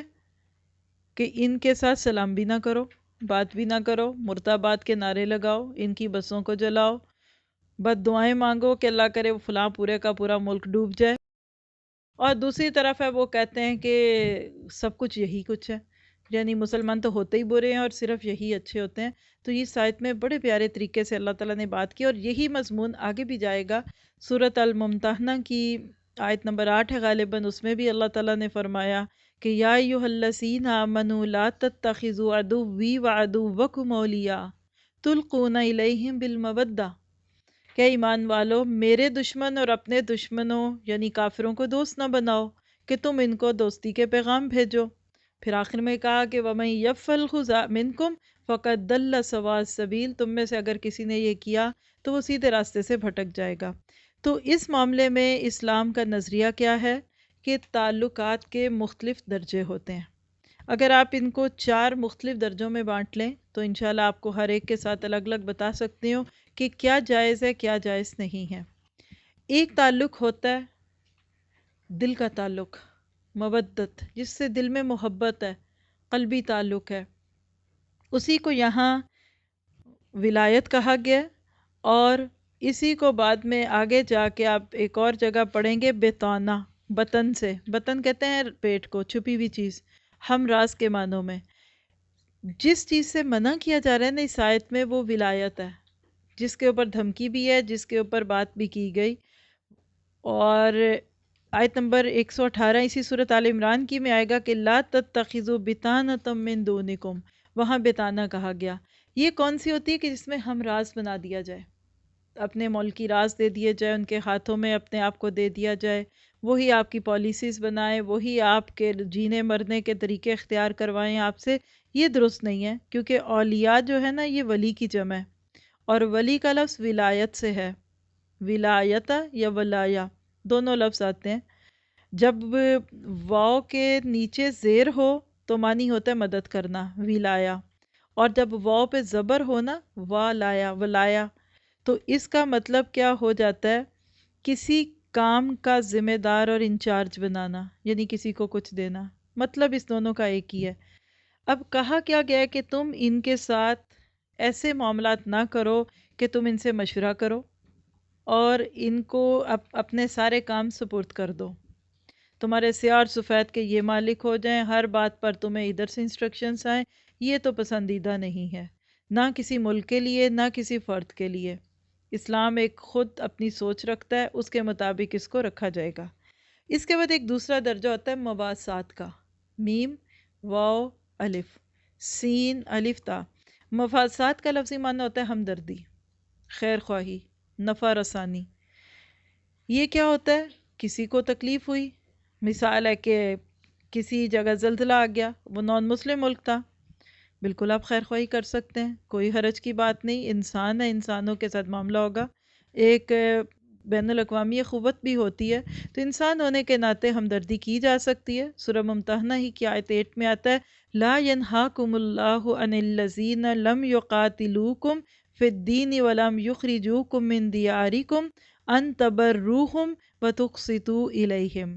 کہ ان کے ساتھ سلام بھی نہ کرو، بات بھی نہ کرو، مرتبات کے نعرے لگاؤ، ان کی بسوں کو جلاؤ، بد دعائیں مانگو کہ اللہ کرے وہ فلاں پورے کا پورا ملک ڈوب جائے، اور دوسری طرف ہے وہ کہتے ہیں کہ سب کچھ یہی کچھ ہے، یعنی مسلمان تو ہوتے ہی برے ہیں اور صرف یہی اچھے ہوتے ہیں۔ تو اس آیت میں بڑے پیارے طریقے سے اللہ تعالیٰ نے بات کی، اور یہی مضمون آگے بھی جائے گا۔ سورۃ الممتحنہ کی آیت نمبر 8 ہے غالباً، اس میں بھی اللہ تعالیٰ نے فرمایا کہ یا ایھا الذین آمنوا لا تتخذوا عدوی وعدوکم اولیاء تلقون الیہم بالمودہ، کہ ایمان والو میرے دشمن اور اپنے دشمنوں یعنی کافروں کو دوست نہ بناؤ کہ تم ان کو دوستی کے پیغام بھیجو۔ پھر آخر میں کہا کہ وَمَن يَفْعَلْهُ مِنْكُمْ فَقَدْ ضَلَّ سَوَاءَ السَّبِيلِ، تم میں سے اگر کسی نے یہ کیا تو وہ سیدھے راستے سے بھٹک جائے گا۔ تو اس معاملے میں اسلام کا نظریہ کیا ہے کہ تعلقات کے مختلف درجے ہوتے ہیں۔ اگر آپ ان کو 4 مختلف درجوں میں بانٹ لیں تو انشاءاللہ آپ کو ہر ایک کے ساتھ الگ الگ بتا سکتی ہوں کہ کیا جائز ہے کیا جائز نہیں ہے۔ ایک تعلق ہوتا ہے دل کا تعلق، مودت، جس سے دل میں محبت ہے، قلبی تعلق ہے، اسی کو یہاں ولایت کہا گیا، اور اسی کو بعد میں آگے جا کے آپ ایک اور جگہ پڑھیں گے بطانہ، بطن سے، بطن کہتے ہیں پیٹ کو، چھپی ہوئی چیز، ہم راز کے معنوں میں۔ جس چیز سے منع کیا جا رہا ہے نا اس آیت میں وہ ولایت ہے، جس کے اوپر دھمکی بھی ہے، جس کے اوپر بات بھی کی گئی۔ اور آیت نمبر 118 اسی سورۃ آل عمران کی میں آئے گا کہ لا تتخذوا بطانۃ من دونکم، وہاں بطانہ کہا گیا۔ یہ کون سی ہوتی ہے کہ جس میں ہم راز بنا دیا جائے، اپنے ملکی راز دے دیے جائے، ان کے ہاتھوں میں اپنے آپ کو دے دیا جائے، وہی آپ کی پالیسیز بنائیں، وہی آپ کے جینے مرنے کے طریقے اختیار کروائیں آپ سے، یہ درست نہیں ہے. کیونکہ اولیاء جو ہے نا یہ ولی کی جمع ہے، اور ولی کا لفظ ولایت سے ہے. ولایتہ یا ولایا دونوں لفظ آتے ہیں. جب واو کے نیچے زیر ہو تو معنی ہوتا ہے مدد کرنا، ولایا. اور جب واو پہ زبر ہو نا، ولایا ولایا، تو اس کا مطلب کیا ہو جاتا ہے؟ کسی کام کا ذمہ دار اور انچارج بنانا، یعنی کسی کو کچھ دینا. مطلب اس دونوں کا ایک ہی ہے. اب کہا کیا گیا ہے کہ تم ان کے ساتھ ایسے معاملات نہ کرو کہ تم ان سے مشورہ کرو اور ان کو اپنے سارے کام سپرد کر دو. تمہارے سیاہ اور سفید کے یہ مالک ہو جائیں، ہر بات پر تمہیں ادھر سے انسٹرکشنز آئیں، یہ تو پسندیدہ نہیں ہے، نہ کسی ملک کے لیے نہ کسی فرد کے لیے. اسلام ایک خود اپنی سوچ رکھتا ہے، اس کے مطابق اس کو رکھا جائے گا. اس کے بعد ایک دوسرا درجہ ہوتا ہے مباحثات کا. میم واو الف سین الف تا. مفاصات کا لفظی معنی ہوتا ہے ہمدردی، خیر خواہی، نفع رسانی. یہ کیا ہوتا ہے؟ کسی کو تکلیف ہوئی، مثال ہے کہ کسی جگہ زلزلہ آ گیا، وہ نان مسلم ملک تھا، بالکل آپ خیر خواہی کر سکتے ہیں، کوئی حرج کی بات نہیں. انسان ہے، انسانوں کے ساتھ معاملہ ہوگا. ایک بین الاقوامی قوت بھی ہوتی ہے، تو انسان ہونے کے ناطے ہمدردی کی جا سکتی ہے. سورہ ممتحنہ ہی کی آیت 8 میں آتا ہے لا ینہاکم اللہ عن الذین لم یقاتلوکم فی الدین ولم یخرجوکم من دیارکم ان تبروہم وتقسطوا الیہم.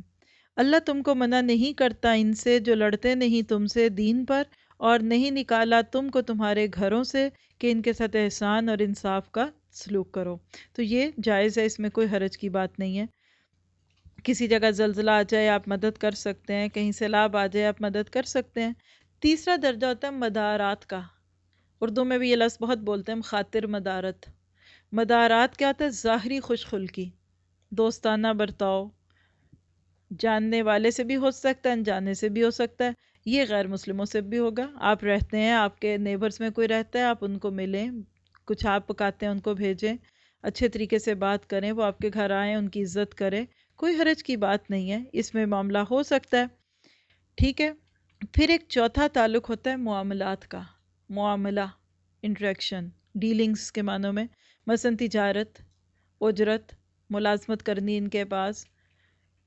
اللہ تم کو منع نہیں کرتا ان سے جو لڑتے نہیں تم سے دین پر، اور نہیں نکالا تم کو تمہارے گھروں سے کہ ان کے ساتھ احسان اور انصاف کا سلوک کرو. تو یہ جائز ہے، اس میں کوئی حرج کی بات نہیں ہے. کسی جگہ زلزلہ آ جائے آپ مدد کر سکتے ہیں، کہیں سیلاب آ جائے آپ مدد کر سکتے ہیں. تیسرا درجہ ہوتا ہے مدارات کا. اردو میں بھی یہ لفظ بہت بولتے ہیں، خاطر مدارت. مدارات کیا ہوتا ہے؟ ظاہری خوش خلقی، دوستانہ برتاؤ، جاننے والے سے بھی ہو سکتا ہے، انجانے سے بھی ہو سکتا ہے. یہ غیر مسلموں سے بھی ہوگا. آپ رہتے ہیں، آپ کے نیبرز میں کوئی رہتا ہے، آپ ان کو ملیں، کچھ آپ پکاتے ہیں ان کو بھیجیں، اچھے طریقے سے بات کریں، وہ آپ کے گھر آئیں، ان کی عزت کریں، کوئی حرج کی بات نہیں ہے، اس میں معاملہ ہو سکتا ہے. ٹھیک ہے. پھر ایک چوتھا تعلق ہوتا ہے معاملات کا. معاملہ، انٹریکشن، ڈیلنگز کے معنوں میں، مثلا تجارت، اجرت، ملازمت کرنی ان کے پاس،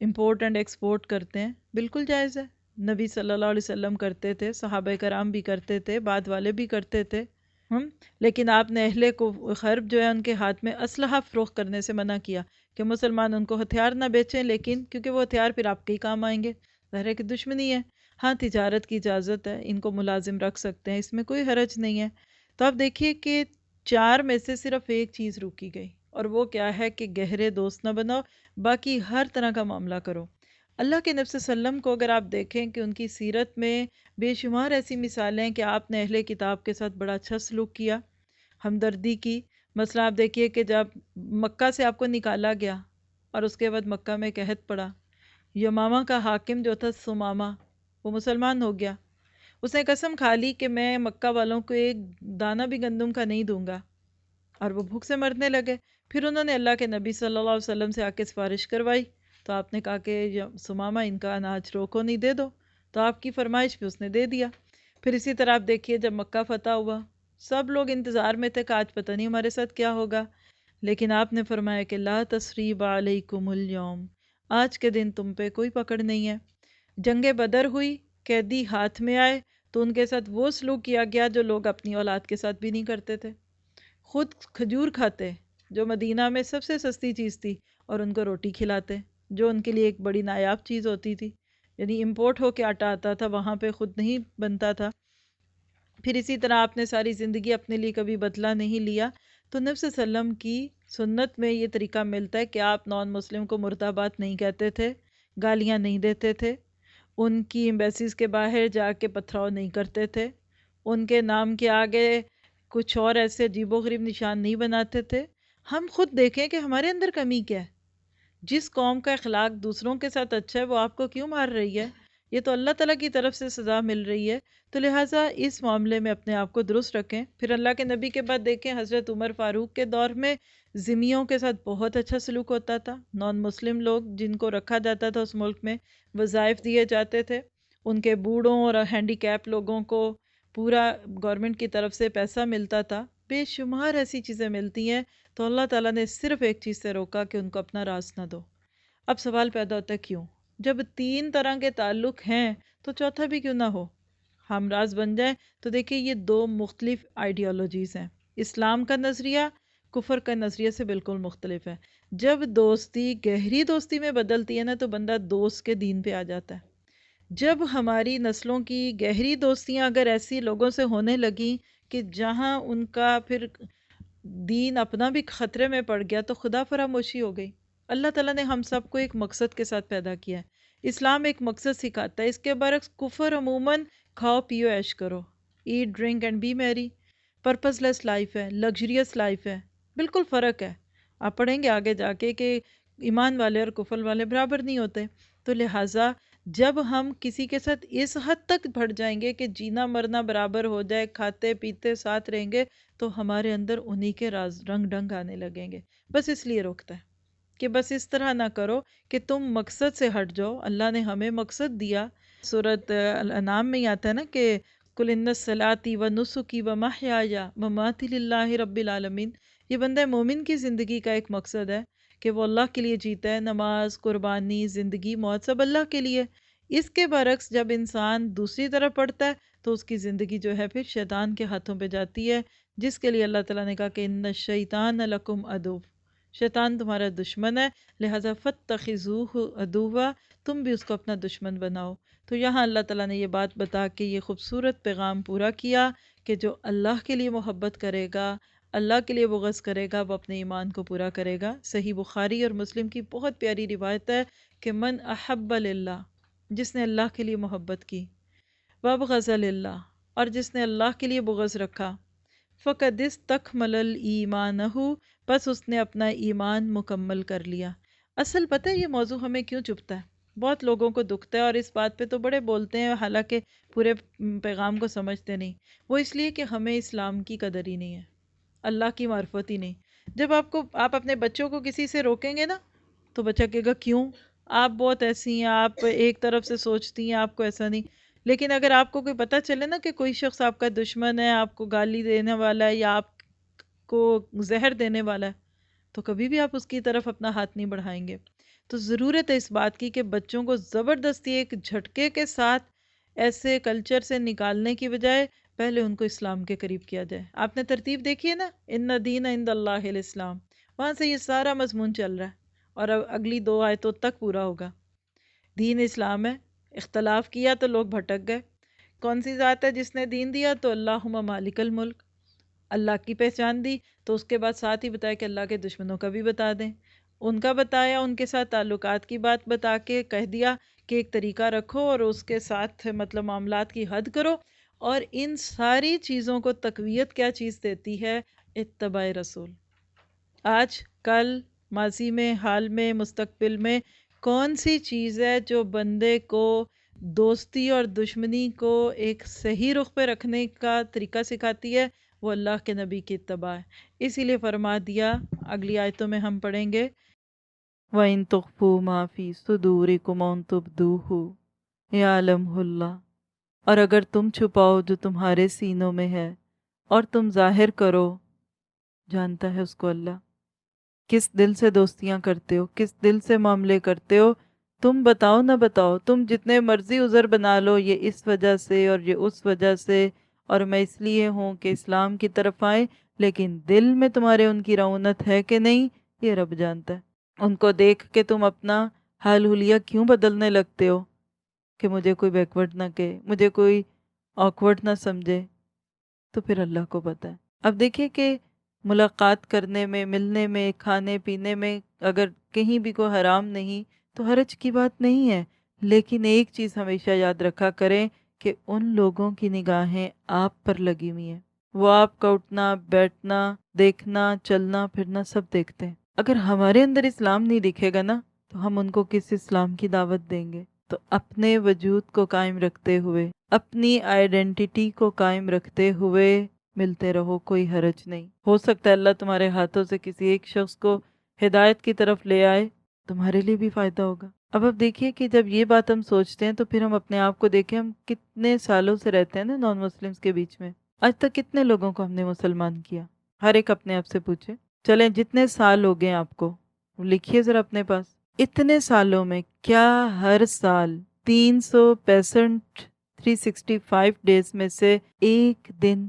امپورٹ اینڈ ایکسپورٹ کرتے ہیں، بالکل جائز ہے. نبی صلی اللہ علیہ وسلم کرتے تھے، صحابہ کرام بھی کرتے تھے، بعد والے بھی کرتے تھے. لیکن آپ نے اہل کو حرب جو ہے ان کے ہاتھ میں اسلحہ فروخت کرنے سے منع کیا کہ مسلمان ان کو ہتھیار نہ بیچیں، لیکن کیونکہ وہ ہتھیار پھر آپ کے ہی کام آئیں گے، ظاہر ہے کہ دشمنی ہے. ہاں تجارت کی اجازت ہے، ان کو ملازم رکھ سکتے ہیں، اس میں کوئی حرج نہیں ہے. تو آپ دیکھیے کہ 4 میں سے صرف ایک چیز روکی گئی، اور وہ کیا ہے کہ گہرے دوست نہ بناؤ، باقی ہر طرح کا معاملہ کرو. اللہ کے نبی صلی اللہ علیہ وسلم کو اگر آپ دیکھیں کہ ان کی سیرت میں بے شمار ایسی مثالیں ہیں کہ آپ نے اہل کتاب کے ساتھ بڑا اچھا سلوک کیا، ہمدردی کی. مثلا آپ دیکھیے کہ جب مکہ سے آپ کو نکالا گیا اور اس کے بعد مکہ میں قحط پڑا، یمامہ کا حاکم جو تھا سمامہ، وہ مسلمان ہو گیا. اس نے قسم کھا لی کہ میں مکہ والوں کو ایک دانہ بھی گندم کا نہیں دوں گا، اور وہ بھوک سے مرنے لگے. پھر انہوں نے اللہ کے نبی صلی اللہ علیہ وسلم سے آ کے سفارش کروائی، تو آپ نے کہا کہ سمامہ ان کا اناج روکو، نہیں دے دو. تو آپ کی فرمائش پہ اس نے دے دیا. پھر اسی طرح آپ دیکھیے جب مکہ فتح ہوا، سب لوگ انتظار میں تھے کہ آج پتہ نہیں ہمارے ساتھ کیا ہوگا، لیکن آپ نے فرمایا کہ لا تثریب علیکم اليوم، آج کے دن تم پہ کوئی پکڑ نہیں ہے. جنگ بدر ہوئی، قیدی ہاتھ میں آئے تو ان کے ساتھ وہ سلوک کیا گیا جو لوگ اپنی اولاد کے ساتھ بھی نہیں کرتے تھے. خود کھجور کھاتے جو مدینہ میں سب سے سستی چیز تھی، اور ان کو روٹی کھلاتے جو ان کے لیے ایک بڑی نایاب چیز ہوتی تھی، یعنی امپورٹ ہو کے آٹا آتا تھا، وہاں پہ خود نہیں بنتا تھا. پھر اسی طرح آپ نے ساری زندگی اپنے لیے کبھی بدلہ نہیں لیا. تو نبی صلی اللہ علیہ وسلم کی سنت میں یہ طریقہ ملتا ہے کہ آپ نان مسلم کو مرد آباد نہیں کہتے تھے، گالیاں نہیں دیتے تھے، ان کی ایمبیسیز کے باہر جا کے پتھراؤ نہیں کرتے تھے، ان کے نام کے آگے کچھ اور ایسے عجیب و غریب نشان نہیں بناتے تھے. ہم خود دیکھیں کہ ہمارے اندر کمی کیا ہے. جس قوم کا اخلاق دوسروں کے ساتھ اچھا ہے وہ آپ کو کیوں مار رہی ہے؟ یہ تو اللہ تعالیٰ کی طرف سے سزا مل رہی ہے، تو لہٰذا اس معاملے میں اپنے آپ کو درست رکھیں۔ پھر اللہ کے نبی کے بعد دیکھیں حضرت عمر فاروق کے دور میں ذمیوں کے ساتھ بہت اچھا سلوک ہوتا تھا، نان مسلم لوگ جن کو رکھا جاتا تھا اس ملک میں وظائف دیے جاتے تھے، ان کے بوڑھوں اور ہینڈی کیپ لوگوں کو پورا گورنمنٹ کی طرف سے پیسہ ملتا تھا، بے شمار ایسی چیزیں ملتی ہیں۔ تو اللہ تعالیٰ نے صرف ایک چیز سے روکا کہ ان کو اپنا راز نہ دو۔ اب سوال پیدا ہوتا ہے کیوں؟ جب 3 طرح کے تعلق ہیں تو چوتھا بھی کیوں نہ ہو؟ ہم راز بن جائیں تو دیکھیں یہ 2 مختلف آئیڈیالوجیز ہیں۔ اسلام کا نظریہ کفر کا نظریہ سے بالکل مختلف ہے۔ جب دوستی گہری دوستی میں بدلتی ہے نا تو بندہ دوست کے دین پہ آ جاتا ہے۔ جب ہماری نسلوں کی گہری دوستیاں اگر ایسی لوگوں سے ہونے لگیں کہ جہاں ان کا پھر دین اپنا بھی خطرے میں پڑ گیا تو خدا فراموشی ہو گئی۔ اللہ تعالیٰ نے ہم سب کو ایک مقصد کے ساتھ پیدا کیا ہے۔ اسلام ایک مقصد سکھاتا ہے، اس کے برعکس کفر عموماً کھاؤ پیو عیش کرو، ایٹ ڈرنک اینڈ بی میری، پرپز لیس لائف ہے، لگژریس لائف ہے، بالکل فرق ہے۔ آپ پڑھیں گے آگے جا کے کہ ایمان والے اور کفر والے برابر نہیں ہوتے۔ تو لہٰذا جب ہم کسی کے ساتھ اس حد تک بڑھ جائیں گے کہ جینا مرنا برابر ہو جائے، کھاتے پیتے ساتھ رہیں گے، تو ہمارے اندر انہی کے راز رنگ ڈنگ آنے لگیں گے۔ بس اس لیے روکتا ہے کہ بس اس طرح نہ کرو کہ تم مقصد سے ہٹ جاؤ۔ اللہ نے ہمیں مقصد دیا، سورۃ الانعام میں ہی آتا ہے نا کہ قُلْ إِنَّ الصَّلَاةِ وَنُسُكِي وَمَحْيَايَ وَمَمَاتِي لِلَّهِ رَبِّ الْعَالَمِينَ۔ یہ بندہ مومن کی زندگی کا ایک مقصد ہے کہ وہ اللہ کے لیے جیتا ہے، نماز، قربانی، زندگی، موت سب اللہ کے لیے۔ اس کے برعکس جب انسان دوسری طرف پڑتا ہے تو اس کی زندگی جو ہے پھر شیطان کے ہاتھوں پہ جاتی ہے، جس کے لیے اللہ تعالیٰ نے کہا کہ ان الشیطان لکم عدو، شیطان تمہارا دشمن ہے، لہذا فاتخذوہ عدوا، تم بھی اس کو اپنا دشمن بناؤ۔ تو یہاں اللہ تعالیٰ نے یہ بات بتا کے یہ خوبصورت پیغام پورا کیا کہ جو اللہ کے لیے محبت کرے گا، اللہ کے لیے بغض کرے گا، وہ اپنے ایمان کو پورا کرے گا۔ صحیح بخاری اور مسلم کی بہت پیاری روایت ہے کہ من احب للہ، جس نے اللہ کے لیے محبت کی، وابغض للہ، اور جس نے اللہ کے لیے بغض رکھا، فقد استکمل ایمانہ، بس اس نے اپنا ایمان مکمل کر لیا۔ اصل پتہ ہے یہ موضوع ہمیں کیوں چبھتا ہے؟ بہت لوگوں کو دکھتا ہے اور اس بات پہ تو بڑے بولتے ہیں، حالانکہ پورے پیغام کو سمجھتے نہیں۔ وہ اس لیے کہ ہمیں اسلام کی قدر ہی نہیں ہے، اللہ کی معرفت ہی نہیں۔ جب آپ اپنے بچوں کو کسی سے روکیں گے نا تو بچہ کہے گا کیوں؟ آپ بہت ایسی ہیں، آپ ایک طرف سے سوچتی ہیں، آپ کو ایسا نہیں۔ لیکن اگر آپ کو کوئی پتہ چلے نا کہ کوئی شخص آپ کا دشمن ہے، آپ کو گالی دینے والا ہے یا آپ کو زہر دینے والا ہے، تو کبھی بھی آپ اس کی طرف اپنا ہاتھ نہیں بڑھائیں گے۔ تو ضرورت ہے اس بات کی کہ بچوں کو زبردستی ایک جھٹکے کے ساتھ ایسے کلچر سے نکالنے کی بجائے پہلے ان کو اسلام کے قریب کیا جائے۔ آپ نے ترتیب دیکھی ہے نا، ان دین عند اللہ الاسلام، وہاں سے یہ سارا مضمون چل رہا ہے اور اب اگلی 2 آیتوں تک پورا ہوگا۔ دین اسلام ہے، اختلاف کیا تو لوگ بھٹک گئے۔ کون سی ذات ہے جس نے دین دیا؟ تو اللہم مالک الملک، اللہ کی پہچان دی، تو اس کے بعد ساتھ ہی بتایا کہ اللہ کے دشمنوں کا بھی بتا دیں، ان کا بتایا، ان کے ساتھ تعلقات کی بات بتا کے کہہ دیا کہ ایک طریقہ رکھو اور اس کے ساتھ مطلب معاملات کی حد کرو۔ اور ان ساری چیزوں کو تقویت کیا چیز دیتی ہے؟ اتباع رسول۔ آج، کل، ماضی میں، حال میں، مستقبل میں کون سی چیز ہے جو بندے کو دوستی اور دشمنی کو ایک صحیح رخ پہ رکھنے کا طریقہ سکھاتی ہے؟ وہ اللہ کے نبی کی اتباع ہے۔ اسی لیے فرما دیا، اگلی آیتوں میں ہم پڑھیں گے وَإِن تُخْفُوا مَا فِي صُدُورِكُمْ أَوْ تُبْدُوهُ يَعْلَمْهُ اللَّهُ، اور اگر تم چھپاؤ جو تمہارے سینوں میں ہے اور تم ظاہر کرو، جانتا ہے اس کو اللہ۔ کس دل سے دوستیاں کرتے ہو، کس دل سے معاملے کرتے ہو، تم بتاؤ نہ بتاؤ، تم جتنے مرضی عذر بنا لو، یہ اس وجہ سے اور یہ اس وجہ سے، اور میں اس لیے ہوں کہ اسلام کی طرف آئے، لیکن دل میں تمہارے ان کی رعونت ہے کہ نہیں، یہ رب جانتا ہے۔ ان کو دیکھ کے تم اپنا حال حلیہ کیوں بدلنے لگتے ہو کہ مجھے کوئی بیکورڈ نہ کہے، مجھے کوئی آکورڈ نہ سمجھے، تو پھر اللہ کو پتہ ہے۔ اب دیکھیں کہ ملاقات کرنے میں، ملنے میں، کھانے پینے میں اگر کہیں بھی کوئی حرام نہیں تو حرج کی بات نہیں ہے، لیکن ایک چیز ہمیشہ یاد رکھا کریں کہ ان لوگوں کی نگاہیں آپ پر لگی ہوئی ہیں، وہ آپ کا اٹھنا بیٹھنا، دیکھنا چلنا پھرنا سب دیکھتے ہیں۔ اگر ہمارے اندر اسلام نہیں دکھے گا نا تو ہم ان کو کس اسلام کی دعوت دیں گے؟ تو اپنے وجود کو قائم رکھتے ہوئے، اپنی آئیڈینٹی کو قائم رکھتے ہوئے ملتے رہو، کوئی حرج نہیں۔ ہو سکتا ہے اللہ تمہارے ہاتھوں سے کسی ایک شخص کو ہدایت کی طرف لے آئے، تمہارے لیے بھی فائدہ ہوگا۔ اب دیکھیے کہ جب یہ بات ہم سوچتے ہیں تو پھر ہم اپنے آپ کو دیکھیں، ہم کتنے سالوں سے رہتے ہیں نا نان مسلمز کے بیچ میں، آج تک کتنے لوگوں کو ہم نے مسلمان کیا؟ ہر ایک اپنے آپ سے پوچھے۔ چلیں جتنے سال ہو گئے آپ کو، لکھیے ذرا اپنے پاس، اتنے سالوں میں کیا ہر سال 365 365 ڈیز میں سے ایک دن،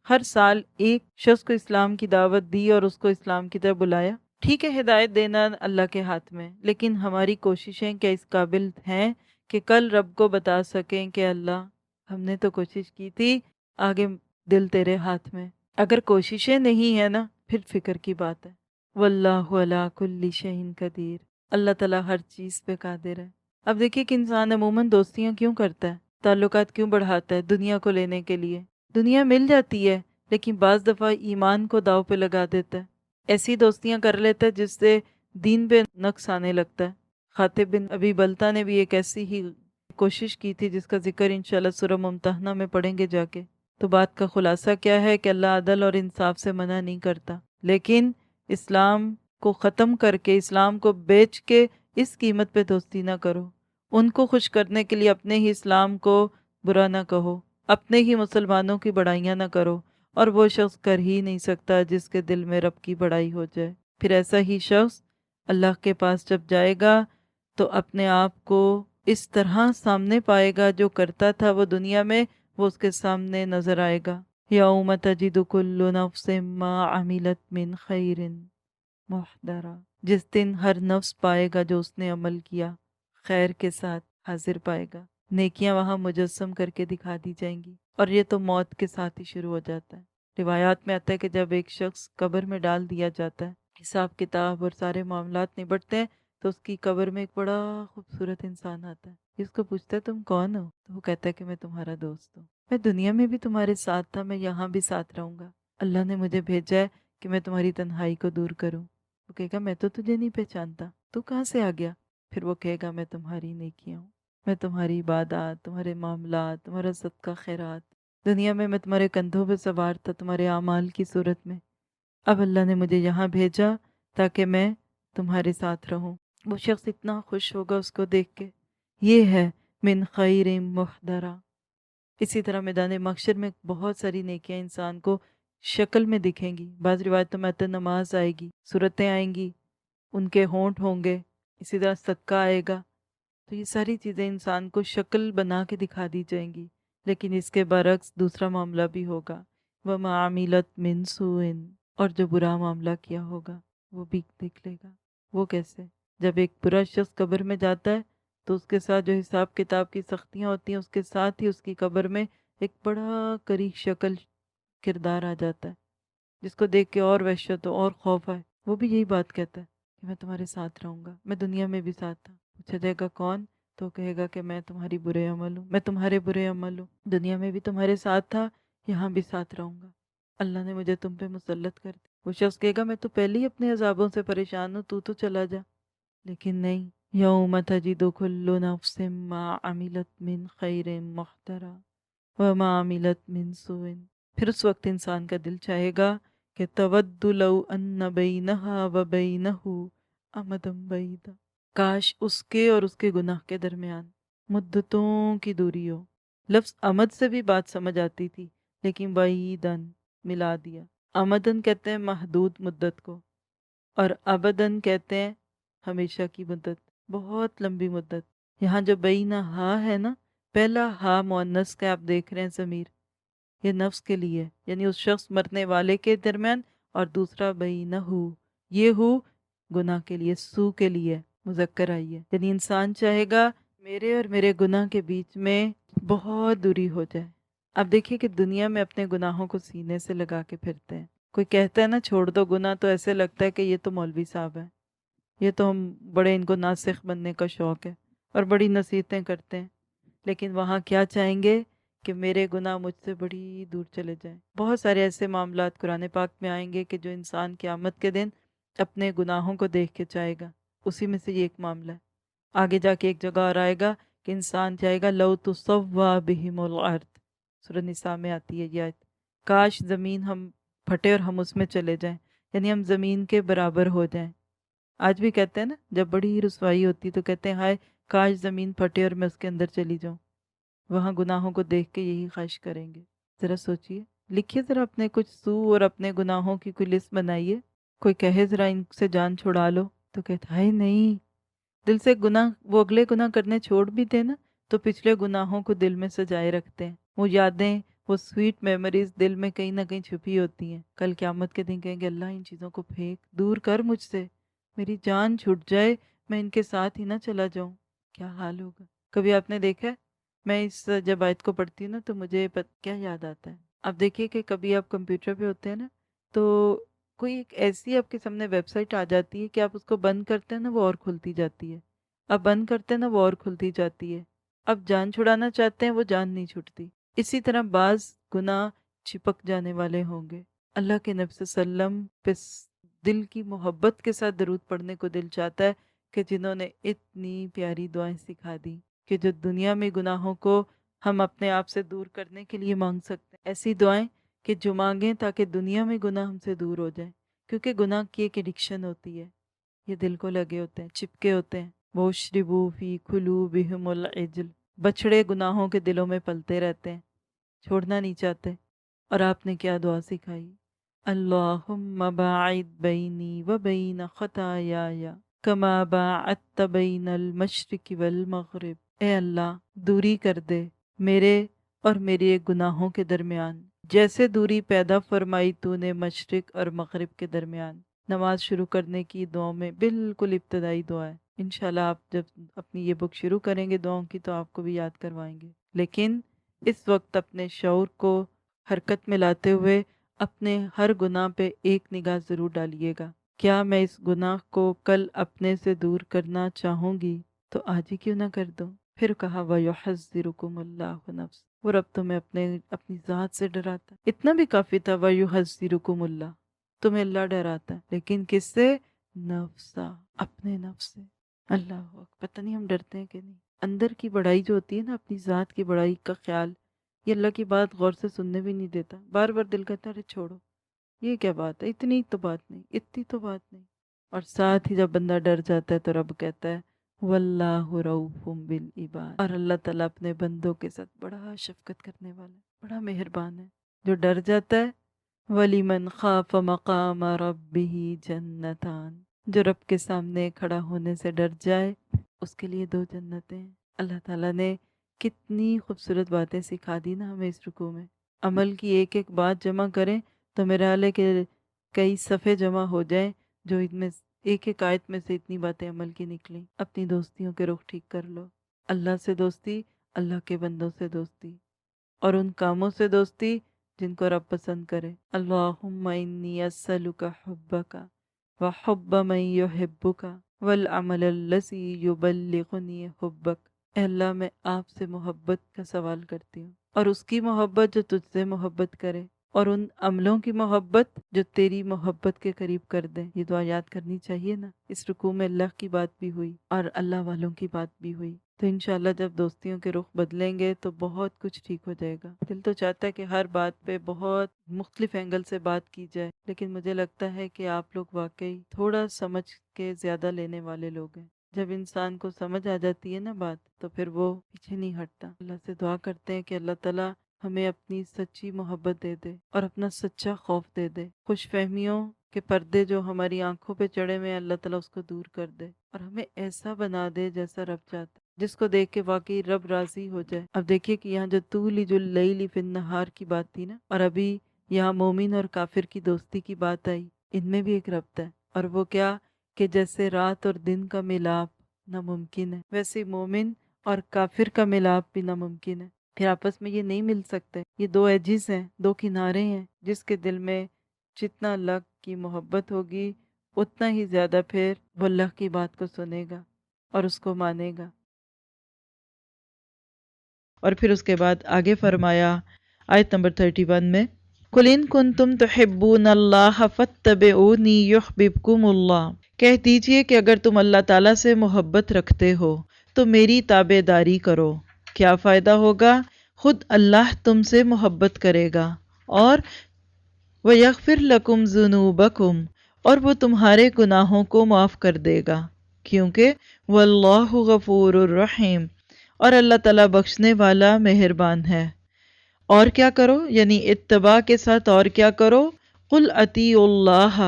ہر سال ایک شخص کو اسلام کی دعوت دی اور اس کو اسلام کی طرف بلایا؟ ٹھیک ہے ہدایت دینا اللہ کے ہاتھ میں، لیکن ہماری کوششیں کیا اس قابل ہیں کہ کل رب کو بتا سکیں کہ اللہ ہم نے تو کوشش کی تھی، آگے دل تیرے ہاتھ میں؟ اگر کوششیں نہیں ہیں نا، پھر فکر کی بات ہے۔ واللہ علی کل شیء قدیر، اللہ تعالیٰ ہر چیز پہ قادر ہے۔ اب دیکھیے کہ انسان عموماً دوستیاں کیوں کرتا ہے، تعلقات کیوں بڑھاتا ہے؟ دنیا کو لینے کے لیے۔ دنیا مل جاتی ہے لیکن بعض دفعہ ایمان کو داؤ پہ لگا دیتا ہے، ایسی دوستیاں کر لیتا ہے جس سے دین پہ نقص آنے لگتا ہے۔ خاطب بن ابی بلتہ نے بھی ایک ایسی ہی کوشش کی تھی جس کا ذکر انشاءاللہ سورہ ممتحنہ میں پڑھیں گے جا کے۔ تو بات کا خلاصہ کیا ہے کہ اللہ عدل اور انصاف سے منع نہیں کرتا، لیکن اسلام کو ختم کر کے، اسلام کو بیچ کے اس قیمت پہ دوستی نہ کرو۔ ان کو خوش کرنے کے لیے اپنے ہی اسلام کو برا نہ کہو، اپنے ہی مسلمانوں کی بڑائیاں نہ کرو، اور وہ شخص کر ہی نہیں سکتا جس کے دل میں رب کی بڑائی ہو جائے۔ پھر ایسا ہی شخص اللہ کے پاس جب جائے گا تو اپنے آپ کو اس طرح سامنے پائے گا، جو کرتا تھا وہ دنیا میں، وہ اس کے سامنے نظر آئے گا۔ یوم تجد کل نفس ما عملت من خیر محضرا، جس دن ہر نفس پائے گا جو اس نے عمل کیا، خیر کے ساتھ حاضر پائے گا، نیکیاں وہاں مجسم کر کے دکھا دی جائیں گی، اور یہ تو موت کے ساتھ ہی شروع ہو جاتا ہے۔ روایات میں آتا ہے کہ جب ایک شخص قبر میں ڈال دیا جاتا ہے، حساب کتاب اور سارے معاملات نبٹتے ہیں، تو اس کی قبر میں ایک بڑا خوبصورت انسان آتا ہے، جس کو پوچھتا ہے تم کون ہو؟ تو وہ کہتا ہے کہ میں تمہارا دوست ہوں، میں دنیا میں بھی تمہارے ساتھ تھا، میں یہاں بھی ساتھ رہوں گا، اللہ نے مجھے بھیجا ہے کہ میں تمہاری تنہائی کو دور کروں۔ وہ کہے گا میں تو تجھے نہیں پہچانتا، تو کہاں سے آ گیا؟ پھر وہ کہے گا میں تمہاری نیکیاں ہوں، میں تمہاری عبادات، تمہارے معاملات، تمہارا صدقہ خیرات، دنیا میں تمہارے کندھوں پہ سوار تھا تمہارے اعمال کی صورت میں، اب اللہ نے مجھے یہاں بھیجا تاکہ میں تمہارے ساتھ رہوں۔ وہ شخص اتنا خوش ہوگا اس کو دیکھ کے۔ یہ ہے من خیر محضرا۔ اسی طرح میدان محشر میں بہت ساری نیکیاں انسان کو شکل میں دکھیں گی، بعض روایتوں میں آتا ہے نماز آئے گی، صورتیں آئیں گی، ان کے ہونٹ ہوں گے، اسی طرح صدقہ آئے گا، تو یہ ساری چیزیں انسان کو شکل بنا کے دکھا دی جائیں گی۔ لیکن اس کے برعکس دوسرا معاملہ بھی ہوگا، وَمَا عَمِلَتْ مِن سُوءٍ، اور جو برا معاملہ کیا ہوگا وہ بھی دیکھ لے گا۔ وہ کیسے؟ جب ایک برا شخص قبر میں جاتا ہے تو اس کے ساتھ جو حساب کتاب کی سختیاں ہوتی ہیں، اس کے ساتھ ہی اس کی قبر میں ایک بڑا کریہ شکل کردار آ جاتا ہے، جس کو دیکھ کے اور وحشت ہو اور خوف آئے۔ وہ بھی یہی بات کہتا ہے کہ میں تمہارے ساتھ رہوں گا، میں دنیا میں بھی ساتھ تھا۔ پوچھا جائے گا کون؟ تو کہے گا کہ میں تمہاری برے عمل ہوں، میں تمہارے برے عمل ہوں، دنیا میں بھی تمہارے ساتھ تھا، یہاں بھی ساتھ رہوں گا، اللہ نے مجھے تم پہ مسلط کر دیا۔ وہ شخص کہے گا میں تو پہلے ہی اپنے عذابوں سے پریشان ہوں، تو چلا جا۔ لیکن نہیں، یوم تجد کل نفس ما عملت من خیر محضرا وما عملت من سوء، پھر اس وقت انسان کا دل چاہے گا کہ تود لو ان بینہا و بینہ امدا بعیدا، کاش اس کے اور اس کے گناہ کے درمیان مدتوں کی دوری ہو۔ لفظ امد سے بھی بات سمجھ آتی تھی، لیکن بعیدن ملا دیا۔ امدن کہتے ہیں محدود مدت کو، اور ابدن کہتے ہیں ہمیشہ کی مدت، بہت لمبی مدت۔ یہاں جو بینہ ہا ہے نا، پہلا ہا مؤنث کا آپ دیکھ رہے ہیں ضمیر، یہ نفس کے لیے، یعنی اس شخص مرنے والے کے درمیان، اور دوسرا بینہ ہو، یہ ہو گناہ کے لیے، سو کے لیے مذکر آئی ہے، یعنی انسان چاہے گا میرے اور میرے گناہ کے بیچ میں بہت دوری ہو جائے۔ اب دیکھیے کہ دنیا میں اپنے گناہوں کو سینے سے لگا کے پھرتے ہیں۔ کوئی کہتا ہے نا چھوڑ دو گناہ، تو ایسے لگتا ہے کہ یہ تو مولوی صاحب ہیں، یہ تو ہم بڑے ان کو ناسخ بننے کا شوق ہے اور بڑی نصیحتیں کرتے ہیں، لیکن وہاں کیا چاہیں گے کہ میرے گناہ مجھ سے بڑی دور چلے جائیں۔ بہت سارے ایسے معاملات قرآن پاک میں آئیں گے کہ جو انسان قیامت کے دن اپنے گناہوں کو دیکھ کے چاہے گا، اسی میں سے یہ ایک معاملہ ہے۔ آگے جا کے ایک جگہ اور آئے گا کہ انسان چاہے گا لو تصوا بہم الارض، سورہ نساء میں آتی ہے یہ آیت، کاش زمین ہم پھٹے اور ہم اس میں چلے جائیں، یعنی ہم زمین کے برابر ہو جائیں۔ آج بھی کہتے ہیں نا، جب بڑی ہی رسوائی ہوتی تو کہتے ہیں ہائے کاش زمین پھٹے اور میں اس کے اندر چلی جاؤں۔ وہاں گناہوں کو دیکھ کے یہی خواہش کریں گے۔ ذرا سوچئے، لکھیے ذرا اپنے کچھ سو اور اپنے گناہوں کی کوئی لسٹ بنائیے۔ کوئی کہے ذرا ان سے جان چھڑا لو تو کہتا ہے نہیں، دل سے گناہ، وہ اگلے گناہ کرنے چھوڑ بھی دیں نا تو پچھلے گناہوں کو دل میں سجائے رکھتے ہیں۔ وہ یادیں، وہ سویٹ میموریز دل میں کہیں نہ کہیں چھپی ہوتی ہیں۔ کل قیامت کے دن کہیں گے اللہ ان چیزوں کو پھینک دور کر مجھ سے، میری جان چھٹ جائے، میں ان کے ساتھ ہی نہ چلا جاؤں، کیا حال ہوگا۔ کبھی آپ نے دیکھا ہے، میں اس جب آیت کو پڑھتی ہوں نا تو مجھے کیا یاد آتا ہے، آپ دیکھیے کہ کبھی آپ کمپیوٹر پہ ہوتے ہیں نا تو کوئی ایک ایسی آپ کے سامنے ویب سائٹ آ جاتی ہے کہ آپ اس کو بند کرتے ہیں نا وہ اور کھلتی جاتی ہے، آپ بند کرتے ہیں نا وہ اور کھلتی جاتی ہے، اب جان چھڑانا چاہتے ہیں وہ جان نہیں چھٹتی۔ اسی طرح بعض گناہ چپک جانے والے ہوں گے۔ اللہ کے نبی صلی اللہ علیہ وسلم پہ دل کی محبت کے ساتھ درود پڑھنے کو دل چاہتا ہے کہ جنہوں نے اتنی پیاری دعائیں سکھا دی کہ جو دنیا میں گناہوں کو ہم اپنے آپ سے دور کرنے کے لیے مانگ سکتے ہیں، ایسی دعائیں کہ جو مانگیں تاکہ دنیا میں گناہ ہم سے دور ہو جائیں، کیونکہ گناہ کی ایک ایڈکشن ہوتی ہے، یہ دل کو لگے ہوتے ہیں، چپکے ہوتے ہیں۔ وَاشْرِبُوا فِي قُلُوبِهِمُ الْعِجْلَ، بچڑے گناہوں کے دلوں میں پلتے رہتے ہیں، چھوڑنا نہیں چاہتے۔ اور آپ نے کیا دعا سکھائی، اللہم باعد بینی وبین خطایای کما باعدت بین المشرق والمغرب، اے اللہ دوری کر دے میرے اور میرے گناہوں کے درمیان جیسے دوری پیدا فرمائی تو نے مشرق اور مغرب کے درمیان۔ نماز شروع کرنے کی دعاؤں میں بالکل ابتدائی دعا ہے، انشاءاللہ آپ جب اپنی یہ بک شروع کریں گے دعاؤں کی تو آپ کو بھی یاد کروائیں گے، لیکن اس وقت اپنے شعور کو حرکت میں لاتے ہوئے اپنے ہر گناہ پہ ایک نگاہ ضرور ڈالیے گا، کیا میں اس گناہ کو کل اپنے سے دور کرنا چاہوں گی تو آج ہی کیوں نہ کر دوں۔ پھر کہا وَيُحَذِّرُكُمُ اللَّهُ نَفْسَ، وہ رب تمہیں اپنی ذات سے ڈراتا ہے، اتنا بھی کافی تھا وَيُحَذِّرُكُمُ اللَّهُ، تمہیں اللہ ڈراتا ہے، لیکن کس سے؟ نفسا، اپنے نفس سے۔ اللہ اکبر، پتہ نہیں ہم ڈرتے ہیں کہ نہیں۔ اندر کی بڑائی جو ہوتی ہے نا، اپنی ذات کی بڑائی کا خیال، یہ اللہ کی بات غور سے سننے بھی نہیں دیتا، بار بار دل کہتا ہے ارے چھوڑو، یہ کیا بات ہے، اتنی تو بات نہیں، اتنی تو بات نہیں۔ اور ساتھ ہی جب بندہ ڈر جاتا ہے تو رب کہتا ہے واللہ رؤوف بالعباد، اور اللہ تعالیٰ اپنے بندوں کے ساتھ بڑا شفقت کرنے والا ہے، بڑا مہربان ہے۔ جو ڈر جاتا ہے وَلِمَنْ خَافَ مَقَامَ رَبِّهِ جَنَّتَانِ، جو رب کے سامنے کھڑا ہونے سے ڈر جائے اس کے لیے 2 جنتیں ہیں۔ اللہ تعالیٰ نے کتنی خوبصورت باتیں سکھا دی نا ہمیں اس رکوع میں، عمل کی ایک ایک بات جمع کریں تو میرا حال ہے کہ کئی صفحے جمع ہو جائیں جو ان میں ایک ایک آیت میں سے اتنی باتیں عمل کی نکلیں۔ اپنی دوستیوں کے رخ ٹھیک کر لو، اللہ سے دوستی، اللہ کے بندوں سے دوستی، اور ان کاموں سے دوستی جن کو رب پسند کرے۔ اللہم انی اسألک حبک وحب من یحبک والعمل الذی یبلغنی حبک، اے اللہ میں آپ سے محبت کا سوال کرتی ہوں اور اس کی محبت جو تجھ سے محبت کرے، اور ان عملوں کی محبت جو تیری محبت کے قریب کر دیں۔ یہ دعا یاد کرنی چاہیے نا۔ اس رکوع میں اللہ کی بات بھی ہوئی اور اللہ والوں کی بات بھی ہوئی، تو انشاءاللہ جب دوستیوں کے رخ بدلیں گے تو بہت کچھ ٹھیک ہو جائے گا۔ دل تو چاہتا ہے کہ ہر بات پہ بہت مختلف اینگل سے بات کی جائے، لیکن مجھے لگتا ہے کہ آپ لوگ واقعی تھوڑا سمجھ کے زیادہ لینے والے لوگ ہیں۔ جب انسان کو سمجھ آ جاتی ہے نا بات تو پھر وہ پیچھے نہیں ہٹتا۔ اللہ سے دعا کرتے ہیں کہ اللہ تعالیٰ ہمیں اپنی سچی محبت دے دے اور اپنا سچا خوف دے دے، خوش فہمیوں کے پردے جو ہماری آنکھوں پہ چڑھے ہوئے ہیں اللہ تعالیٰ اس کو دور کر دے، اور ہمیں ایسا بنا دے جیسا رب چاہتا ہے، جس کو دیکھ کے واقعی رب راضی ہو جائے۔ اب دیکھیے کہ یہاں جو تولج اللیل فی النہار کی بات تھی نا، اور ابھی یہاں مومن اور کافر کی دوستی کی بات آئی، ان میں بھی ایک ربط ہے، اور وہ کیا کہ جیسے رات اور دن کا ملاپ ناممکن ہے، ویسے مومن اور کافر کا ملاپ بھی ناممکن ہے۔ پھر آپس میں یہ نہیں مل سکتے، یہ 2 ایجز ہیں، 2 کنارے ہیں، جس کے دل میں جتنا اللہ کی محبت ہوگی اتنا ہی زیادہ پھر وہ اللہ کی بات کو سنے گا اور اس کو مانے گا۔ اور پھر اس کے بعد آگے فرمایا آیت نمبر 31 میں قُلْ إِن كُنتُمْ تُحِبُّونَ اللَّهَ فَاتَّبِعُونِي يُحْبِبْكُمُ اللَّهُ، کہہ دیجئے کہ اگر تم اللہ تعالیٰ سے محبت رکھتے ہو تو میری تابع داری کرو۔ کیا فائدہ ہوگا؟ خود اللہ تم سے محبت کرے گا، اور وَيَغْفِرْ لَكُمْ ذُنُوبَكُمْ، اور وہ تمہارے گناہوں کو معاف کر دے گا، کیونکہ وَاللَّهُ غَفُورٌ الرحیم، اور اللہ تعالیٰ بخشنے والا مہربان ہے۔ اور کیا کرو؟ یعنی اتباع کے ساتھ اور کیا کرو؟ قُلْ اطیعوا اللہ،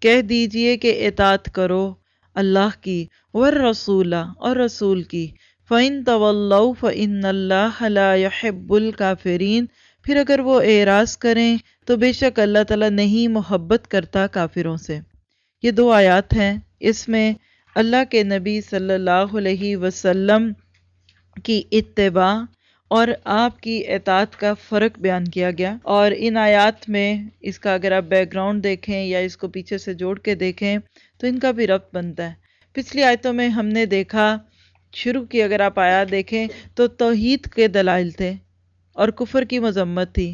کہہ دیجئے کہ اطاعت کرو اللہ کی، والرسول، اور رسول کی، فَإِن تَوَلَّوْا فَإِنَّ اللَّهَ لَا يُحِبُّ الْكَافِرِينَ، پھر اگر وہ اعراض کریں تو بے شک اللہ تعالیٰ نہیں محبت کرتا کافروں سے۔ یہ دو آیات ہیں، اس میں اللہ کے نبی صلی اللہ علیہ وسلم کی اتباع اور آپ کی اطاعت کا فرق بیان کیا گیا، اور ان آیات میں اس کا اگر آپ بیک گراؤنڈ دیکھیں یا اس کو پیچھے سے جوڑ کے دیکھیں تو ان کا بھی ربط بنتا ہے۔ پچھلی آیتوں میں ہم نے دیکھا، شروع کی اگر آپ آیات دیکھیں تو توحید کے دلائل تھے اور کفر کی مذمت تھی۔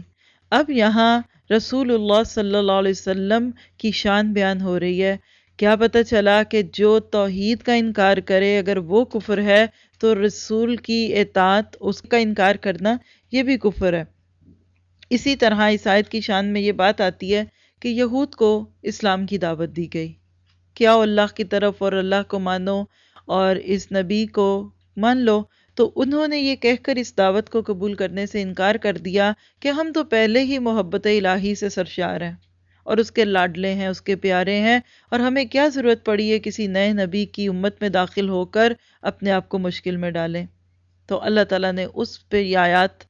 اب یہاں رسول اللہ صلی اللہ علیہ وسلم کی شان بیان ہو رہی ہے۔ کیا پتہ چلا کہ جو توحید کا انکار کرے اگر وہ کفر ہے، تو رسول کی اطاعت، اس کا انکار کرنا، یہ بھی کفر ہے۔ اسی طرح اس آیت کی شان میں یہ بات آتی ہے کہ یہود کو اسلام کی دعوت دی گئی کہ آؤ اللہ کی طرف اور اللہ کو مانو اور اس نبی کو مان لو، تو انہوں نے یہ کہہ کر اس دعوت کو قبول کرنے سے انکار کر دیا کہ ہم تو پہلے ہی محبت الہی سے سرشار ہیں اور اس کے لاڈلے ہیں، اس کے پیارے ہیں، اور ہمیں کیا ضرورت پڑی ہے کسی نئے نبی کی امت میں داخل ہو کر اپنے آپ کو مشکل میں ڈالیں۔ تو اللہ تعالیٰ نے اس پہ یہ آیات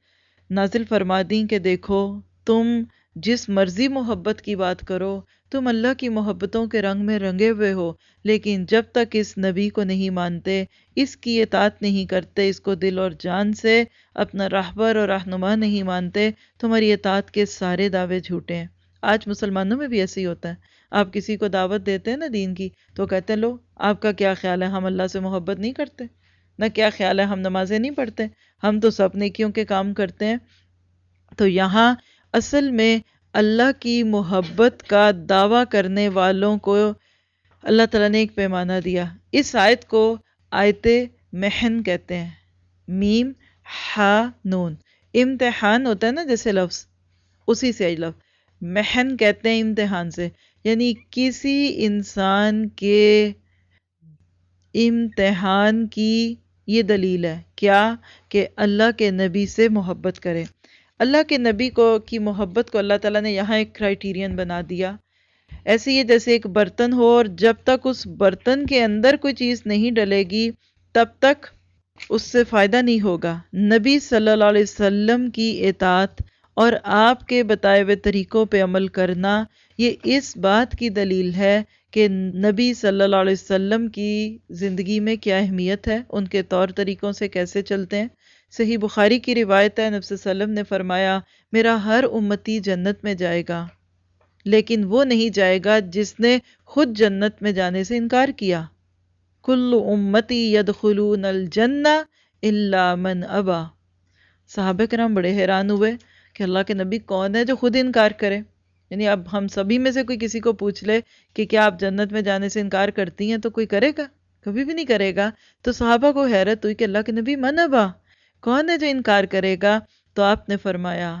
نازل فرما دیں کہ دیکھو، تم جس مرضی محبت کی بات کرو، تم اللہ کی محبتوں کے رنگ میں رنگے ہوئے ہو، لیکن جب تک اس نبی کو نہیں مانتے، اس کی اطاعت نہیں کرتے، اس کو دل اور جان سے اپنا راہبر اور رہنما نہیں مانتے، تمہاری اطاعت کے سارے دعوے جھوٹے ہیں۔ آج مسلمانوں میں بھی ایسے ہی ہوتا ہے۔ آپ کسی کو دعوت دیتے ہیں نا دین کی، تو کہتے ہیں لو آپ کا کیا خیال ہے، ہم اللہ سے محبت نہیں کرتے؟ نہ کیا خیال ہے ہم نمازیں نہیں پڑھتے؟ ہم تو سب نیکیوں کے کام کرتے ہیں۔ تو یہاں اصل میں اللہ کی محبت کا دعویٰ کرنے والوں کو اللہ تعالیٰ نے ایک پیمانہ دیا۔ اس آیت کو آیت محن کہتے ہیں، میم ہا نون، امتحان ہوتا ہے نا جیسے لفظ، اسی سے لفظ محن کہتے ہیں امتحان سے، یعنی کسی انسان کے امتحان کی یہ دلیل ہے کیا؟ کہ اللہ کے نبی سے محبت کرے۔ اللہ کے نبی کی محبت کو اللہ تعالیٰ نے یہاں ایک کرائیٹیرین بنا دیا۔ ایسے ہی جیسے ایک برتن ہو، اور جب تک اس برتن کے اندر کوئی چیز نہیں ڈلے گی تب تک اس سے فائدہ نہیں ہوگا۔ نبی صلی اللہ علیہ وسلم کی اطاعت اور آپ کے بتائے ہوئے طریقوں پہ عمل کرنا، یہ اس بات کی دلیل ہے کہ نبی صلی اللہ علیہ وسلم کی زندگی میں کیا اہمیت ہے، ان کے طور طریقوں سے کیسے چلتے ہیں۔ صحیح بخاری کی روایت ہے، نبی صلی اللہ علیہ وسلم نے فرمایا، میرا ہر امتی جنت میں جائے گا، لیکن وہ نہیں جائے گا جس نے خود جنت میں جانے سے انکار کیا۔ کل امتی یدخلون الجنہ الا من ابا۔ صحابہ کرام بڑے حیران ہوئے کہ اللہ کے نبی کون ہے جو خود انکار کرے؟ یعنی اب ہم سبھی میں سے کوئی کسی کو پوچھ لے کہ کیا آپ جنت میں جانے سے انکار کرتی ہیں، تو کوئی کرے گا؟ کبھی بھی نہیں کرے گا۔ تو صحابہ کو حیرت ہوئی کہ اللہ کے نبی من ابا، کون ہے جو انکار کرے گا؟ تو آپ نے فرمایا،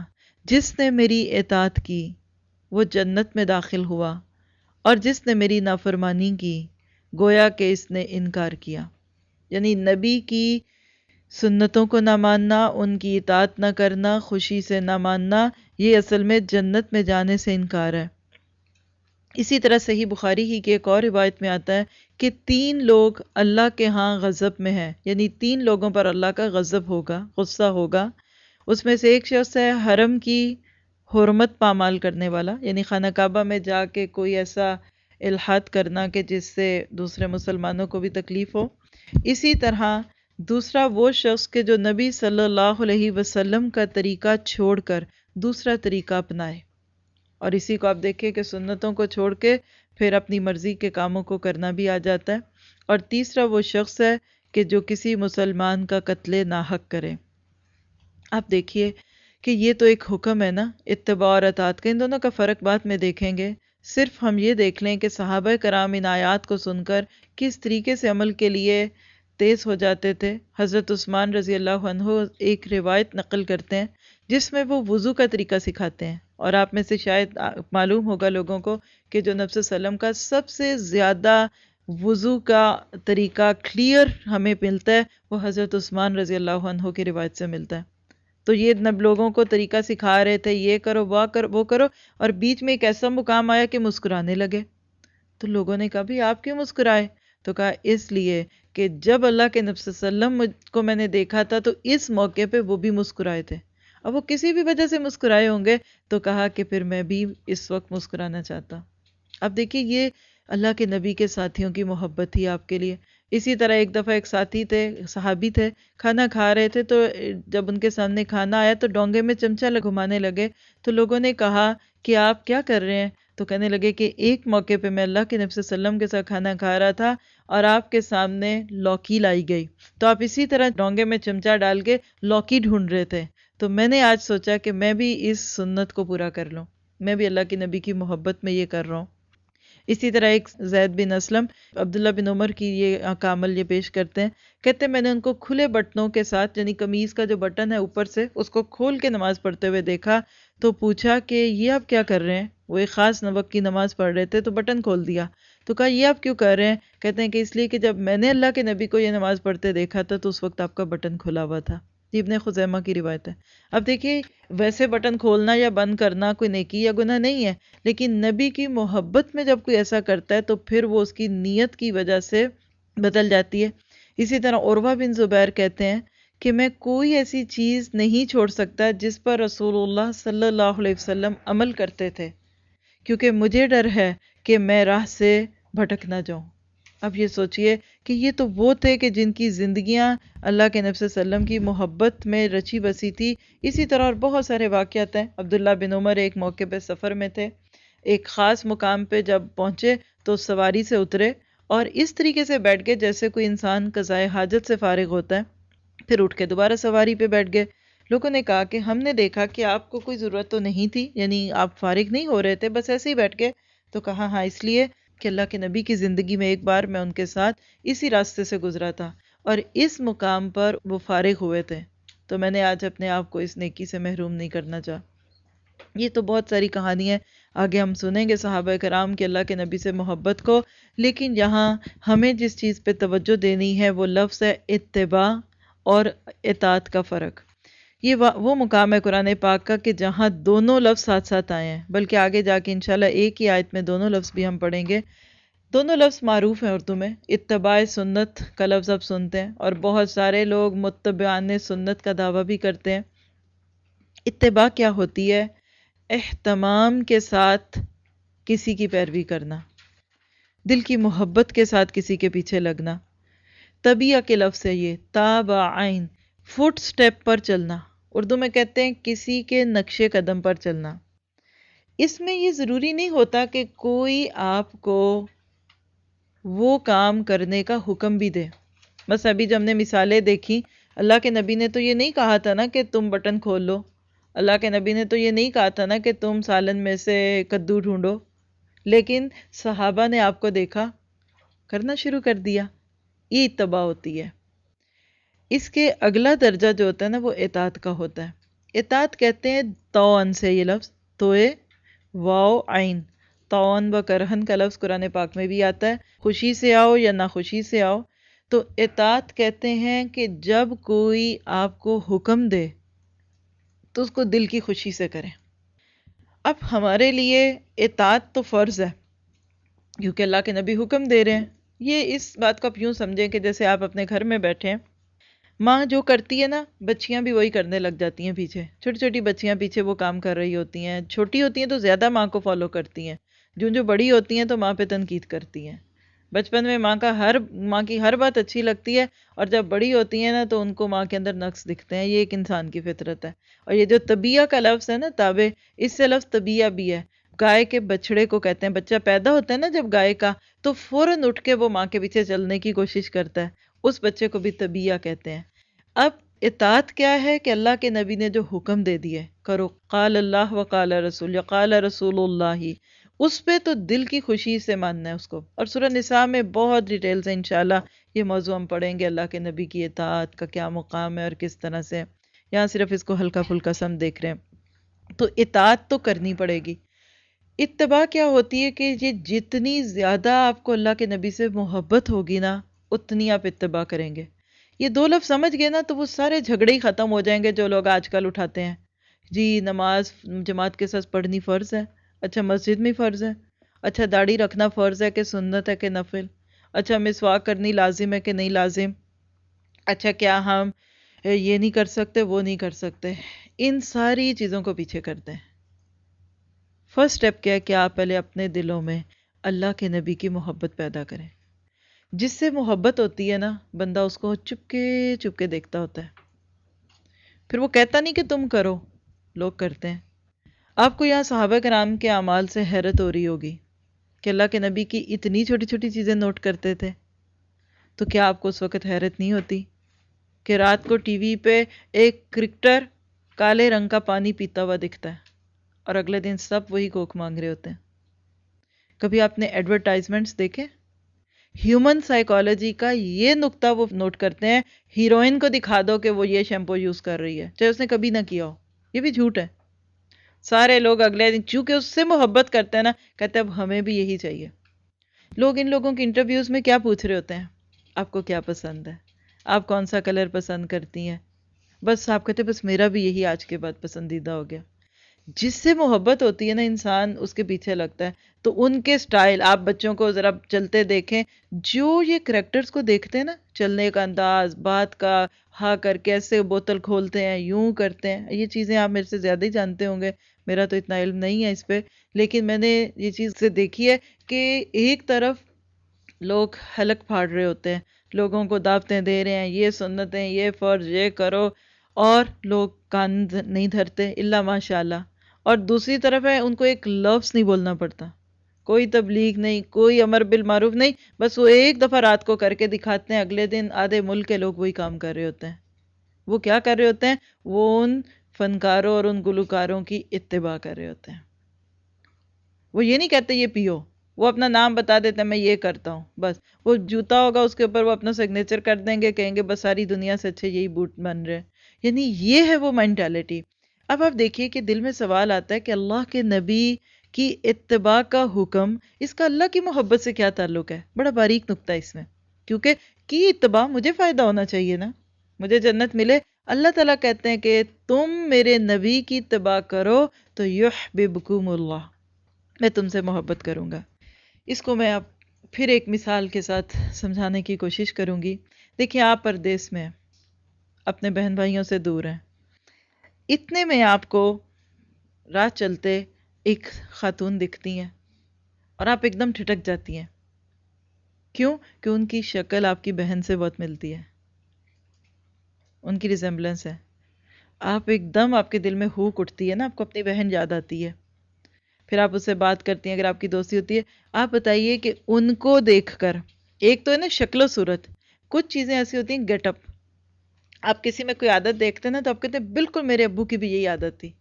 جس نے میری اطاعت کی وہ جنت میں داخل ہوا، اور جس نے میری نافرمانی کی گویا کہ اس نے انکار کیا۔ یعنی نبی کی سنتوں کو نہ ماننا، ان کی اطاعت نہ کرنا، خوشی سے نہ ماننا، یہ اصل میں جنت میں جانے سے انکار ہے۔ اسی طرح صحیح بخاری ہی کی ایک اور روایت میں آتا ہے کہ 3 لوگ اللہ کے ہاں غضب میں ہیں، یعنی 3 لوگوں پر اللہ کا غضب ہوگا، غصہ ہوگا۔ اس میں سے ایک شخص ہے حرم کی حرمت پامال کرنے والا، یعنی خانہ کعبہ میں جا کے کوئی ایسا الحاد کرنا کہ جس سے دوسرے مسلمانوں کو بھی تکلیف ہو۔ اسی طرح دوسرا وہ شخص کہ جو نبی صلی اللہ علیہ وسلم کا طریقہ چھوڑ کر دوسرا طریقہ اپنائے، اور اسی کو آپ دیکھیں کہ سنتوں کو چھوڑ کے پھر اپنی مرضی کے کاموں کو کرنا بھی آ جاتا ہے۔ اور تیسرا وہ شخص ہے کہ جو کسی مسلمان کا قتل ناحق کرے۔ آپ دیکھیے کہ یہ تو ایک حکم ہے نا اتباع اور اطاعت کا، ان دونوں کا فرق بعد میں دیکھیں گے۔ صرف ہم یہ دیکھ لیں کہ صحابہ کرام ان آیات کو سن کر کس طریقے سے عمل کے لیے تیز ہو جاتے تھے۔ حضرت عثمان رضی اللہ عنہ ایک روایت نقل کرتے ہیں جس میں وہ وضو کا طریقہ سکھاتے ہیں، اور آپ میں سے شاید معلوم ہوگا لوگوں کو کہ جو نبی صلی اللہ علیہ وسلم کا سب سے زیادہ وضو کا طریقہ کلیئر ہمیں ملتا ہے وہ حضرت عثمان رضی اللہ عنہ کی روایت سے ملتا ہے۔ تو یہ نب لوگوں کو طریقہ سکھا رہے تھے، یہ کرو وہ کرو، اور بیچ میں ایک ایسا مقام آیا کہ مسکرانے لگے۔ تو لوگوں نے کہا بھی آپ کیوں مسکرائے؟ تو کہا اس لیے کہ جب اللہ کے نبی صلی اللہ علیہ وسلم مجھ کو میں نے دیکھا تھا تو اس موقع پہ وہ بھی مسکرائے تھے، اب وہ کسی بھی وجہ سے مسکرائے ہوں گے، تو کہا کہ پھر میں بھی اس وقت مسکرانا چاہتا۔ اب دیکھیے یہ اللہ کے نبی کے ساتھیوں کی محبت تھی آپ کے لیے۔ اسی طرح ایک دفعہ ایک ساتھی تھے، صحابی تھے، کھانا کھا رہے تھے، تو جب ان کے سامنے کھانا آیا تو ڈونگے میں چمچہ گھمانے لگے، تو لوگوں نے کہا کہ آپ کیا کر رہے ہیں؟ تو کہنے لگے کہ ایک موقع پہ میں اللہ کے نبی صلی اللہ علیہ وسلم کے ساتھ کھانا کھا رہا تھا اور آپ کے سامنے لوکی لائی گئی، تو آپ اسی طرح ڈونگے میں چمچہ ڈال کے لوکی ڈھونڈ رہے تھے، تو میں نے آج سوچا کہ میں بھی اس سنت کو پورا کر لوں، میں بھی اللہ کے نبی کی محبت میں یہ کر رہا ہوں۔ اسی طرح ایک زید بن اسلم عبداللہ بن عمر کی یہ کامل یہ پیش کرتے ہیں، کہتے ہیں میں نے ان کو کھلے بٹنوں کے ساتھ، یعنی قمیض کا جو بٹن ہے اوپر سے اس کو کھول کے نماز پڑھتے ہوئے دیکھا، تو پوچھا کہ یہ آپ کیا کر رہے ہیں؟ وہ ایک خاص وقت کی نماز پڑھ رہے تھے تو بٹن کھول دیا، تو کہا یہ آپ کیوں کر رہے ہیں؟ کہتے ہیں کہ اس لیے کہ جب میں نے اللہ کے نبی کو یہ نماز پڑھتے دیکھا تھا تو اس وقت آپ کا بٹن کھلا ہوا تھا۔ یہ ابن خزیمہ کی روایت ہے۔ اب دیکھیے ویسے بٹن کھولنا یا بند کرنا کوئی نیکی یا گناہ نہیں ہے، لیکن نبی کی محبت میں جب کوئی ایسا کرتا ہے تو پھر وہ اس کی نیت کی وجہ سے بدل جاتی ہے۔ اسی طرح عروہ بن زبیر کہتے ہیں کہ میں کوئی ایسی چیز نہیں چھوڑ سکتا جس پر رسول اللہ صلی اللہ علیہ وسلم عمل کرتے تھے، کیونکہ مجھے ڈر ہے کہ میں راہ سے بھٹک نہ جاؤں۔ اب یہ سوچئے کہ یہ تو وہ تھے کہ جن کی زندگیاں اللہ کے نبی صلی اللہ علیہ وسلم کی محبت میں رچی بسی تھی۔ اسی طرح اور بہت سارے واقعات ہیں۔ عبداللہ بن عمر ایک موقع پہ سفر میں تھے، ایک خاص مقام پہ جب پہنچے تو سواری سے اترے اور اس طریقے سے بیٹھ گئے جیسے کوئی انسان قضائے حاجت سے فارغ ہوتا ہے، پھر اٹھ کے دوبارہ سواری پہ بیٹھ گئے۔ لوگوں نے کہا کہ ہم نے دیکھا کہ آپ کو کوئی ضرورت تو نہیں تھی، یعنی آپ فارغ نہیں ہو رہے تھے، بس ایسے ہی بیٹھ گئے۔ تو کہا ہاں اس لیے کہ اللہ کے نبی کی زندگی میں ایک بار میں ان کے ساتھ اسی راستے سے گزرا تھا اور اس مقام پر وہ فارغ ہوئے تھے، تو میں نے آج اپنے آپ کو اس نیکی سے محروم نہیں کرنا چاہا۔ یہ تو بہت ساری کہانیاں آگے ہم سنیں گے صحابہ کرام کے اللہ کے نبی سے محبت کو، لیکن یہاں ہمیں جس چیز پہ توجہ دینی ہے وہ لفظ ہے اتباع اور اطاعت کا فرق۔ یہ وہ مقام ہے قرآن پاک کا کہ جہاں دونوں لفظ ساتھ ساتھ آئے ہیں، بلکہ آگے جا کے انشاءاللہ ایک ہی آیت میں دونوں لفظ بھی ہم پڑھیں گے۔ دونوں لفظ معروف ہیں اردو میں، اتباع سنت کا لفظ آپ سنتے ہیں اور بہت سارے لوگ متبعان سنت کا دعویٰ بھی کرتے ہیں۔ اتباع کیا ہوتی ہے؟ اہتمام کے ساتھ کسی کی پیروی کرنا، دل کی محبت کے ساتھ کسی کے پیچھے لگنا۔ تبیہ کے لفظ ہے یہ، تابعین، فٹ سٹیپ پر چلنا، اردو میں کہتے ہیں کسی کے نقش قدم پر چلنا۔ اس میں یہ ضروری نہیں ہوتا کہ کوئی آپ کو وہ کام کرنے کا حکم بھی دے۔ بس ابھی جب ہم نے مثالیں دیکھی، اللہ کے نبی نے تو یہ نہیں کہا تھا نا کہ تم بٹن کھول لو، اللہ کے نبی نے تو یہ نہیں کہا تھا نا کہ تم سالن میں سے کدو ڈھونڈو، لیکن صحابہ نے آپ کو دیکھا، کرنا شروع کر دیا۔ یہ اتباع ہوتی ہے۔ اس کے اگلا درجہ جو ہوتا ہے نا وہ اطاعت کا ہوتا ہے۔ اطاعت کہتے ہیں طوعن سے، یہ لفظ توئے واو عین، طوعن و کرہن کا لفظ قرآن پاک میں بھی آتا ہے، خوشی سے آؤ یا ناخوشی سے آؤ۔ تو اطاعت کہتے ہیں کہ جب کوئی آپ کو حکم دے تو اس کو دل کی خوشی سے کریں۔ اب ہمارے لیے اطاعت تو فرض ہے کیونکہ اللہ کے نبی حکم دے رہے ہیں۔ یہ اس بات کو آپ یوں سمجھیں کہ جیسے آپ اپنے گھر میں بیٹھے ہیں، ماں جو کرتی ہے نا بچیاں بھی وہی کرنے لگ جاتی ہیں، پیچھے چھوٹی چھوٹی بچیاں پیچھے وہ کام کر رہی ہوتی ہیں، چھوٹی ہوتی ہیں تو زیادہ ماں کو فالو کرتی ہیں، جو بڑی ہوتی ہیں تو ماں پہ تنقید کرتی ہیں۔ بچپن میں ماں کی ہر بات اچھی لگتی ہے، اور جب بڑی ہوتی ہیں نا تو ان کو ماں کے اندر نقص دکھتے ہیں۔ یہ ایک انسان کی فطرت ہے۔ اور یہ جو طبیعہ کا لفظ ہے نا، تابع، اس سے لفظ طبیعہ بھی ہے۔ گائے کے بچڑے کو کہتے ہیں، بچہ پیدا ہوتا ہے نا جب گائے کا، تو فوراً اٹھ کے وہ ماں کے پیچھے چلنے کی کوشش کرتا ہے، اس بچے کو بھی طبیعہ کہتے ہیں۔ اب اطاعت کیا ہے کہ اللہ کے نبی نے جو حکم دے دیے کرو، قال اللہ و قال رسول، یا قال رسول اللہ، اس پہ تو دل کی خوشی سے ماننا ہے اس کو۔ اور سورہ نساء میں بہت ڈیٹیلز ہیں انشاءاللہ یہ موضوع ہم پڑھیں گے، اللہ کے نبی کی اطاعت کا کیا مقام ہے اور کس طرح سے، یہاں صرف اس کو ہلکا پھلکا سم دیکھ رہے ہیں۔ تو اطاعت تو کرنی پڑے گی۔ اتباع کیا ہوتی ہے کہ یہ جتنی زیادہ آپ کو اللہ کے نبی سے محبت ہوگی نا، اتنی آپ اتباع کریں گے۔ یہ دو لفظ سمجھ گئے نا تو وہ سارے جھگڑے ہی ختم ہو جائیں گے جو لوگ آج کل اٹھاتے ہیں۔ جی نماز جماعت کے ساتھ پڑھنی فرض ہے، اچھا مسجد میں فرض ہے، اچھا داڑھی رکھنا فرض ہے کہ سنت ہے کہ نفل، اچھا مسواک کرنی لازم ہے کہ نہیں لازم، اچھا کیا ہم یہ نہیں کر سکتے وہ نہیں کر سکتے، ان ساری چیزوں کو پیچھے کرتے ہیں۔ فرسٹ سٹیپ کیا ہے کہ آپ پہلے اپنے دلوں میں اللہ کے نبی کی محبت پیدا کریں۔ جس سے محبت ہوتی ہے نا، بندہ اس کو چپ کے دیکھتا ہوتا ہے، پھر وہ کہتا نہیں کہ تم کرو، لوگ کرتے ہیں۔ آپ کو یہاں صحابہ کرام کے اعمال سے حیرت ہو رہی ہوگی کہ اللہ کے نبی کی اتنی چھوٹی چھوٹی چیزیں نوٹ کرتے تھے، تو کیا آپ کو اس وقت حیرت نہیں ہوتی کہ رات کو ٹی وی پہ ایک کرکٹر کالے رنگ کا پانی پیتا ہوا دکھتا ہے اور اگلے دن سب وہی کوک مانگ رہے ہوتے ہیں؟ کبھی آپ نے ایڈورٹائزمنٹس دیکھے؟ ہیومن سائیکالوجی کا یہ نقطہ وہ نوٹ کرتے ہیں، ہیروئن کو دکھا دو کہ وہ یہ شیمپو یوز کر رہی ہے چاہے اس نے کبھی نہ کیا ہو، یہ بھی جھوٹ ہے۔ سارے لوگ اگلے دن چونکہ اس سے محبت کرتے ہیں نا، کہتے ہیں اب ہمیں بھی یہی چاہیے۔ لوگ ان لوگوں کے انٹرویوز میں کیا پوچھ رہے ہوتے ہیں؟ آپ کو کیا پسند ہے؟ آپ کون سا کلر پسند کرتی ہیں؟ بس آپ کہتے ہیں بس میرا بھی یہی آج کے بعد پسندیدہ ہو گیا۔ جس سے محبت ہوتی ہے نا انسان اس کے پیچھے لگتا ہے۔ تو ان کے سٹائل، آپ بچوں کو ذرا چلتے دیکھیں، جو یہ کریکٹرز کو دیکھتے ہیں نا، چلنے کا انداز، بات کا ہاں کر کے ایسے بوتل کھولتے ہیں، یوں کرتے ہیں، یہ چیزیں آپ میرے سے زیادہ ہی جانتے ہوں گے، میرا تو اتنا علم نہیں ہے اس پہ، لیکن میں نے یہ چیز سے دیکھی ہے کہ ایک طرف لوگ حلق پھاڑ رہے ہوتے ہیں، لوگوں کو دعوتیں دے رہے ہیں، یہ سنتیں، یہ فرض، یہ کرو، اور لوگ کان نہیں دھرتے الا ماشاء اللہ۔ اور دوسری طرف ہے ان کو ایک لفظ نہیں بولنا پڑتا، کوئی تبلیغ نہیں، کوئی امر بالمعروف نہیں، بس وہ ایک دفعہ رات کو کر کے دکھاتے ہیں، اگلے دن آدھے ملک کے لوگ وہی کام کر رہے ہوتے ہیں۔ وہ کیا کر رہے ہوتے ہیں؟ وہ ان فنکاروں اور ان گلوکاروں کی اتباع کر رہے ہوتے ہیں۔ وہ یہ نہیں کہتے یہ پیو، وہ اپنا نام بتا دیتے ہیں میں یہ کرتا ہوں، بس وہ جوتا ہوگا اس کے اوپر وہ اپنا سگنیچر کر دیں گے، کہیں گے بس ساری دنیا سے اچھے یہی بوٹ بن رہے ہیں۔ یعنی یہ ہے وہ مینٹیلٹی۔ اب آپ دیکھیے کہ دل میں سوال آتا ہے کہ اللہ کے نبی کی اتباع کا حکم، اس کا اللہ کی محبت سے کیا تعلق ہے؟ بڑا باریک نقطہ ہے اس میں، کیونکہ کی اتباع مجھے فائدہ ہونا چاہیے نا، مجھے جنت ملے۔ اللہ تعالیٰ کہتے ہیں کہ تم میرے نبی کی اتباع کرو تو یحببکم اللہ، میں تم سے محبت کروں گا۔ اس کو میں اب پھر ایک مثال کے ساتھ سمجھانے کی کوشش کروں گی۔ دیکھیں آپ پردیس میں ہیں، اپنے بہن بھائیوں سے دور ہیں، اتنے میں آپ کو راہ چلتے ایک خاتون دکھتی ہیں اور آپ ایک دم ٹھٹک جاتی ہیں۔ کیوں؟ کہ ان کی شکل آپ کی بہن سے بہت ملتی ہے، ان کی ریزمبلنس ہے۔ آپ ایک دم آپ کے دل میں ہوک اٹھتی ہے نا، آپ کو اپنی بہن یاد آتی ہے، پھر آپ اس سے بات کرتی ہیں، اگر آپ کی دوستی ہوتی ہے۔ آپ بتائیے کہ ان کو دیکھ کر، ایک تو ہے نا شکل و صورت، کچھ چیزیں ایسی ہوتی ہیں گیٹ اپ، آپ کسی میں کوئی عادت دیکھتے ہیں نا تو آپ کہتے ہیں بالکل میرے ابو کی بھی یہی عادت تھی۔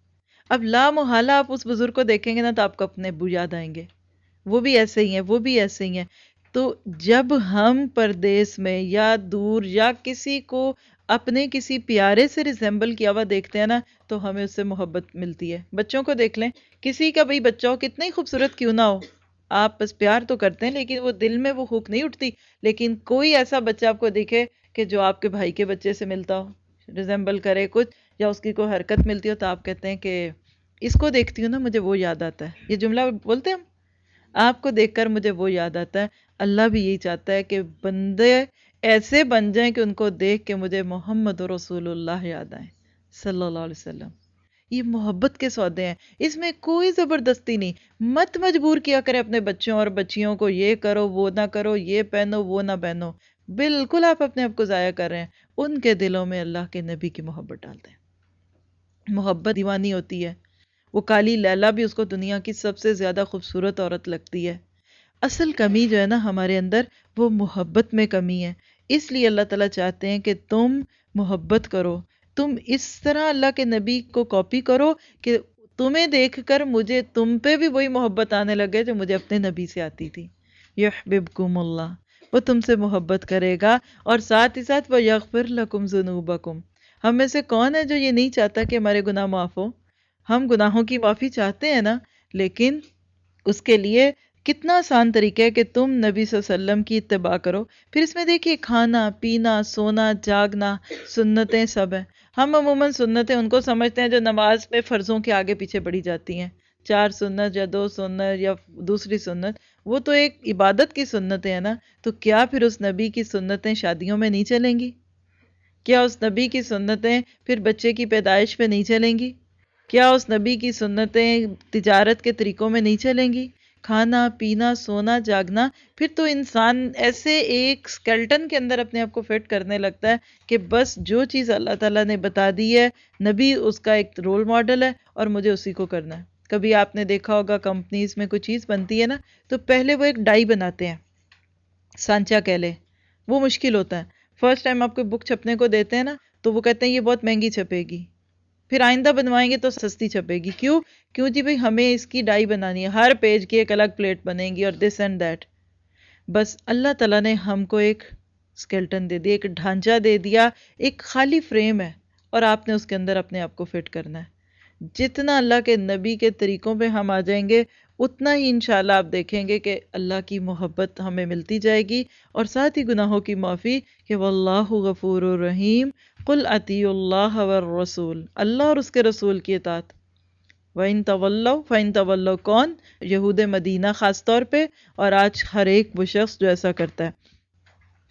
اب لا محالہ آپ اس بزرگ کو دیکھیں گے نا تو آپ کو اپنے ابو یاد آئیں گے، وہ بھی ایسے ہی ہیں، وہ بھی ایسے ہی ہیں۔ تو جب ہم پردیس میں یا دور یا کسی کو اپنے کسی پیارے سے ریزمبل کیا ہوا دیکھتے ہیں نا تو ہمیں اس سے محبت ملتی ہے۔ بچوں کو دیکھ لیں، کسی کا بھئی بچہ ہو کتنا ہی خوبصورت کیوں نہ ہو، آپ بس پیار تو کرتے ہیں لیکن وہ دل میں وہ ہوک نہیں اٹھتی۔ لیکن کوئی ایسا بچہ آپ کو دیکھے کہ جو آپ کے بھائی کے بچے سے ملتا ہو، ریزمبل کرے کچھ، یا اس کی کوئی حرکت ملتی ہو تو آپ کہتے ہیں کہ اس کو دیکھتی ہوں نا مجھے وہ یاد آتا ہے۔ یہ جملہ بولتے ہیں ہم، آپ کو دیکھ کر مجھے وہ یاد آتا ہے۔ اللہ بھی یہی چاہتا ہے کہ بندے ایسے بن جائیں کہ ان کو دیکھ کے مجھے محمد رسول اللہ یاد آئے صلی اللہ علیہ وسلم۔ یہ محبت کے سودے ہیں، اس میں کوئی زبردستی نہیں۔ مت مجبور کیا کریں اپنے بچوں اور بچیوں کو، یہ کرو وہ نہ کرو، یہ پہنو وہ نہ پہنو، بالکل آپ اپنے آپ کو ضائع کر رہے ہیں۔ ان کے دلوں میں اللہ کے نبی کی محبت ڈالتے ہیں۔ محبت دیوانی ہوتی ہے، وہ کالی لیلا بھی اس کو دنیا کی سب سے زیادہ خوبصورت عورت لگتی ہے۔ اصل کمی جو ہے نا ہمارے اندر، وہ محبت میں کمی ہے۔ اس لیے اللہ تعالیٰ چاہتے ہیں کہ تم محبت کرو، تم اس طرح اللہ کے نبی کو کاپی کرو کہ تمہیں دیکھ کر مجھے تم پہ بھی وہی محبت آنے لگے جو مجھے اپنے نبی سے آتی تھی۔ یحببکم اللہ، وہ تم سے محبت کرے گا، اور ساتھ ہی ساتھ وَيَغْفِرْ لَكُمْ ذُنُوبَكُمْ۔ ہم میں سے کون ہے جو یہ نہیں چاہتا کہ ہمارے گناہ معاف ہو؟ ہم گناہوں کی معافی چاہتے ہیں نا، لیکن اس کے لیے کتنا آسان طریقہ ہے کہ تم نبی صلی اللہ علیہ وسلم کی اتباع کرو۔ پھر اس میں دیکھیے کھانا پینا سونا جاگنا سنتیں سب ہیں۔ ہم عموماً سنتیں ان کو سمجھتے ہیں جو نماز میں فرضوں کے آگے پیچھے پڑھی جاتی ہیں، 4 سنت یا 2 سنت یا دوسری سنت، وہ تو ایک عبادت کی سنتیں ہیں نا۔ تو کیا پھر اس نبی کی سنتیں شادیوں میں نہیں چلیں گی؟ کیا اس نبی کی سنتیں پھر بچے کی پیدائش پہ نہیں چلیں گی؟ کیا اس نبی کی سنتیں تجارت کے طریقوں میں نہیں چلیں گی؟ کھانا پینا سونا جاگنا، پھر تو انسان ایسے ایک سکیلٹن کے اندر اپنے آپ کو فٹ کرنے لگتا ہے کہ بس جو چیز اللہ تعالیٰ نے بتا دی ہے، نبی اس کا ایک رول ماڈل ہے اور مجھے اسی کو کرنا ہے۔ کبھی آپ نے دیکھا ہوگا کمپنیز میں کوئی چیز بنتی ہے نا، تو پہلے وہ ایک ڈائی بناتے ہیں، سانچہ کہہ لے، وہ مشکل ہوتا ہے۔ فرسٹ ٹائم آپ کو بک چھپنے کو دیتے ہیں نا، تو وہ کہتے ہیں یہ بہت مہنگی چھپے گی، پھر آئندہ بنوائیں گے تو سستی چھپے گی۔ کیوں جی بھئی ہمیں اس کی ڈائی بنانی ہے، ہر پیج کی ایک الگ پلیٹ بنے گی اور دس اینڈ دیٹ۔ بس اللہ تعالیٰ نے ہم کو ایک سکیلٹن دے دیا، ایک ڈھانچہ دے دیا، ایک خالی فریم ہے، اور آپ نے اس کے اندر اپنے آپ کو فٹ کرنا ہے۔ جتنا اللہ کے نبی کے طریقوں پہ ہم آ جائیں گے، اتنا ہی انشاءاللہ آپ دیکھیں گے کہ اللہ کی محبت ہمیں ملتی جائے گی، اور ساتھ ہی گناہوں کی معافی، کہ واللہ غفور الرحیم، قل اطیعوا اللہ والرسول، اللہ اور اس کے رسول کی اطاعت۔ وَإِن تَوَلَّوْا فَإِن تَوَلَّوْا کون؟ یہود مدینہ خاص طور پہ، اور آج ہر ایک وہ شخص جو ایسا کرتا ہے۔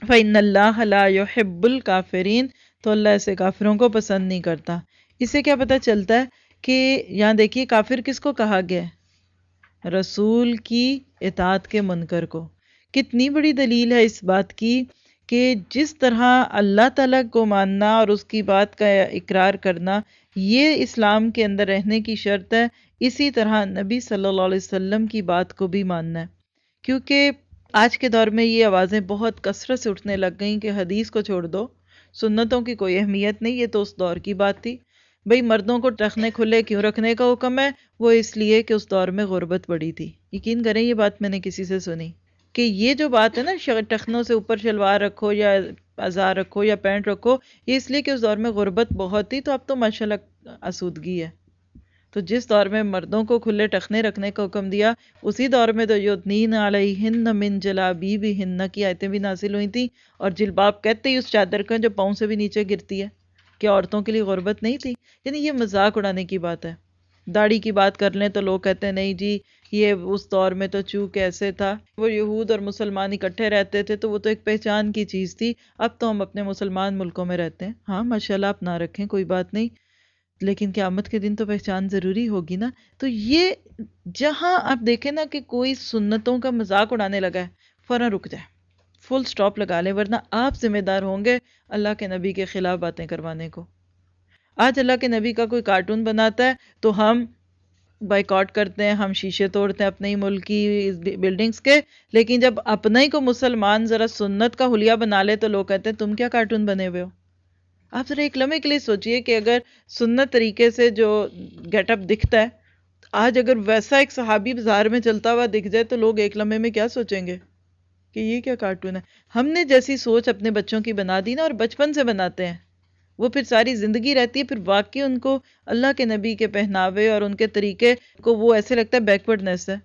فَإِنَّ اللَّهَ لَا يُحِبُّ الْكَافِرِينَ، تو اللہ ایسے کافروں کو پسند نہیں کرتا۔ اسے کیا پتہ چلتا ہے کہ یہاں دیکھیے کافر کس کو کہا گیا ہے؟ رسول کی اطاعت کے منکر کو۔ کتنی بڑی دلیل ہے اس بات کی کہ جس طرح اللہ تعالیٰ کو ماننا اور اس کی بات کا اقرار کرنا یہ اسلام کے اندر رہنے کی شرط ہے، اسی طرح نبی صلی اللہ علیہ وسلم کی بات کو بھی ماننا ہے۔ کیونکہ آج کے دور میں یہ آوازیں بہت کثرت سے اٹھنے لگ گئیں کہ حدیث کو چھوڑ دو، سنتوں کی کوئی اہمیت نہیں، یہ تو اس دور کی بات تھی۔ بھئی مردوں کو ٹخنے کھلے کیوں رکھنے کا حکم ہے؟ وہ اس لیے کہ اس دور میں غربت بڑی تھی۔ یقین کریں یہ بات میں نے کسی سے سنی کہ یہ جو بات ہے نا ٹخنوں سے اوپر شلوار رکھو یا ازار رکھو یا پینٹ رکھو، یہ اس لیے کہ اس دور میں غربت بہت تھی، تو اب تو ماشاءاللہ آسودگی ہے۔ تو جس دور میں مردوں کو کھلے ٹخنے رکھنے کا حکم دیا، اسی دور میں تو یدنین علیہن من جلابیبہن کی آیتیں بھی نازل ہوئی تھیں، اور جلباب کہتے ہی اس چادر کا جو پاؤں سے بھی نیچے گرتی ہے۔ کیا عورتوں کے لیے غربت نہیں تھی؟ یعنی یہ مذاق اڑانے کی بات ہے۔ داڑھی کی بات کر لیں تو لوگ کہتے ہیں نہیں جی یہ اس دور میں تو چونکہ ایسے تھا، وہ یہود اور مسلمان اکٹھے رہتے تھے تو وہ تو ایک پہچان کی چیز تھی، اب تو ہم اپنے مسلمان ملکوں میں رہتے ہیں۔ ہاں ماشاءاللہ آپ نہ رکھیں، کوئی بات نہیں، لیکن قیامت کے دن تو پہچان ضروری ہوگی نا۔ تو یہ جہاں آپ دیکھیں نا کہ کوئی سنتوں کا مذاق اڑانے لگا ہے، فوراً رک جائے، فل سٹاپ لگا لیں، ورنہ آپ ذمہ دار ہوں گے اللہ کے نبی کے خلاف باتیں کروانے کو۔ آج اللہ کے نبی کا کوئی کارٹون بناتا ہے تو ہم بائیکاٹ کرتے ہیں، ہم شیشے توڑتے ہیں اپنے ہی ملک کی بلڈنگز کے، لیکن جب اپنا ہی کو مسلمان ذرا سنت کا حلیہ بنا لے تو لوگ کہتے ہیں تم کیا کارٹون بنے ہوئے ہو۔ آپ ذرا ایک لمحے کے لیے سوچئے کہ اگر سنت طریقے سے جو گیٹ اپ دکھتا ہے، آج اگر ویسا ایک صحابی بازار میں چلتا ہوا دکھ جائے تو لوگ ایک لمحے میں کیا سوچیں گے کہ یہ کیا کارٹون ہے۔ ہم نے جیسی سوچ اپنے بچوں کی بنا دی نا، اور بچپن سے بناتے ہیں، وہ پھر ساری زندگی رہتی ہے، پھر واقعی ان کو اللہ کے نبی کے پہناوے اور ان کے طریقے کو وہ ایسے لگتا ہے بیکورڈنیس ہے۔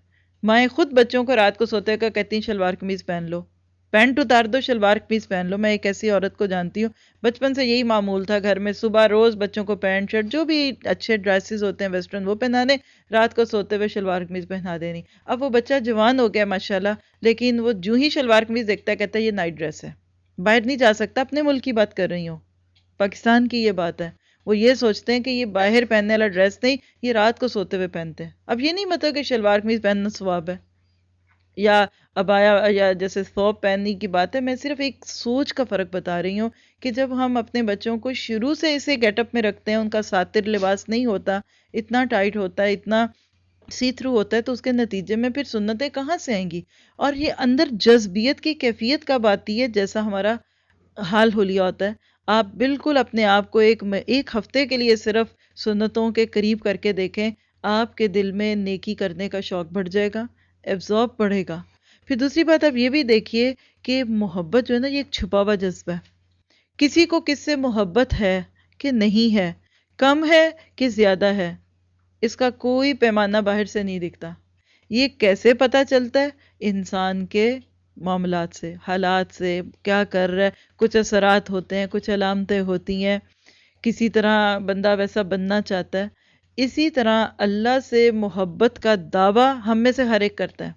مائیں خود بچوں کو رات کو سوتے کا کہتی ہیں شلوار قمیض پہن لو، پینٹ اتار دو شلوار قمیض پہن لو۔ میں ایک ایسی عورت کو جانتی ہوں، بچپن سے یہی معمول تھا گھر میں، صبح روز بچوں کو پینٹ شرٹ جو بھی اچھے ڈریسز ہوتے ہیں ویسٹرن وہ پہنانے، رات کو سوتے ہوئے شلوار قمیض پہنا دینی۔ اب وہ بچہ جوان ہو گیا ماشاءاللہ، لیکن وہ جو ہی شلوار قمیض دیکھتا ہے کہتا ہے یہ نائٹ ڈریس ہے، باہر نہیں جا سکتا۔ اپنے ملک کی بات کر رہی ہوں، پاکستان کی یہ بات ہے۔ وہ یہ سوچتے ہیں کہ یہ باہر پہننے والا ڈریس نہیں، یہ رات کو سوتے ہوئے پہنتے ہیں۔ اب یہ نہیں مطلب کہ شلوار قمیض پہننا ثواب ہے یا عبایا یا جیسے ثوب پہننے کی بات ہے، میں صرف ایک سوچ کا فرق بتا رہی ہوں کہ جب ہم اپنے بچوں کو شروع سے اسے گیٹ اپ میں رکھتے ہیں، ان کا ساتر لباس نہیں ہوتا، اتنا ٹائٹ ہوتا ہے، اتنا سی تھرو ہوتا ہے، تو اس کے نتیجے میں پھر سنتیں کہاں سے آئیں گی؟ اور یہ اندر جذبیت کی کیفیت کب آتی ہے؟ جیسا ہمارا حال حلیہ ہوتا ہے، آپ بالکل اپنے آپ کو ایک ہفتے کے لیے صرف سنتوں کے قریب کر کے دیکھیں، آپ کے دل میں نیکی کرنے کا شوق بڑھ جائے گا، ایبزارب بڑھے گا۔ پھر دوسری بات آپ یہ بھی دیکھیے کہ محبت جو ہے نا یہ ایک چھپا ہوا جذبہ ہے. کسی کو کس سے محبت ہے کہ نہیں ہے، کم ہے کہ زیادہ ہے، اس کا کوئی پیمانہ باہر سے نہیں دکھتا. یہ کیسے پتہ چلتا ہے؟ انسان کے معاملات سے، حالات سے، کیا کر رہا ہے. کچھ اثرات ہوتے ہیں، کچھ علامتیں ہوتی ہیں، کسی طرح بندہ ویسا بننا چاہتا ہے. اسی طرح اللہ سے محبت کا دعویٰ ہم میں سے ہر ایک کرتا ہے،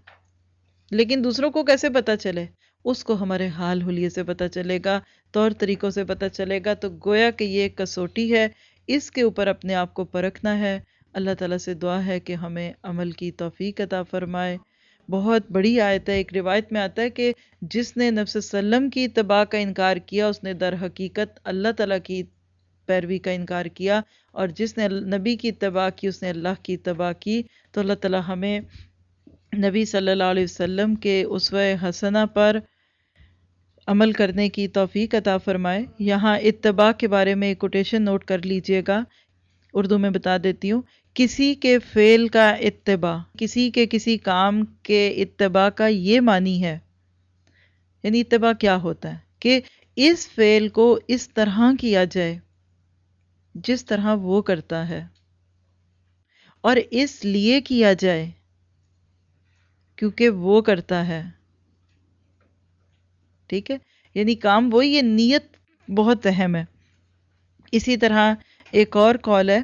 لیکن دوسروں کو کیسے پتہ چلے؟ اس کو ہمارے حال حلیے سے پتہ چلے گا، طور طریقوں سے پتہ چلے گا. تو گویا کہ یہ ایک کسوٹی ہے، اس کے اوپر اپنے آپ کو پرکھنا ہے. اللہ تعالیٰ سے دعا ہے کہ ہمیں عمل کی توفیق عطا فرمائے. بہت بڑی آیت ہے. ایک روایت میں آتا ہے کہ جس نے نبی صلی اللہ علیہ وسلم کی اتباع کا انکار کیا اس نے در حقیقت اللہ تعالیٰ کی پیروی کا انکار کیا، اور جس نے نبی کی اتباع کی اس نے اللہ کی اتباع کی. تو اللہ تعالیٰ ہمیں نبی صلی اللہ علیہ وسلم کے اسوہ حسنہ پر عمل کرنے کی توفیق عطا فرمائے. یہاں اتباع کے بارے میں ایک کوٹیشن نوٹ کر لیجئے گا، اردو میں بتا دیتی ہوں. کسی کے فعل کا اتباع، کسی کے کسی کام کے اتباع کا یہ معنی ہے، یعنی اتباع کیا ہوتا ہے کہ اس فعل کو اس طرح کیا جائے جس طرح وہ کرتا ہے، اور اس لیے کیا جائے کیونکہ وہ کرتا ہے. ٹھیک ہے، یعنی کام وہی، یہ نیت بہت اہم ہے. اسی طرح ایک اور قول ہے،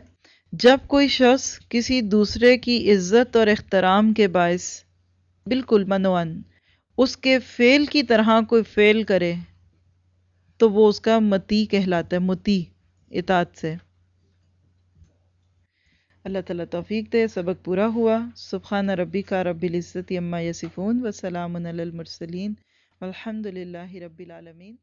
جب کوئی شخص کسی دوسرے کی عزت اور احترام کے باعث بالکل منوان اس کے فعل کی طرح کوئی فعل کرے تو وہ اس کا متی کہلاتا ہے، متی اطاعت سے. اللہ تعالیٰ توفیق دے. سبق پورا ہوا. سبحان ربک رب العزت عما یصفون وسلام علی المرسلین والحمد للہ رب العالمین.